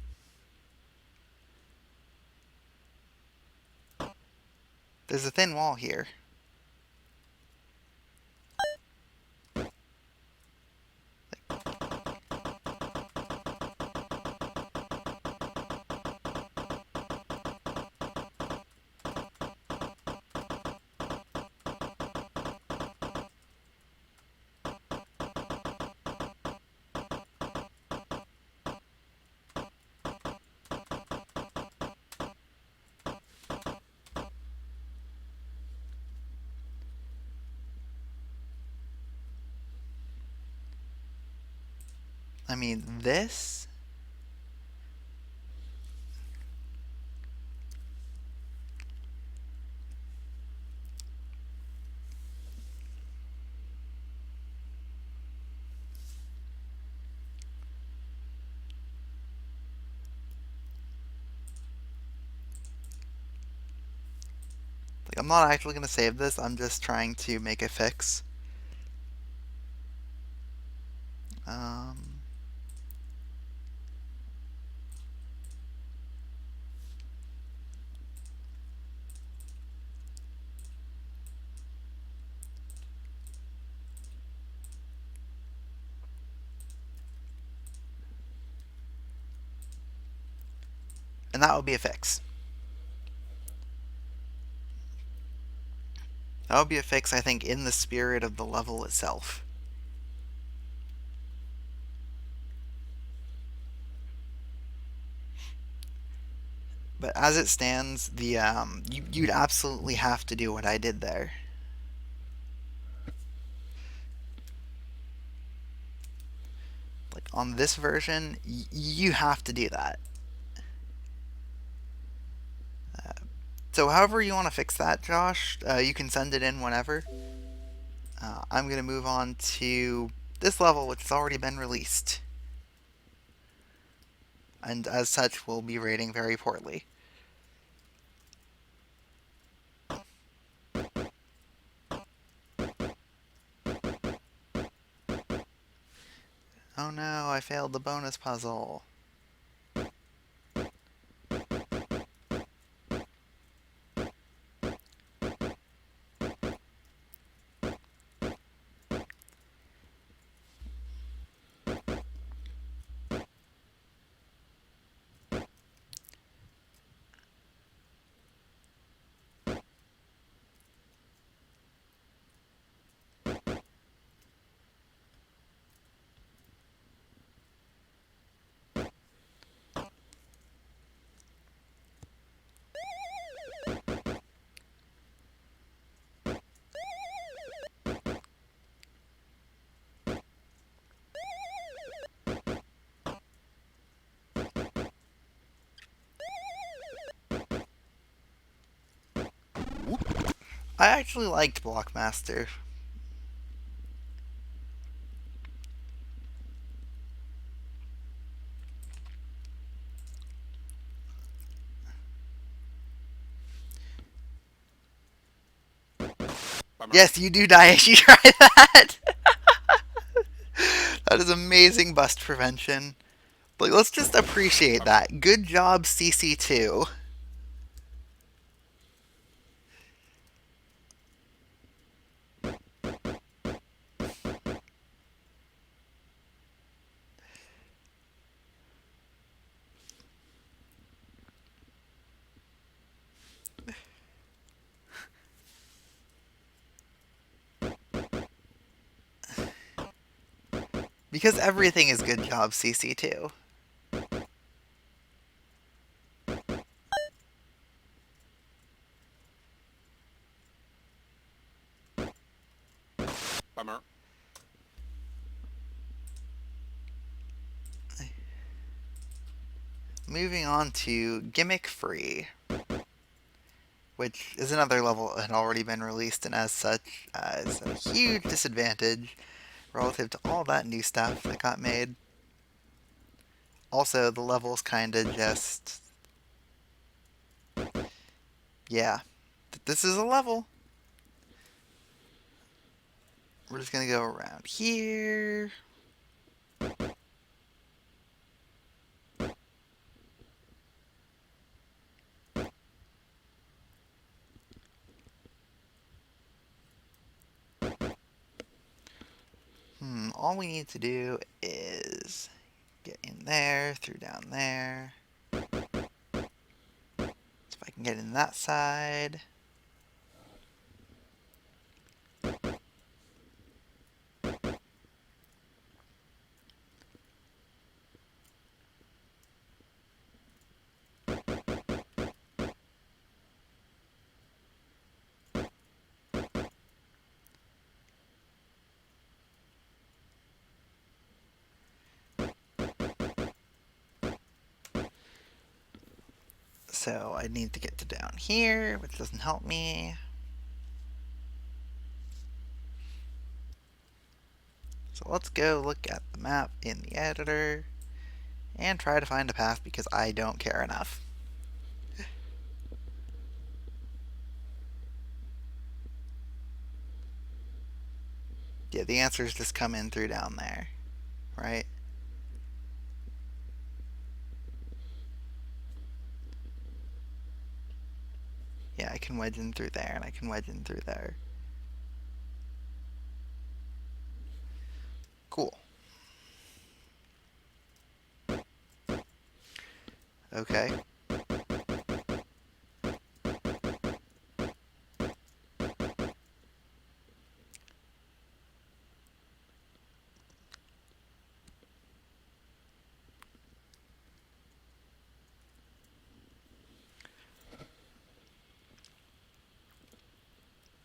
There's a thin wall here. I mean, this? Like, I'm not actually going to save this, I'm just trying to make a fix. Um, and that would be a fix. That would be a fix, I think, in the spirit of the level itself. But as it stands, you'd absolutely have to do what I did there. Like, on this version, you have to do that. So however you want to fix that, Josh, you can send it in whenever. I'm going to move on to this level, which has already been released, and as such will be rating very poorly. Oh no, I failed the bonus puzzle. I actually liked Blockmaster. Bummer. Yes, you do die as you try that. That is amazing bust prevention. Like, let's just appreciate Bummer. that. Good job, CC2. Because everything is good job, CC2. Bummer. Moving on to Gimmick Free, which is another level that had already been released, and as such, is a huge disadvantage relative to all that new stuff that got made. Also, the level's kinda just. Yeah. This is a level. We're just gonna go around here. All we need to do is get in there, through down there. So if I can get in that side. So I need to get to down here, which doesn't help me. So let's go look at the map in the editor and try to find a path because I don't care enough. Yeah, the answers just come in through down there, right? Yeah, I can wedge in through there and I can wedge in through there. Cool. Okay.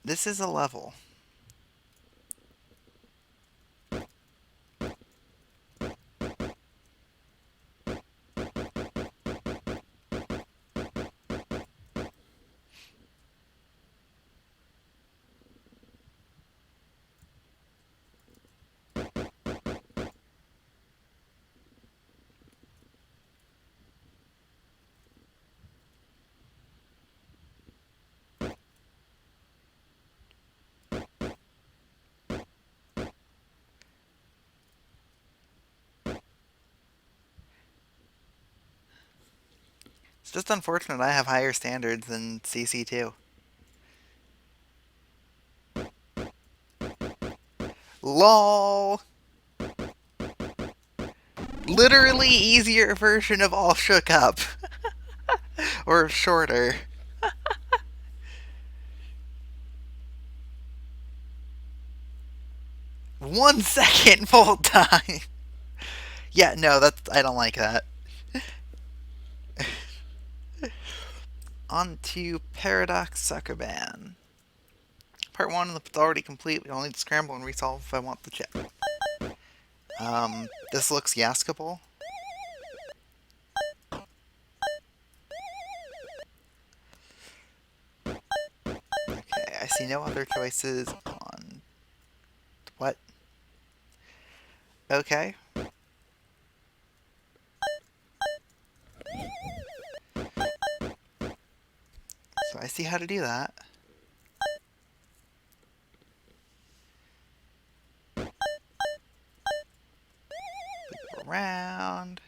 This is a level. It's just unfortunate I have higher standards than CC2. LOL! Literally easier version of All Shook Up. Or shorter. 1 second full time. Yeah, no, that's I don't like that. On to Paradox Sucker Ban. Part 1 is already complete. We don't need to scramble and resolve if I want the chip. This looks yaskable. Okay, I see no other choices on... What? Okay. So I see how to do that. Loop around.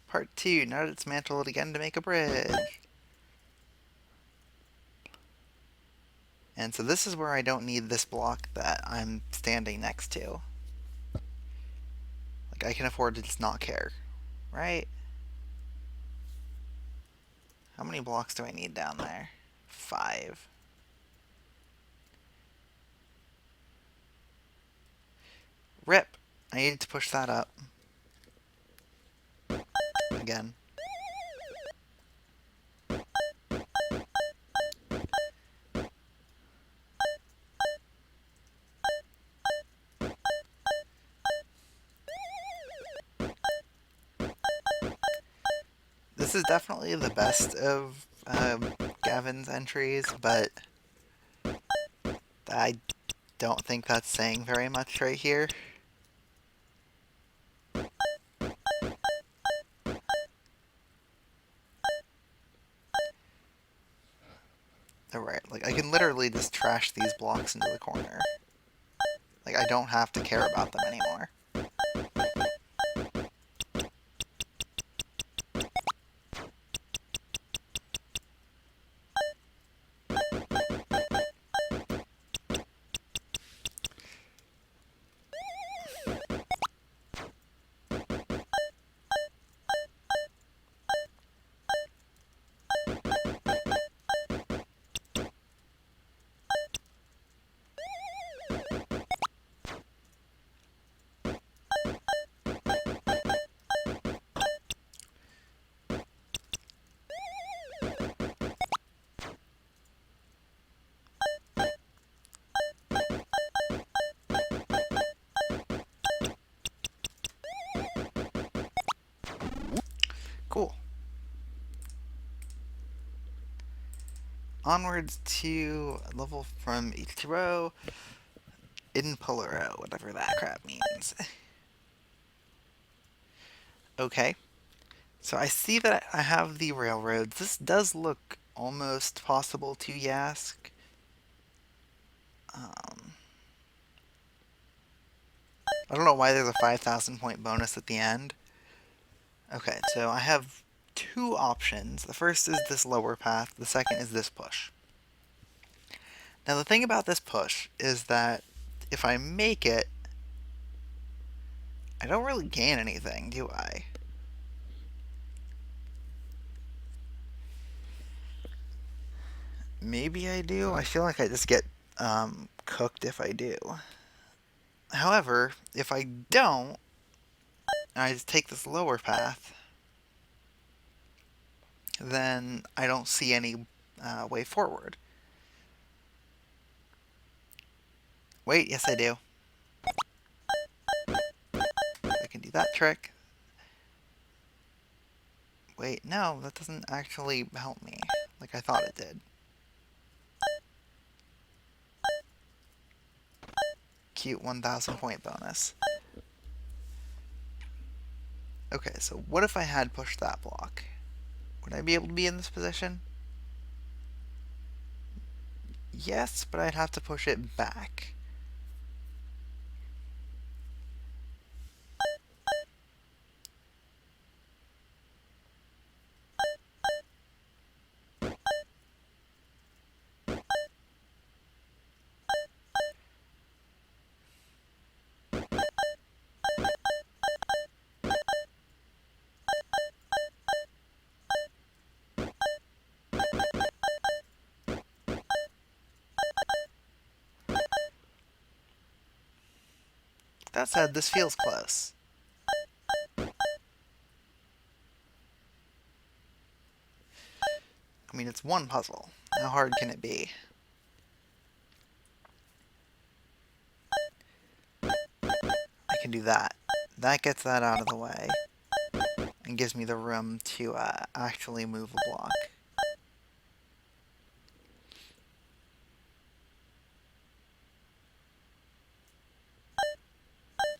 Part 2, now dismantle it again to make a bridge. And so this is where I don't need this block that I'm standing next to. Like, I can afford to just not care, right? How many blocks do I need down there? 5. Rip! I needed to push that up. Again. This is definitely the best of Gavin's entries, but I don't think that's saying very much right here. Alright, like I can literally just trash these blocks into the corner. Like I don't have to care about them anymore. Cool. Onwards to level from H2O in Polaro, whatever that crap means. Okay. So I see that I have the railroads. This does look almost possible to Yask. I don't know why there's a 5,000 point bonus at the end. Okay, so I have two options. The first is this lower path. The second is this push. Now the thing about this push is that if I make it, I don't really gain anything, do I? Maybe I do. I feel like I just get cooked if I do. However, if I don't, and I just take this lower path, then I don't see any way forward. Wait, yes I do. I can do that trick. Wait, no, that doesn't actually help me like I thought it did. Cute 1,000 point bonus. Okay, so what if I had pushed that block? Would I be able to be in this position? Yes, but I'd have to push it back. That said, this feels close. I mean, it's one puzzle. How hard can it be? I can do that. That gets that out of the way and gives me the room to actually move a block.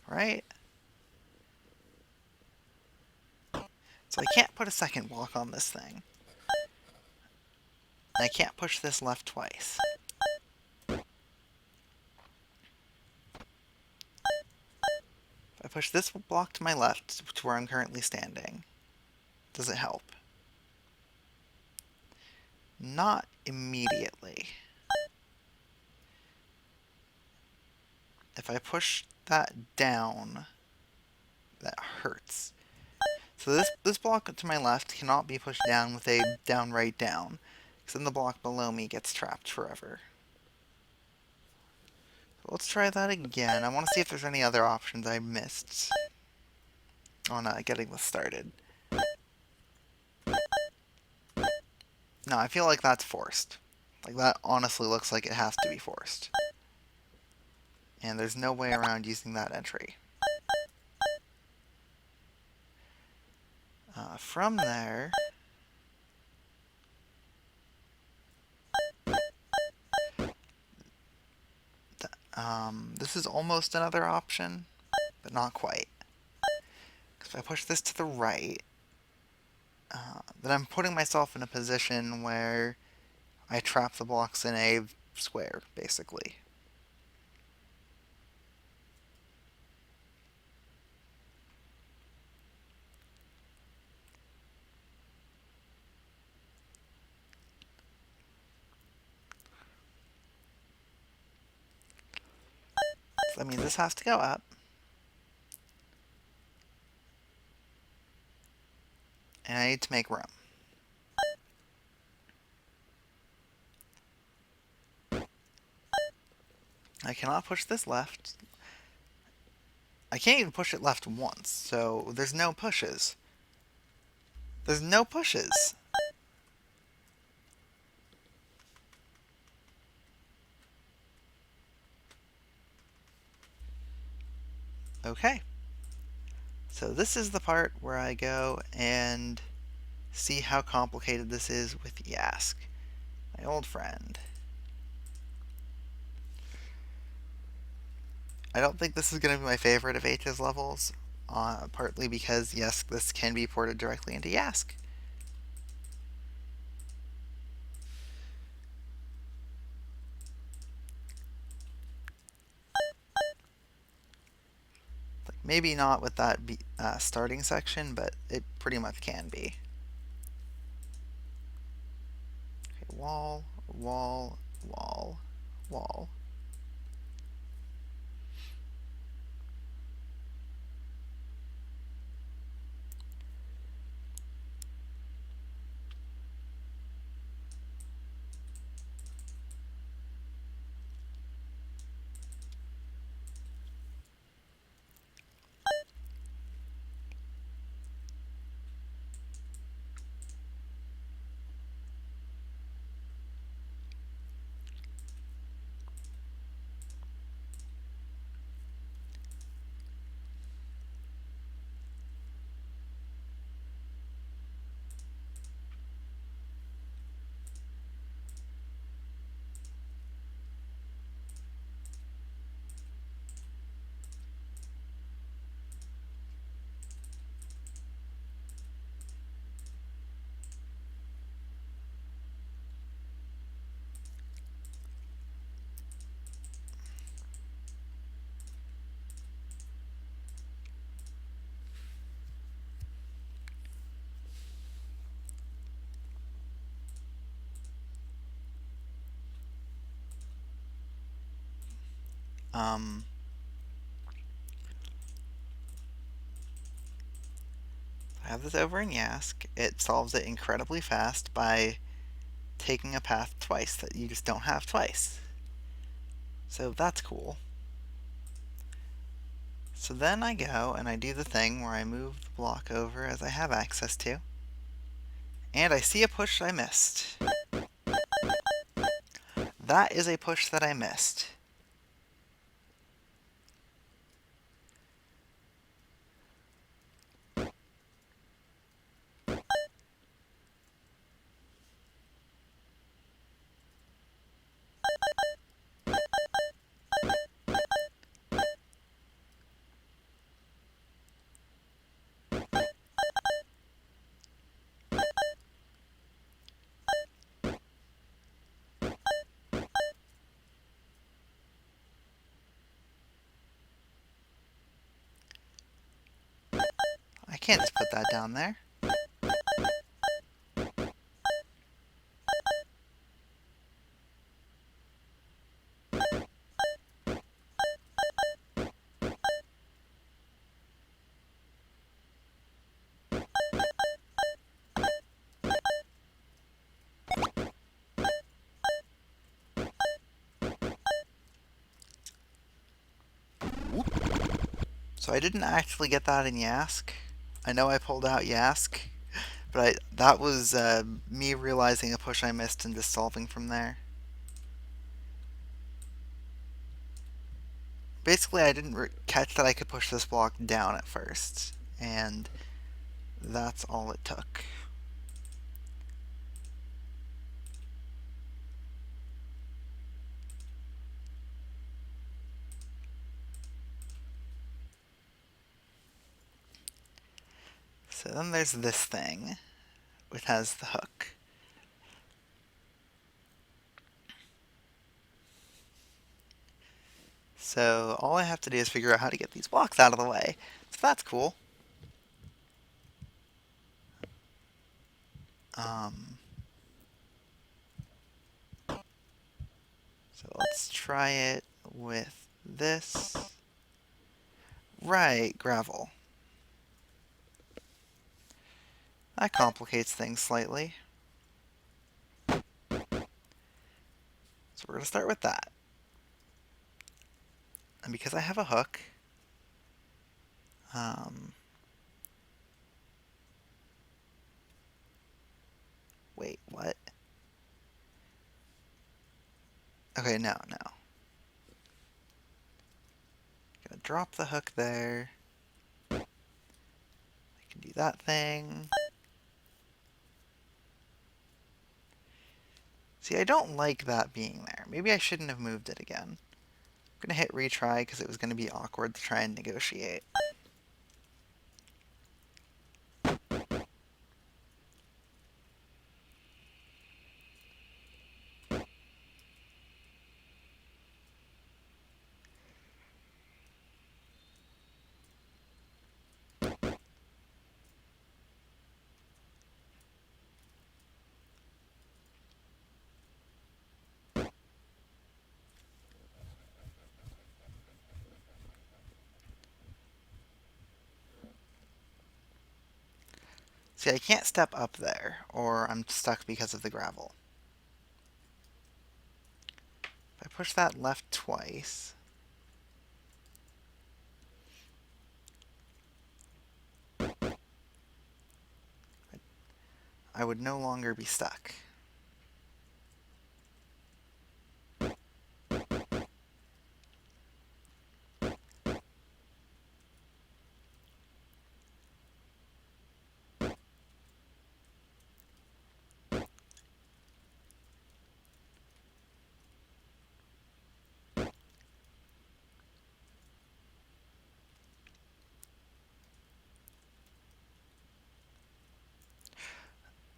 Right? So I can't put a second block on this thing. I can't push this left twice. If I push this block to my left, to where I'm currently standing, does it help? Not immediately. If I push that down, that hurts. So this block to my left cannot be pushed down with a downright down, because then the block below me gets trapped forever. So let's try that again. I want to see if there's any other options I missed on getting this started. No, I feel like that's forced. Like, that honestly looks like it has to be forced. And there's no way around using that entry. From there, this is almost another option, but not quite. Because if I push this to the right, then I'm putting myself in a position where I trap the blocks in a square, basically. So that means this has to go up. And I need to make room. I cannot push this left. I can't even push it left once, so there's no pushes. There's no pushes. Okay. So this is the part where I go and see how complicated this is with Yask, my old friend. I don't think this is going to be my favorite of H's levels, partly because, yes, this can be ported directly into Yask. Like, maybe not with that starting section, but it pretty much can be. Okay, wall, wall, wall, wall. Um, I have this over in Yask. It solves it incredibly fast by taking a path twice that you just don't have twice. So that's cool. So then I go and I do the thing where I move the block over as I have access to. And I see a push I missed. That is a push that I missed. I can't just put that down there. So I didn't actually get that in Yask. I know I pulled out Yask, but that was me realizing a push I missed and just solving from there. Basically, I didn't catch that I could push this block down at first, and that's all it took. So then there's this thing, which has the hook. So all I have to do is figure out how to get these blocks out of the way. So that's cool. Um, so let's try it with this. Right, gravel. That complicates things slightly. So we're going to start with that. And because I have a hook, um, wait, what? Okay, no. Gonna drop the hook there. I can do that thing. See, I don't like that being there. Maybe I shouldn't have moved it again. I'm gonna hit retry because it was gonna be awkward to try and negotiate. See, I can't step up there, or I'm stuck because of the gravel. If I push that left twice, I would no longer be stuck.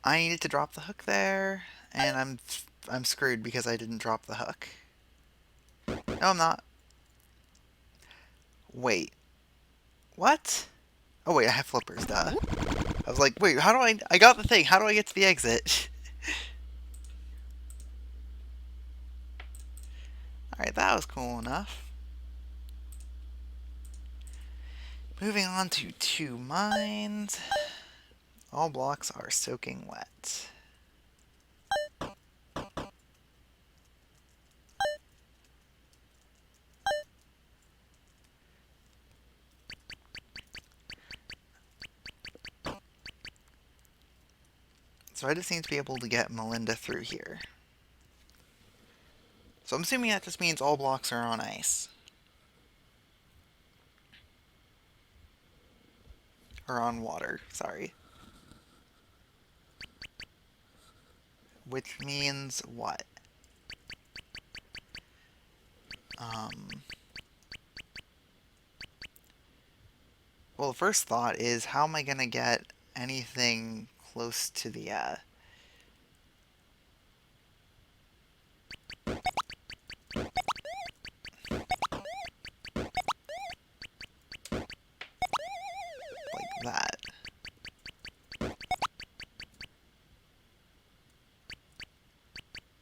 I needed to drop the hook there, and I'm screwed because I didn't drop the hook. No, I'm not. Wait. What? Oh wait, I have flippers, duh. I was like, wait, how do I got the thing, how do I get to the exit? Alright, that was cool enough. Moving on to 2 mines. All blocks are soaking wet. So I just need to be able to get Melinda through here. So I'm assuming that just means all blocks are on ice. Or on water, sorry. Which means what? Um, well, the first thought is how am I going to get anything close to the, like that.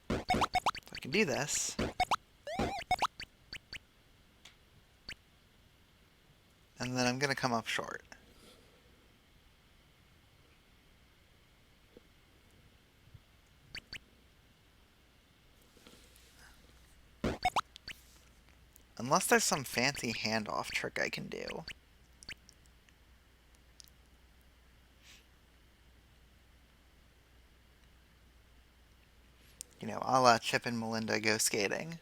I can do this. And then I'm going to come up short. Unless there's some fancy handoff trick I can do. You know, a la Chip and Melinda go skating.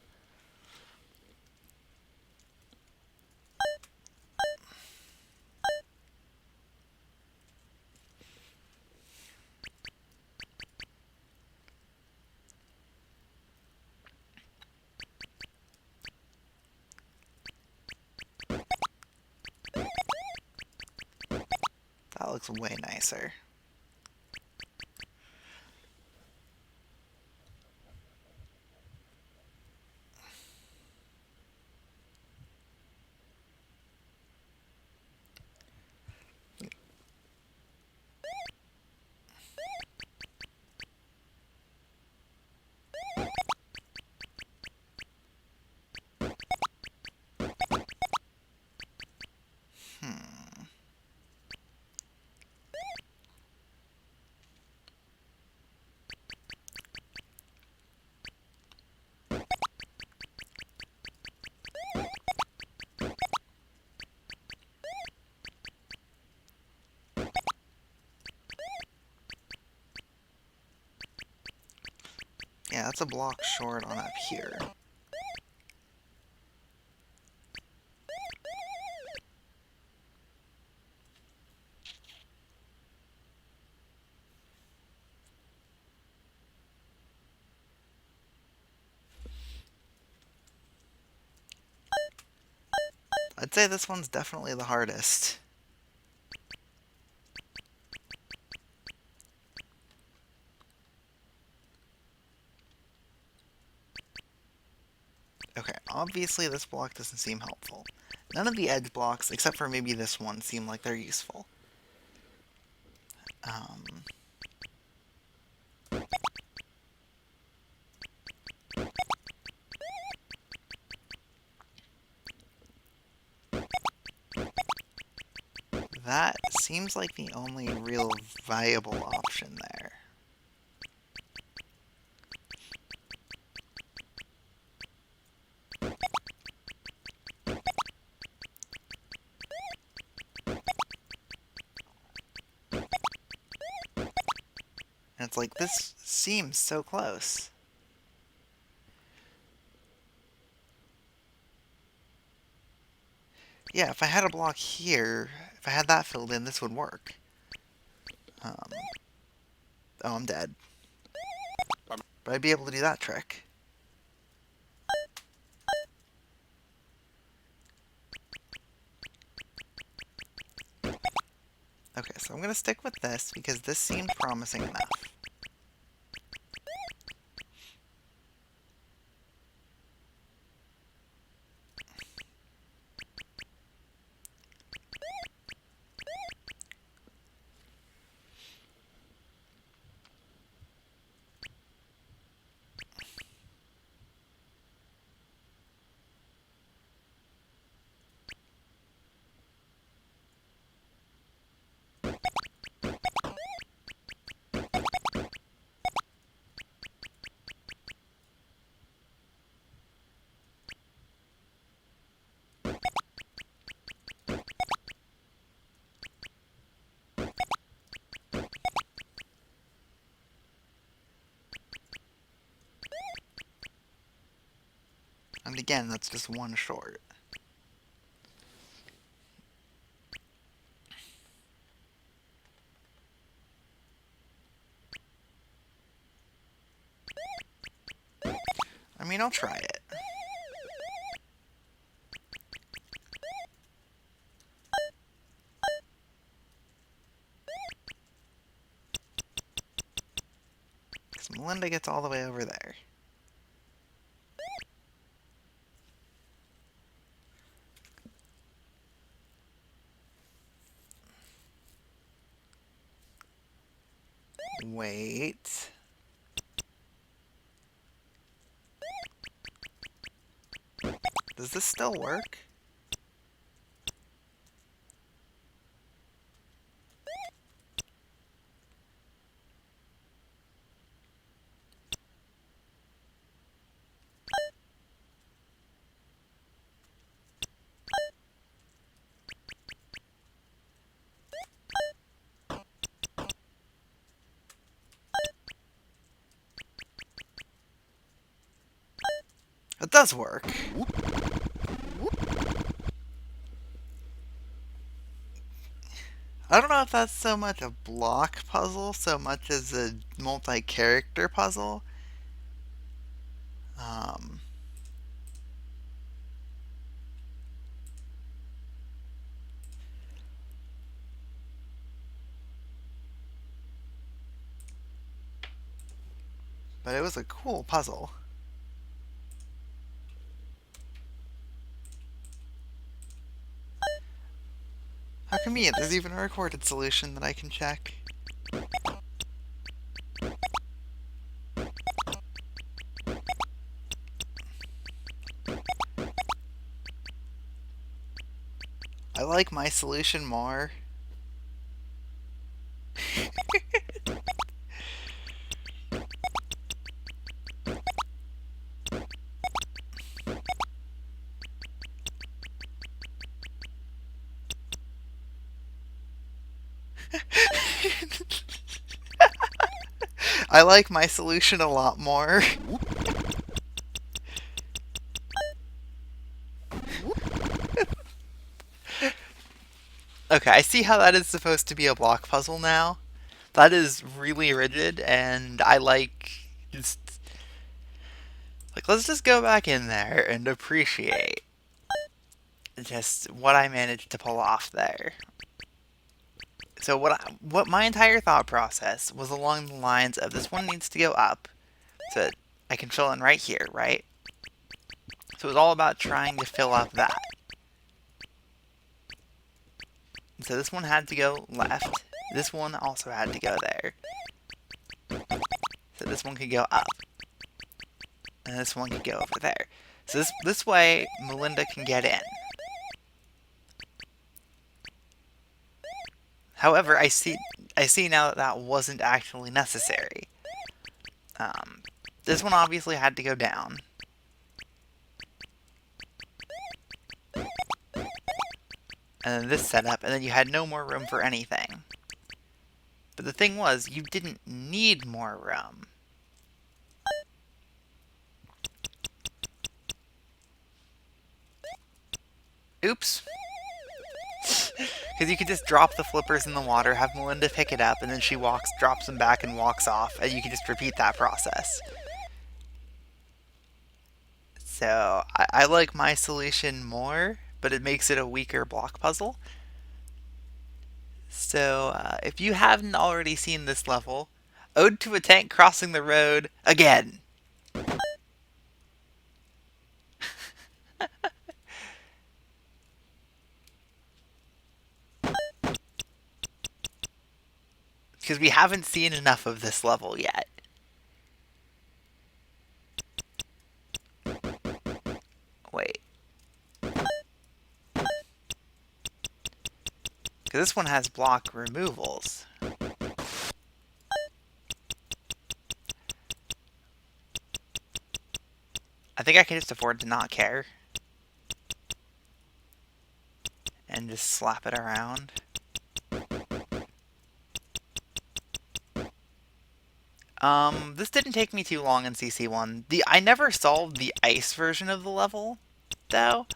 That looks way nicer. Hmm. Yeah, that's a block short on up here. I'd say this one's definitely the hardest. Okay, obviously this block doesn't seem helpful. None of the edge blocks, except for maybe this one, seem like they're useful. Um, that seems like the only real viable option there. And it's like, this seems so close. Yeah, if I had a block here, if I had that filled in, this would work. Um, oh, I'm dead. But I'd be able to do that trick. Okay, so I'm going to stick with this because this seemed promising enough. And again, that's just one short. I mean, I'll try it. Because Melinda gets all the way over there. Wait. Does this still work? It does work. I don't know if that's so much a block puzzle so much as a multi-character puzzle. Um, but it was a cool puzzle. How convenient, there's even a recorded solution that I can check. I like my solution more. I like my solution a lot more. Okay, I see how that is supposed to be a block puzzle now. That is really rigid, and I like just let's just go back in there and appreciate just what I managed to pull off there. So what my entire thought process was along the lines of this one needs to go up, so I can fill in right here, right? So it was all about trying to fill up that. So this one had to go left. This one also had to go there. So this one could go up. And this one could go over there. So this way, Melinda can get in. However, I see now that that wasn't actually necessary. Um, this one obviously had to go down. And then this setup, and then you had no more room for anything. But the thing was, you didn't need more room. Oops. Because you could just drop the flippers in the water, have Melinda pick it up, and then she drops them back and walks off, and you can just repeat that process. So, I like my solution more, but it makes it a weaker block puzzle. So, if you haven't already seen this level, Ode to a Tank Crossing the Road again. Because we haven't seen enough of this level yet. Wait. Because this one has block removals. I think I can just afford to not care. And just slap it around. This didn't take me too long in CC1. I never solved the ice version of the level, though.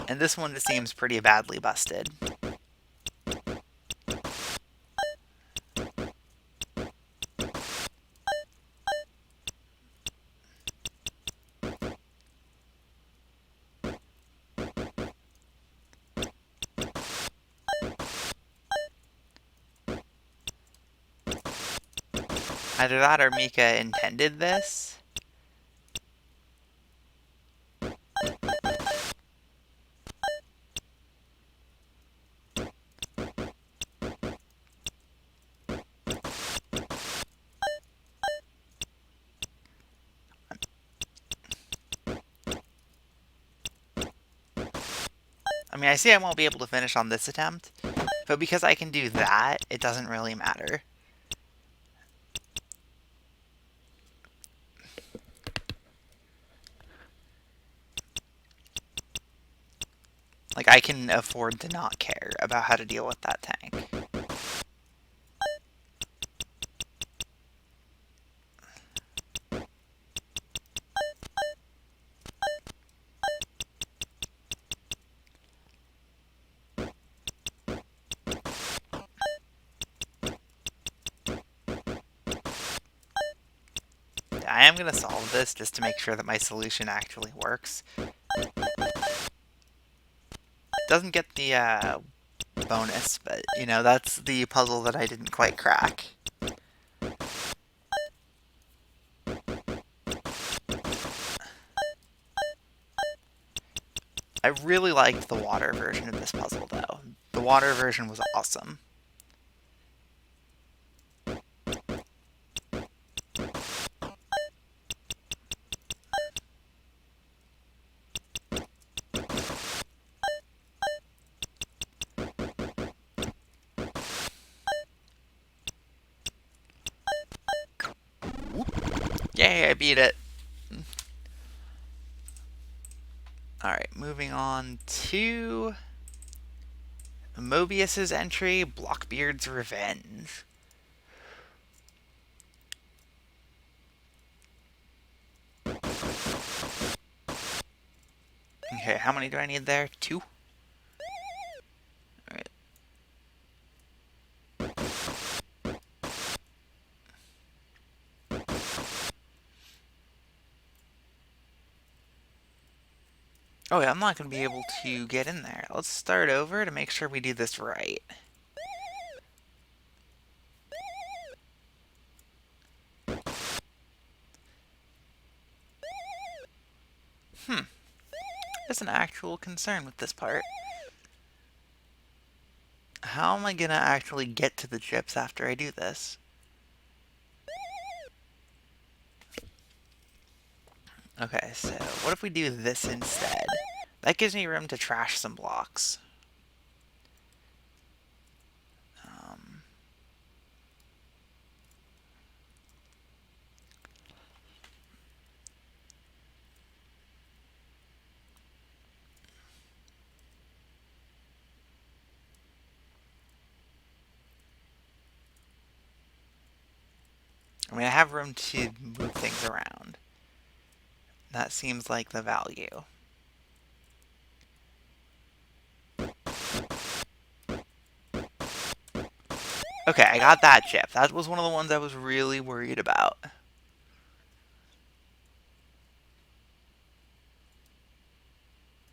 And this one just seems pretty badly busted. Either that or Mika intended this. I mean, I see I won't be able to finish on this attempt, but because I can do that, it doesn't really matter. Like, I can afford to not care about how to deal with that tank. I am going to solve this just to make sure that my solution actually works. Doesn't get the bonus, but, you know, that's the puzzle that I didn't quite crack. I really liked the water version of this puzzle, though. The water version was awesome. Yay, I beat it. Alright, moving on to Mobius's entry, Blockbeard's Revenge. Okay, how many do I need there? 2? Alright. Oh yeah, I'm not going to be able to get in there. Let's start over to make sure we do this right. There's an actual concern with this part. How am I going to actually get to the chips after I do this? Okay, so what if we do this instead? That gives me room to trash some blocks. I mean, I have room to move things around. That seems like the value. Okay, I got that chip. That was one of the ones I was really worried about.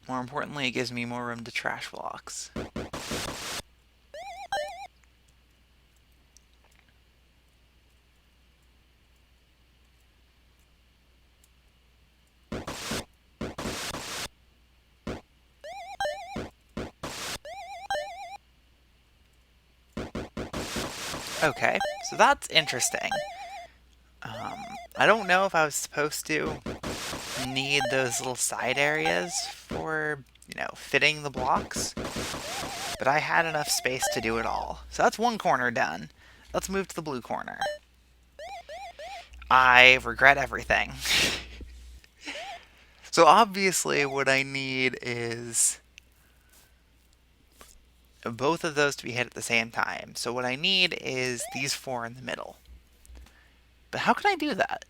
More importantly, it gives me more room to trash blocks. Okay, so that's interesting. I don't know if I was supposed to need those little side areas for, you know, fitting the blocks, but I had enough space to do it all. So that's one corner done. Let's move to the blue corner. I regret everything. So obviously what I need is both of those to be hit at the same time. So what I need is these four in the middle. But how can I do that?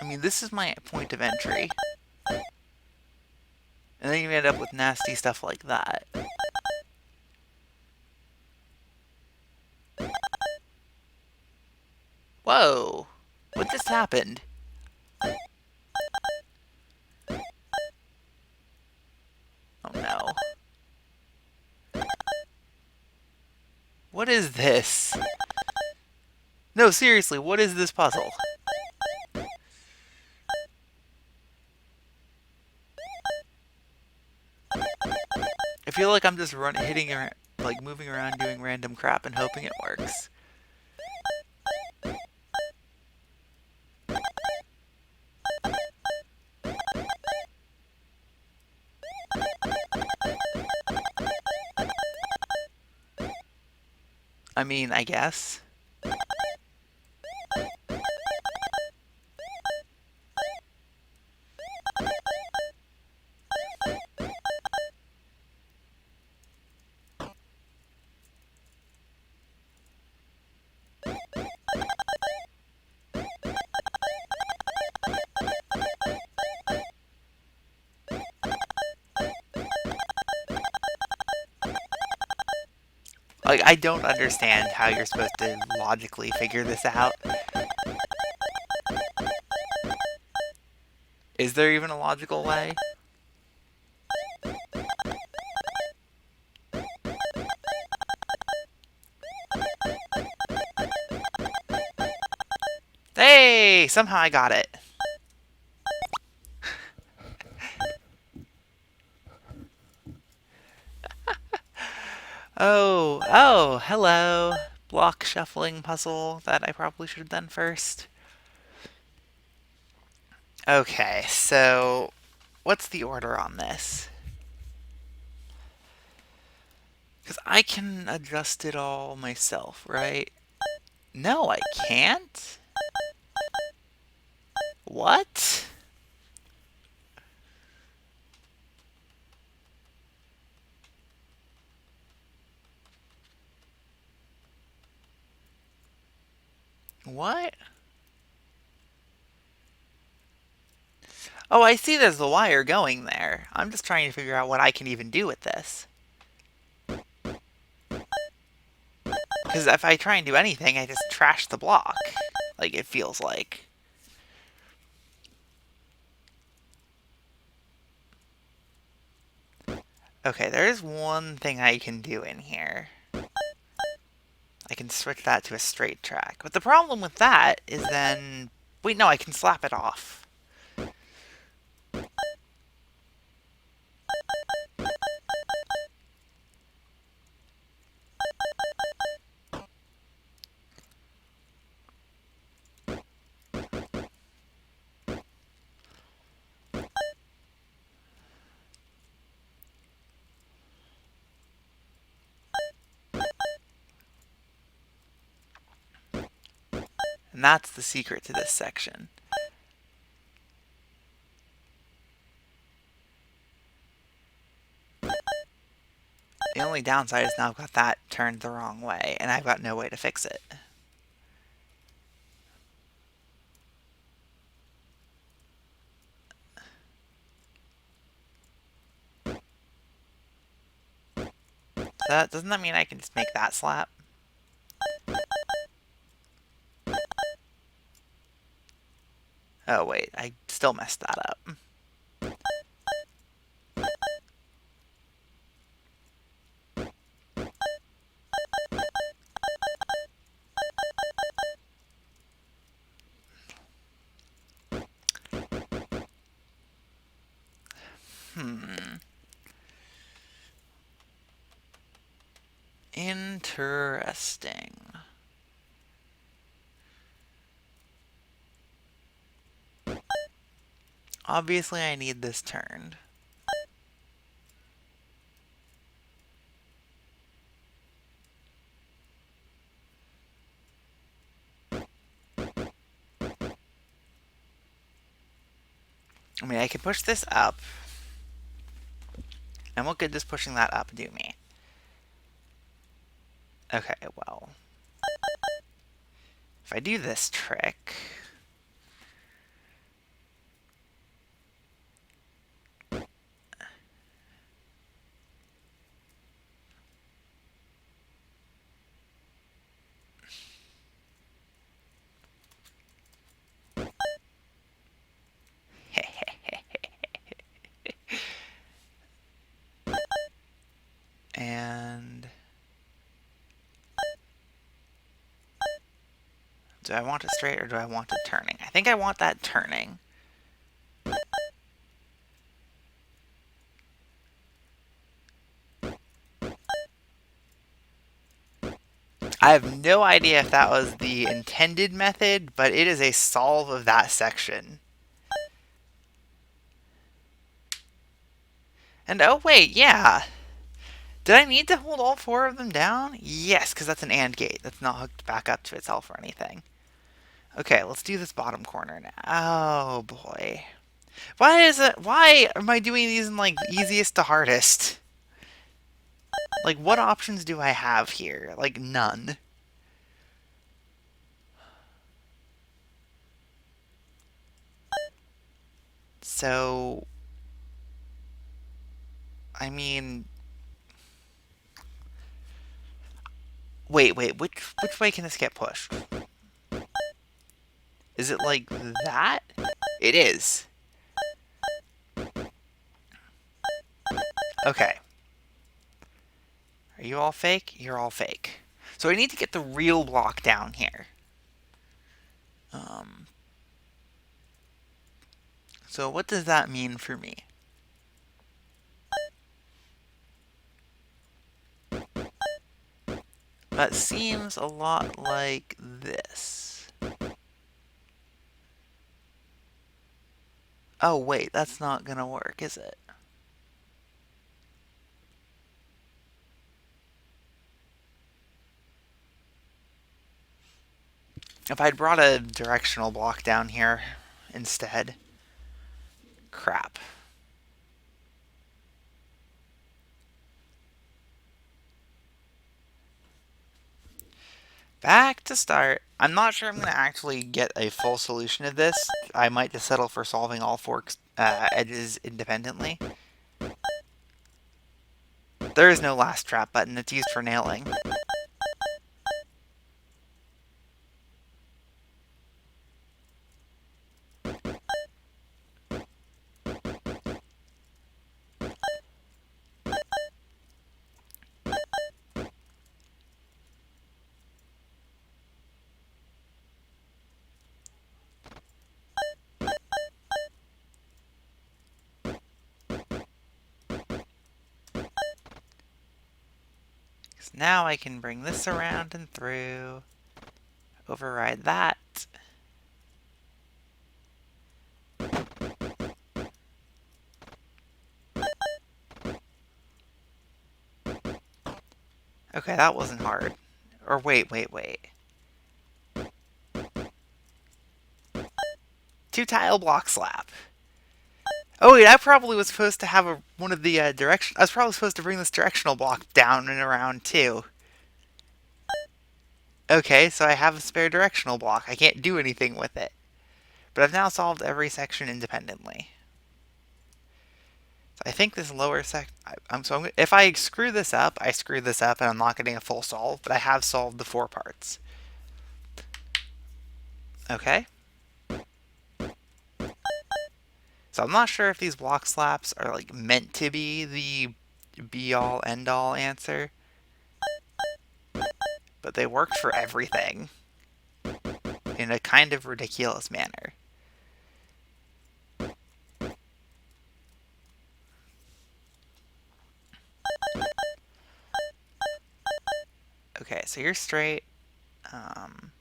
I mean, this is my point of entry. And then you end up with nasty stuff like that. Whoa! What just happened? Oh no. What is this? No, seriously, what is this puzzle? I feel like I'm just hitting around, like moving around doing random crap and hoping it works. I mean, I guess. Like, I don't understand how you're supposed to logically figure this out. Is there even a logical way? Hey! Somehow I got it. Oh, hello. Block shuffling puzzle that I probably should have done first. Okay, so what's the order on this? Because I can adjust it all myself, right? No, I can't? What? What? Oh, I see there's a wire going there. I'm just trying to figure out what I can even do with this. Because if I try and do anything, I just trash the block. Like, it feels like. Okay, there is one thing I can do in here. I can switch that to a straight track. But the problem with that is then... Wait, no, I can slap it off. And that's the secret to this section. The only downside is now I've got that turned the wrong way, and I've got no way to fix it. So doesn't that mean I can just make that slap? Oh wait, I still messed that up. Hmm. Interesting. Obviously I need this turned. I mean, I can push this up. And what good does pushing that up do me? Okay, well. If I do this trick... and... Do I want it straight or do I want it turning? I think I want that turning. I have no idea if that was the intended method, but it is a solve of that section. And oh wait, yeah. Did I need to hold all four of them down? Yes, because that's an AND gate. That's not hooked back up to itself or anything. Okay, let's do this bottom corner now. Oh boy. Why am I doing these in like easiest to hardest? Like what options do I have here? Like none. So I mean, wait, which way can this get pushed? Is it like that? It is. Okay. Are you all fake? You're all fake. So I need to get the real block down here. Um, so what does that mean for me? That seems a lot like this. Oh wait, that's not gonna work, is it? If I'd brought a directional block down here instead. Crap. Back to start. I'm not sure I'm going to actually get a full solution of this. I might just settle for solving all four edges independently. There is no last trap button. It's used for nailing. So now I can bring this around and through. Override that. Okay, that wasn't hard. Or wait. Two tile block slap. Oh wait, I probably was supposed to have one of the direction. I was probably supposed to bring this directional block down and around too. Okay, so I have a spare directional block. I can't do anything with it. But I've now solved every section independently. So I think this lower if I screw this up, I screw this up and I'm not getting a full solve, but I have solved the four parts. Okay. So I'm not sure if these block slaps are like meant to be the be all end all answer, but they worked for everything in a kind of ridiculous manner. Okay, so you're straight. Um,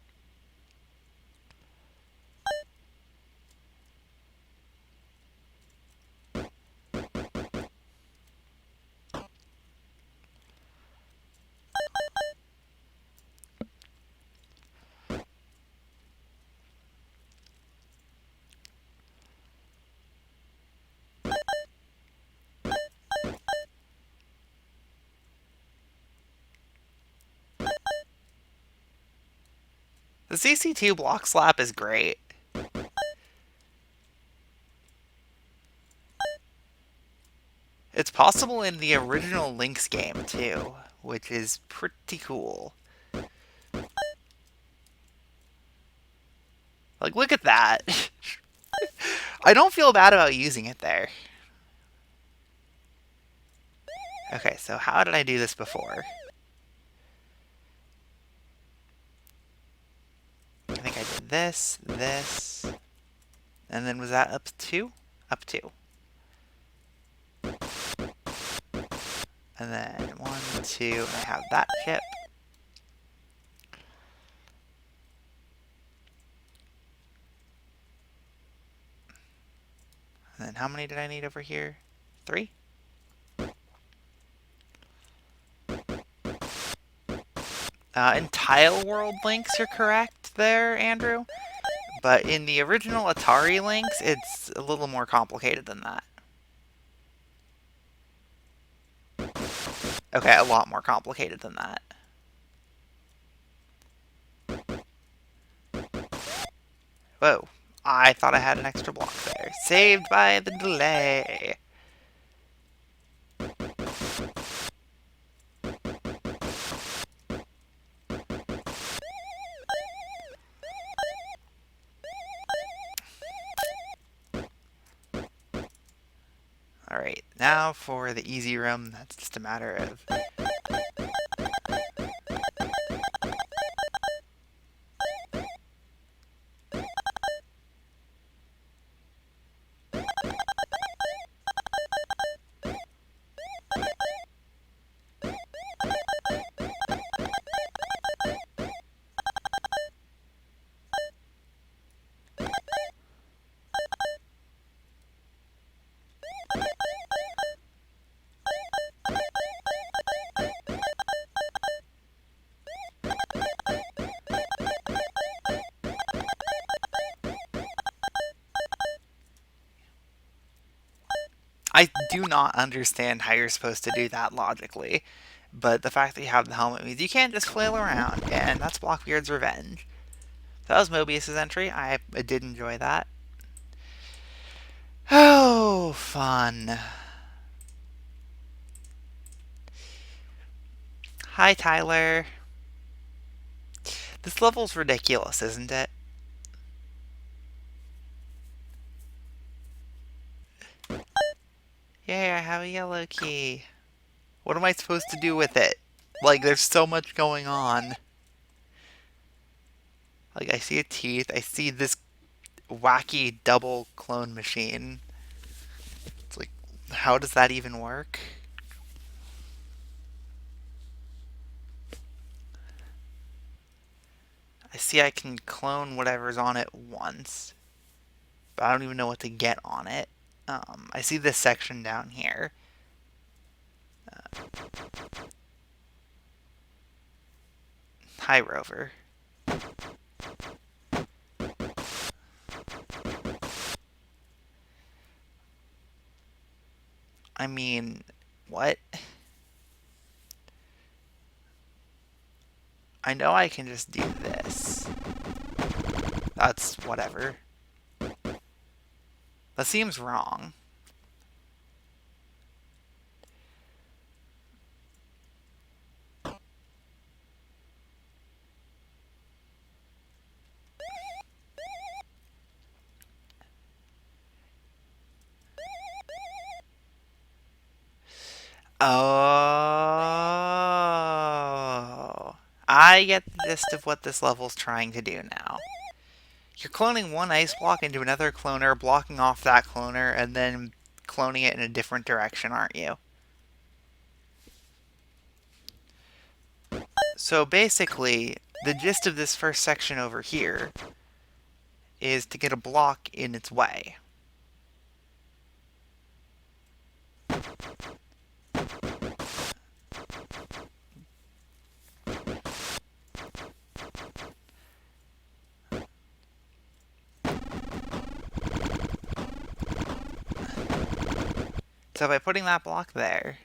The CC2 block slap is great. It's possible in the original Lynx game too, which is pretty cool. Like, look at that. I don't feel bad about using it there. Okay, so how did I do this before? I think I did this, this, and then was that up two? Up two. And then one, two, and I have that chip. And then how many did I need over here? Three? In Tile World Links, you're correct there, Andrew. But in the original Atari Links, it's a little more complicated than that. Okay, a lot more complicated than that. Whoa. I thought I had an extra block there. Saved by the delay. Alright, now for the easy room. That's just a matter of... I do not understand how you're supposed to do that logically, but the fact that you have the helmet means you can't just flail around, and that's Blockbeard's revenge. That was Mobius's entry. I did enjoy that. Oh, fun. Hi, Tyler. This level's ridiculous, isn't it? Yay, I have a yellow key. What am I supposed to do with it? Like, there's so much going on. Like, I see a teeth. I see this wacky double clone machine. It's like, how does that even work? I see I can clone whatever's on it once, but I don't even know what to get on it. I see this section down here. Hi, Rover. I mean, what? I know I can just do this. That's whatever. That seems wrong. Oh. I get the gist of what this level's trying to do now. You're cloning one ice block into another cloner, blocking off that cloner, and then cloning it in a different direction, aren't you? So basically, the gist of this first section over here is to get a block in its way. So by putting that block there,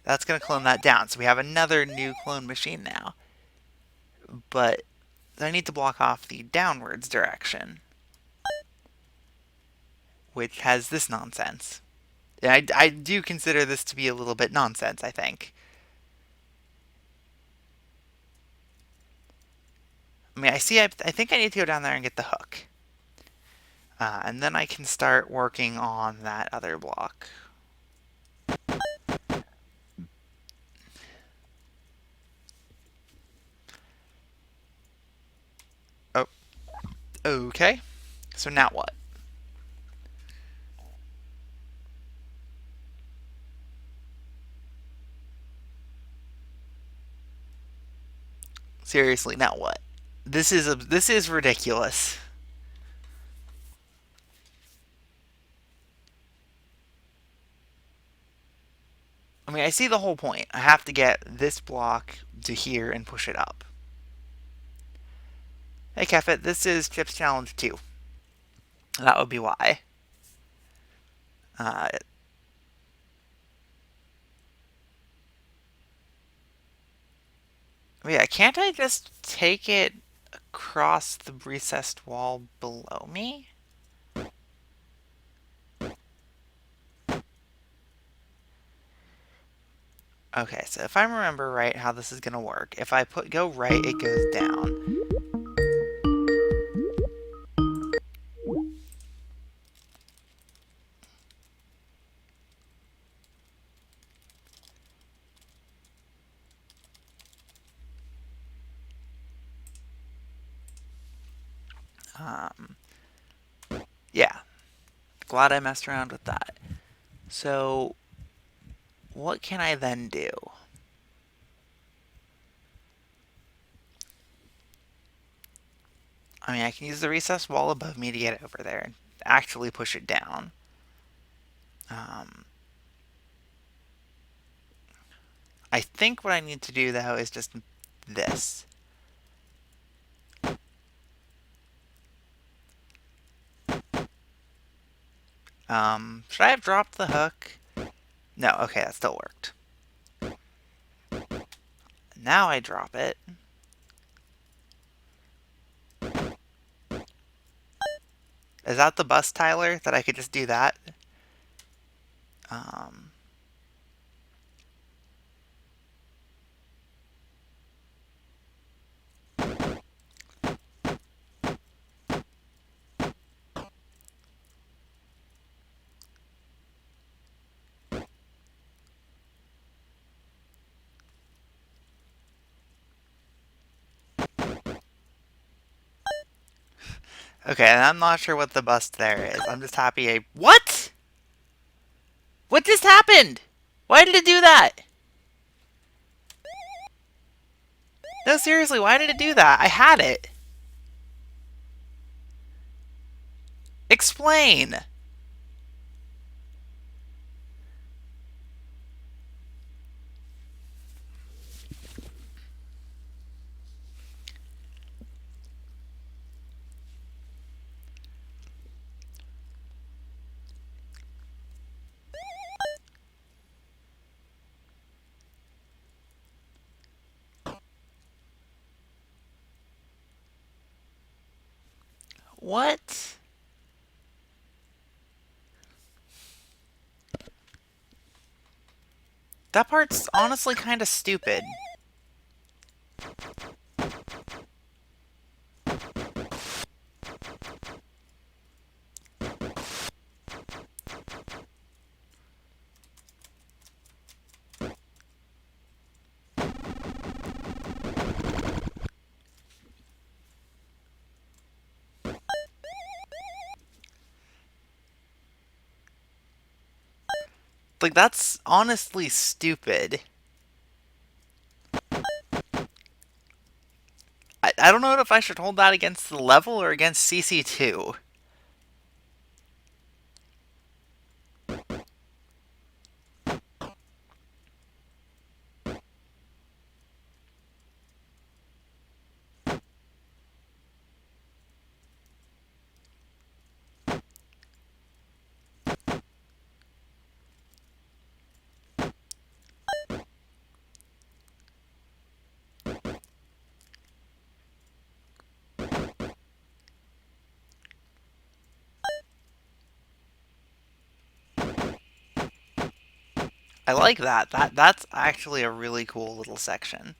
that's going to clone that down. So we have another new clone machine now. but I need to block off the downwards direction, which has this nonsense. I do consider this to be a little bit nonsense, I think. I mean, I think I need to go down there and get the hook. And then I can start working on that other block. Oh, okay. So now what? Seriously, now what? This is ridiculous. I mean, I see the whole point. I have to get this block to here and push it up. Hey, Kefit, this is Chips Challenge 2. That would be why. Uh, yeah, can't I just take it across the recessed wall below me? Okay, so if I remember right how this is going to work, if I go right, it goes down. Um, yeah, glad I messed around with that. So, what can I then do? I mean, I can use the recessed wall above me to get it over there and actually push it down. Um, I think what I need to do, though, is just this. Should I have dropped the hook? No, okay, that still worked. Now I drop it. Is that the bus, Tyler? That I could just do that? Um, okay, and I'm not sure what the bust there is. I'm just happy I... What? What just happened? Why did it do that? No, seriously, why did it do that? I had it. Explain. What? That part's honestly kind of stupid. Like, that's honestly stupid. I don't know if I should hold that against the level or against CC2. I like that. That's actually a really cool little section.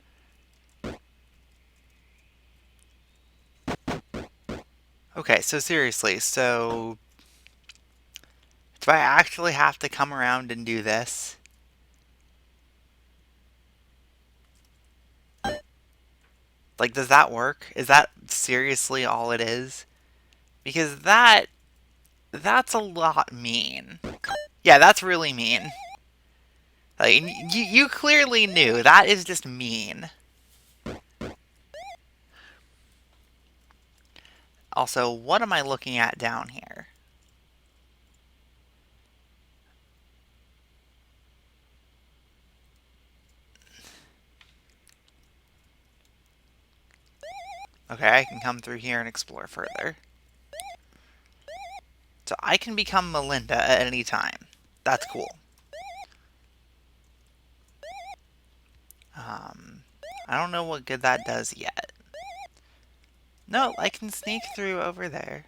Okay, so seriously, so do I actually have to come around and do this? Like, does that work? Is that seriously all it is? Because that's a lot mean. Yeah, that's really mean. Like, you clearly knew. That is just mean. Also, what am I looking at down here? Okay, I can come through here and explore further. So I can become Melinda at any time. That's cool. Um, I don't know what good that does yet. No, I can sneak through over there.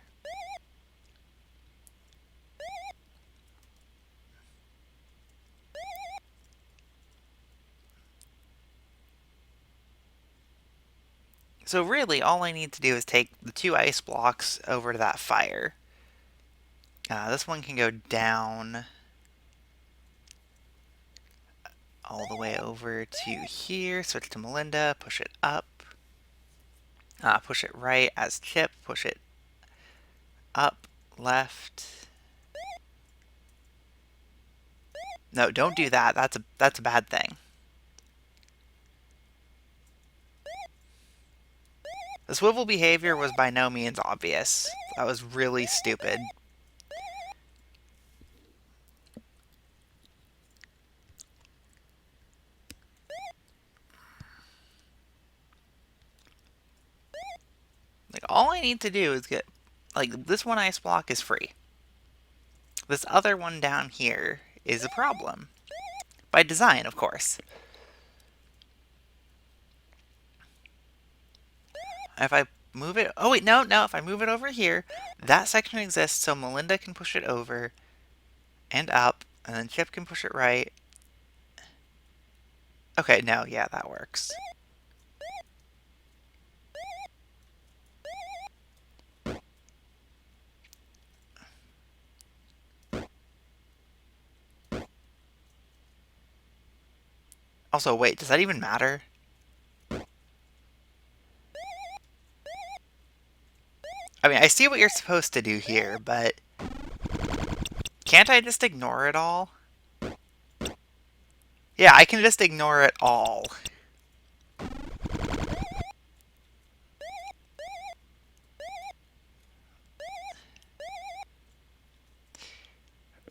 So really, all I need to do is take the two ice blocks over to that fire. This one can go down all the way over to here. Switch to Melinda, push it up. Push it right as Chip, push it up, left. No, don't do that. That's a bad thing. The swivel behavior was by no means obvious. That was really stupid. Like, all I need to do is get... Like, this one ice block is free. This other one down here is a problem. By design, of course. If I move it... Oh, wait, no. If I move it over here, that section exists so Melinda can push it over and up, and then Chip can push it right. Okay, no, yeah, that works. Also, wait, does that even matter? I mean, I see what you're supposed to do here, but can't I just ignore it all? Yeah, I can just ignore it all.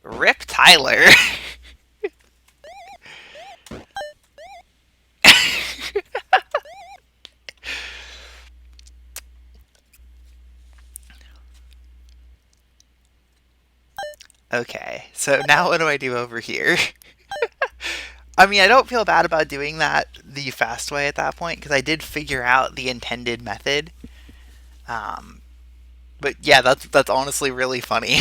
Rip Tyler. Okay, so now what do I do over here? I mean, I don't feel bad about doing that the fast way at that point, because I did figure out the intended method. Um, but yeah, that's honestly really funny.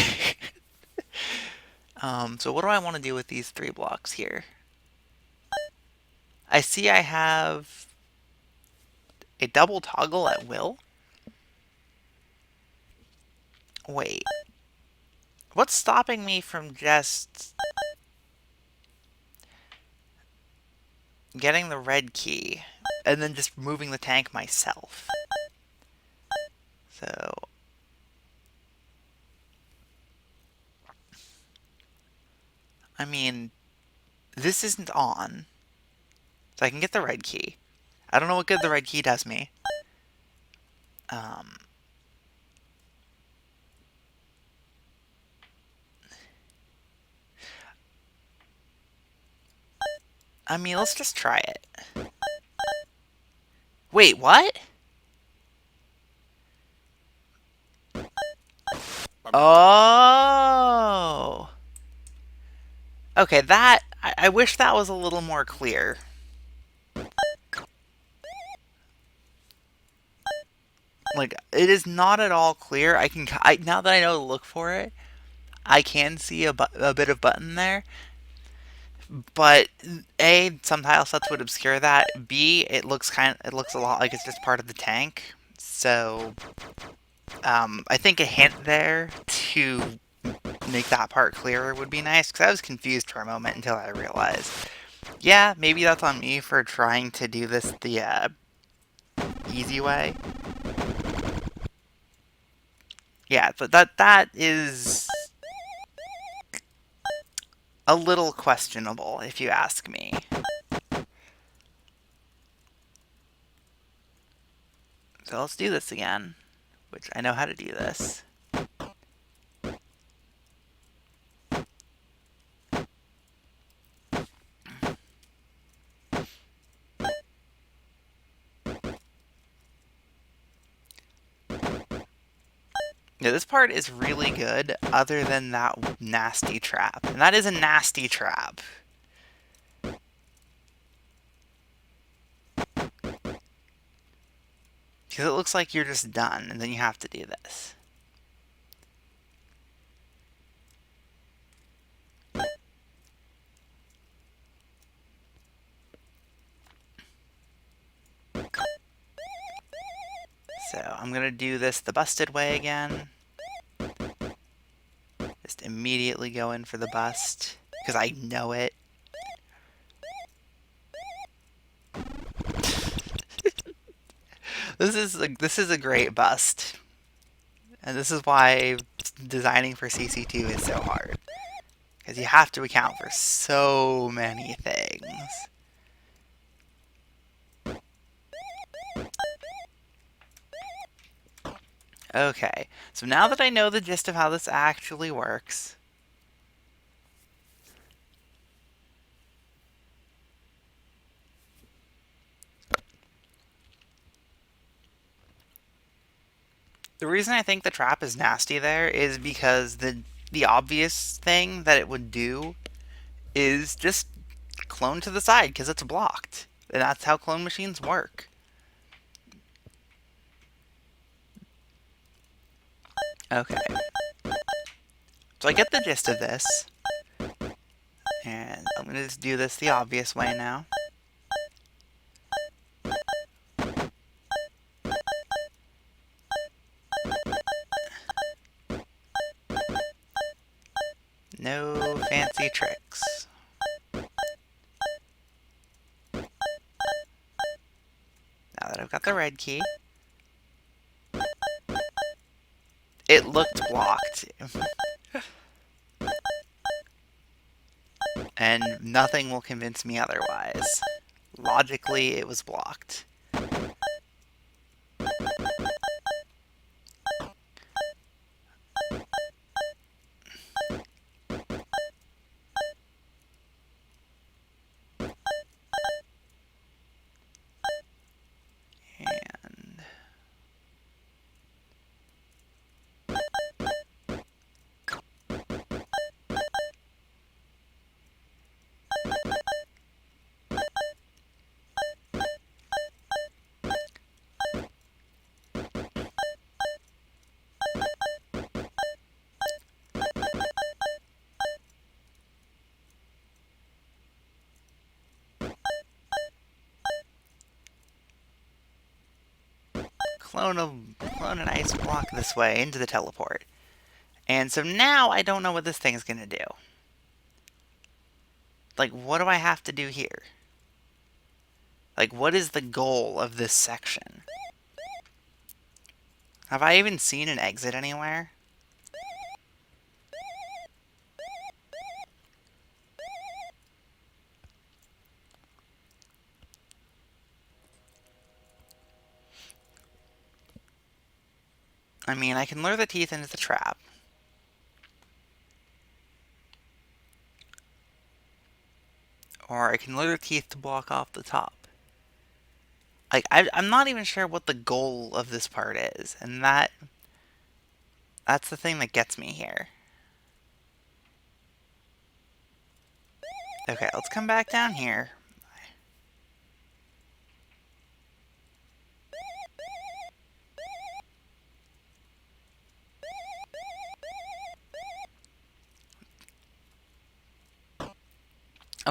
So what do I want to do with these three blocks here? I see I have a double toggle at will. Wait, what's stopping me from just getting the red key and then just moving the tank myself? So, I mean, this isn't on, so I can get the red key. I don't know what good the red key does me. Um, I mean, let's just try it. Wait, what? Bummer. Oh. Okay, I wish that was a little more clear. Like, it is not at all clear. Now that I know to look for it, I can see a bit of button there. But A, some tile sets would obscure that. B, it looks a lot like it's just part of the tank. So I think a hint there to make that part clearer would be nice, because I was confused for a moment until I realized, yeah, maybe that's on me for trying to do this the easy way. Yeah, but that is a little questionable, if you ask me. So let's do this again, which I know how to do this. Yeah, this part is really good, other than that nasty trap. And that is a nasty trap. Because it looks like you're just done, and then you have to do this. So I'm going to do this the busted way again. Just immediately go in for the bust, because I know it. This is a great bust. And this is why designing for CC2 is so hard. Because you have to account for so many things. Okay, so now that I know the gist of how this actually works, the reason I think the trap is nasty there is because the obvious thing that it would do is just clone to the side because it's blocked. And that's how clone machines work. Okay. So I get the gist of this. And I'm going to just do this the obvious way now. No fancy tricks. Now that I've got the red key, it looked blocked. And nothing will convince me otherwise. Logically, it was blocked. And clone an ice block this way into the teleport. And so now I don't know what this thing's gonna do. Like, what do I have to do here? Like, what is the goal of this section? Have I even seen an exit anywhere? I mean, I can lure the teeth into the trap. Or I can lure the teeth to block off the top. Like, I'm not even sure what the goal of this part is. And that's the thing that gets me here. Okay, let's come back down here.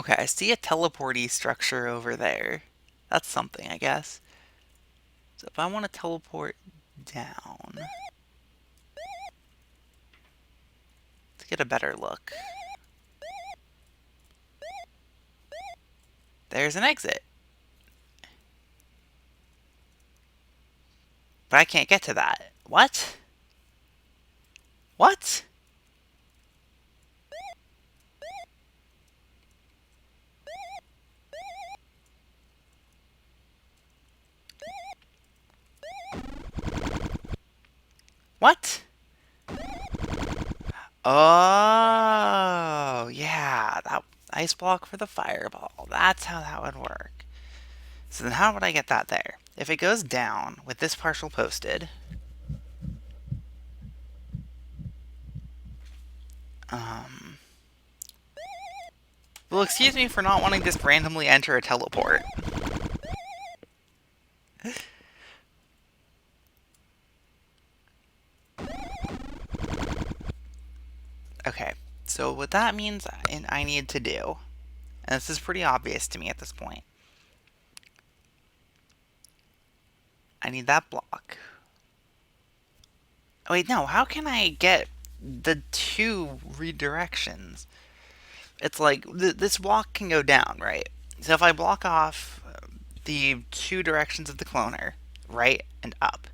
Okay, I see a teleporty structure over there. That's something, I guess. So if I want to teleport down to get a better look, there's an exit. But I can't get to that. What? What? What? Oh, yeah, that ice block for the fireball. That's how that would work. So then how would I get that there? If it goes down with this partial posted, um, well, excuse me for not wanting to just randomly enter a teleport. Okay, so what that means I need to do, and this is pretty obvious to me at this point, I need that block. Oh wait, no, how can I get the two redirections? It's like, this block can go down, right? So if I block off the two directions of the cloner, right and up,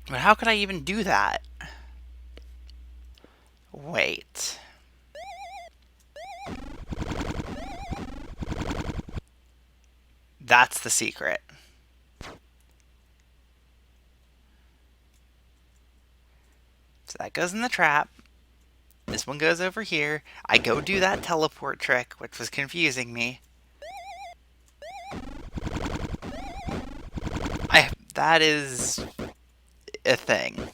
but how could I even do that? Wait. That's the secret. So that goes in the trap. This one goes over here. I go do that teleport trick, which was confusing me. That is a thing.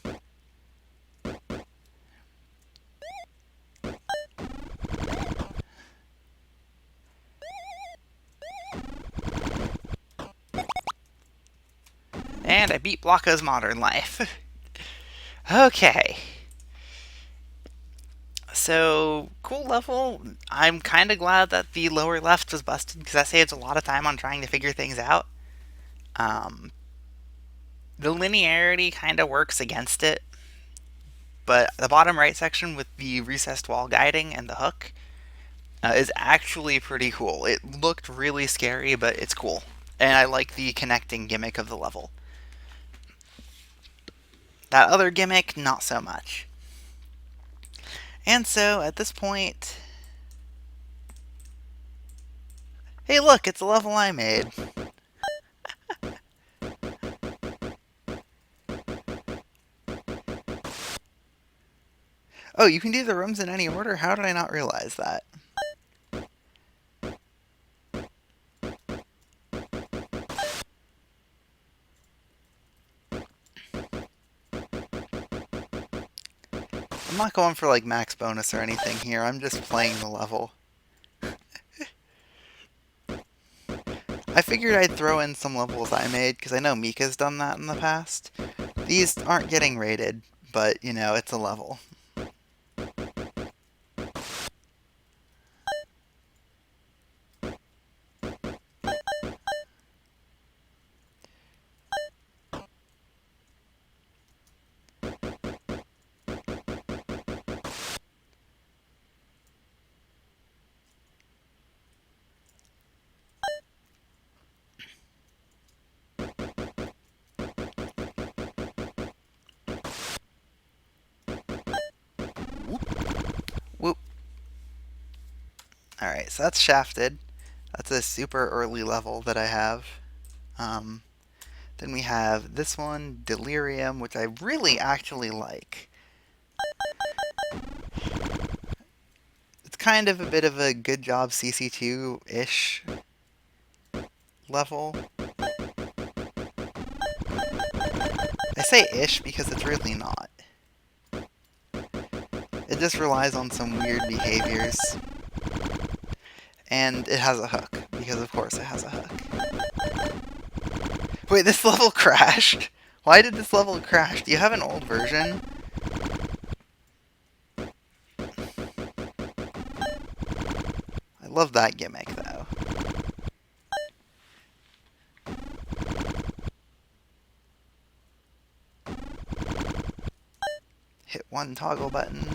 And I beat Blocko's Modern Life. Okay. So, cool level. I'm kind of glad that the lower left was busted because that saves a lot of time on trying to figure things out. Um, the linearity kind of works against it, but the bottom right section with the recessed wall guiding and the hook is actually pretty cool. It looked really scary, but it's cool. And I like the connecting gimmick of the level. That other gimmick, not so much. And so, at this point... Hey look, it's a level I made. Oh, you can do the rooms in any order? How did I not realize that? I'm not going for like max bonus or anything here, I'm just playing the level. I figured I'd throw in some levels I made, because I know Mika's done that in the past. These aren't getting rated, but, you know, it's a level. Whoop. Alright, so that's Shafted. That's a super early level that I have. Then we have this one, Delirium, which I really actually like. It's kind of a bit of a good job CC2-ish level. I say ish because it's really not. It just relies on some weird behaviors. And it has a hook, because of course it has a hook. Wait, this level crashed? Why did this level crash? Do you have an old version? love that gimmick, though. Hit one toggle button.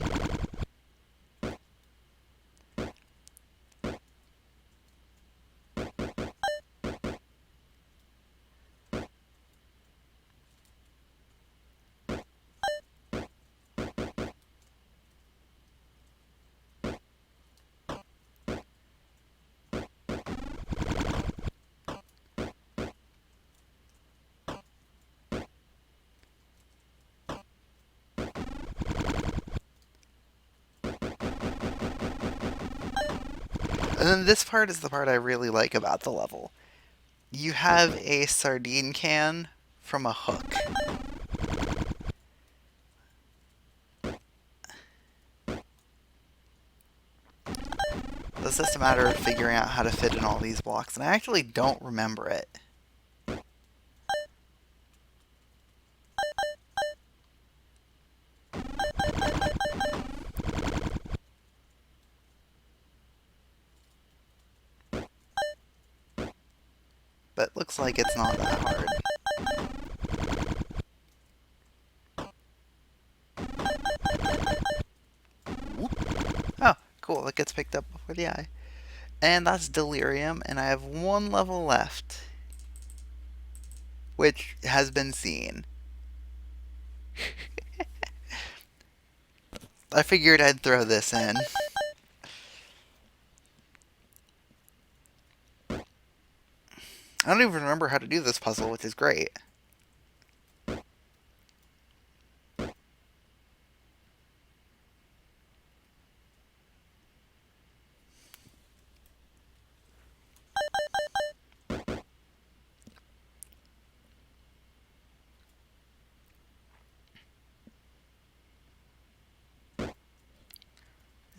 And then this part is the part I really like about the level. You have a sardine can from a hook. It's just a matter of figuring out how to fit in all these blocks, and I actually don't remember it. But looks like it's not that hard. Oh, cool, it gets picked up before the eye. And that's Delirium, and I have one level left, which has been seen. I figured I'd throw this in. I don't even remember how to do this puzzle, which is great.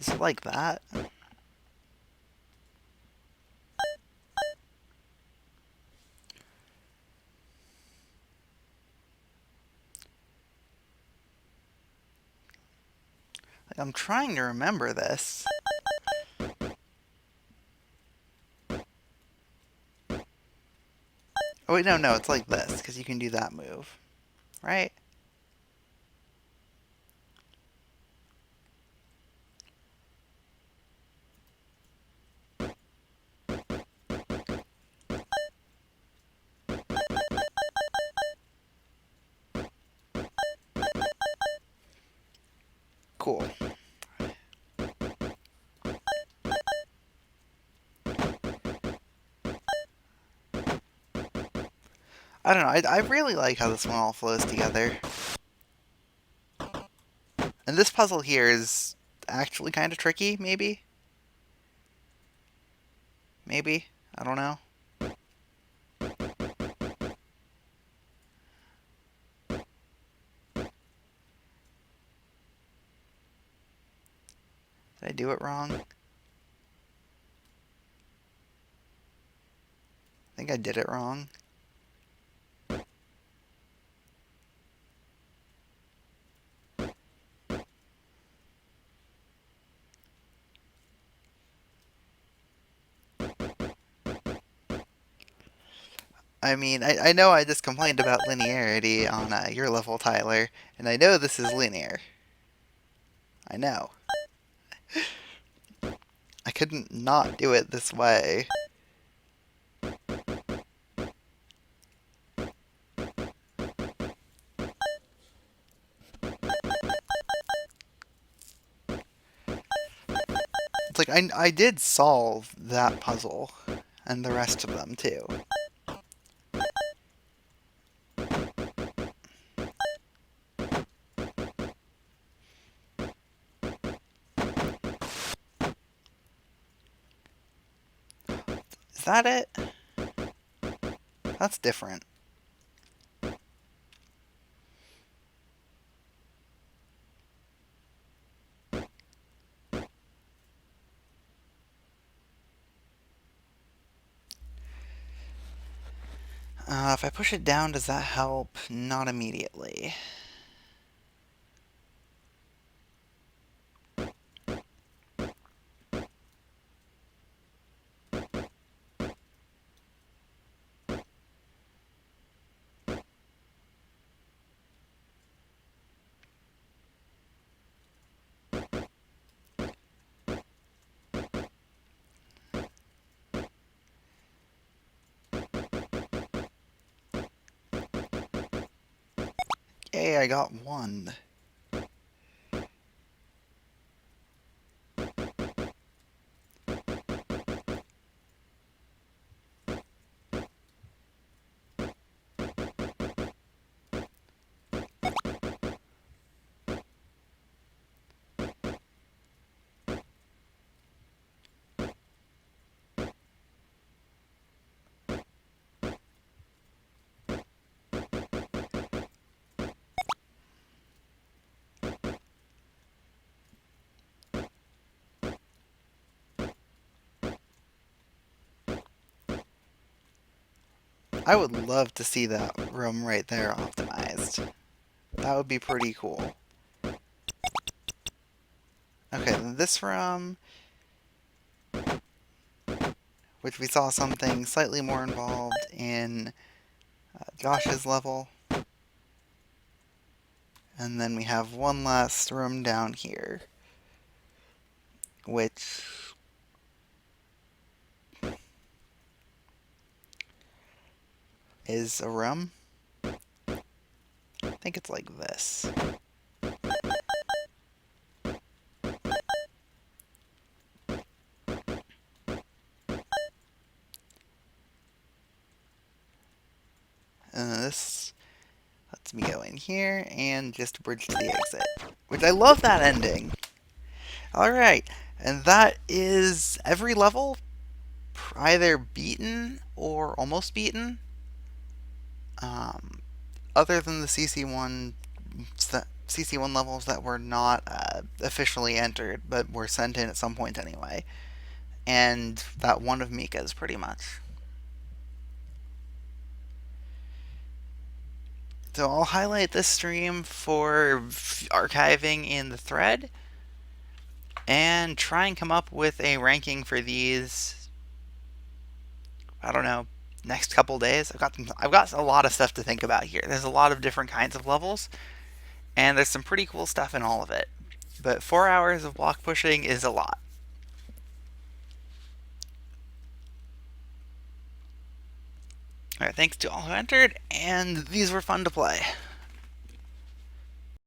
Is it like that? Like, I'm trying to remember this. Oh wait, no, it's like this, because you can do that move. Right? Cool. I don't know, I really like how this one all flows together. And this puzzle here is actually kind of tricky, maybe? Maybe? I don't know. Did I do it wrong? I think I did it wrong. I mean, I know I just complained about linearity on your level, Tyler, and I know this is linear. I know. I couldn't not do it this way. It's like, I did solve that puzzle, and the rest of them, too. Is that it? That's different. If I push it down, does that help? Not immediately. Yay, I got one. I would love to see that room right there optimized. That would be pretty cool. Okay, then this room, which we saw something slightly more involved in Josh's level. And then we have one last room down here, which is a room. I think it's like this. This lets me go in here and just bridge to the exit, which I love that ending. Alright, and that is every level either beaten or almost beaten. Um, Other than the CC1 levels that were not officially entered, but were sent in at some point anyway. And that one of Mika's, pretty much. So I'll highlight this stream for archiving in the thread and try and come up with a ranking for these. I don't know, next couple days. I've got a lot of stuff to think about here. There's a lot of different kinds of levels, and there's some pretty cool stuff in all of it. But 4 hours of block pushing is a lot. Alright, thanks to all who entered, and these were fun to play.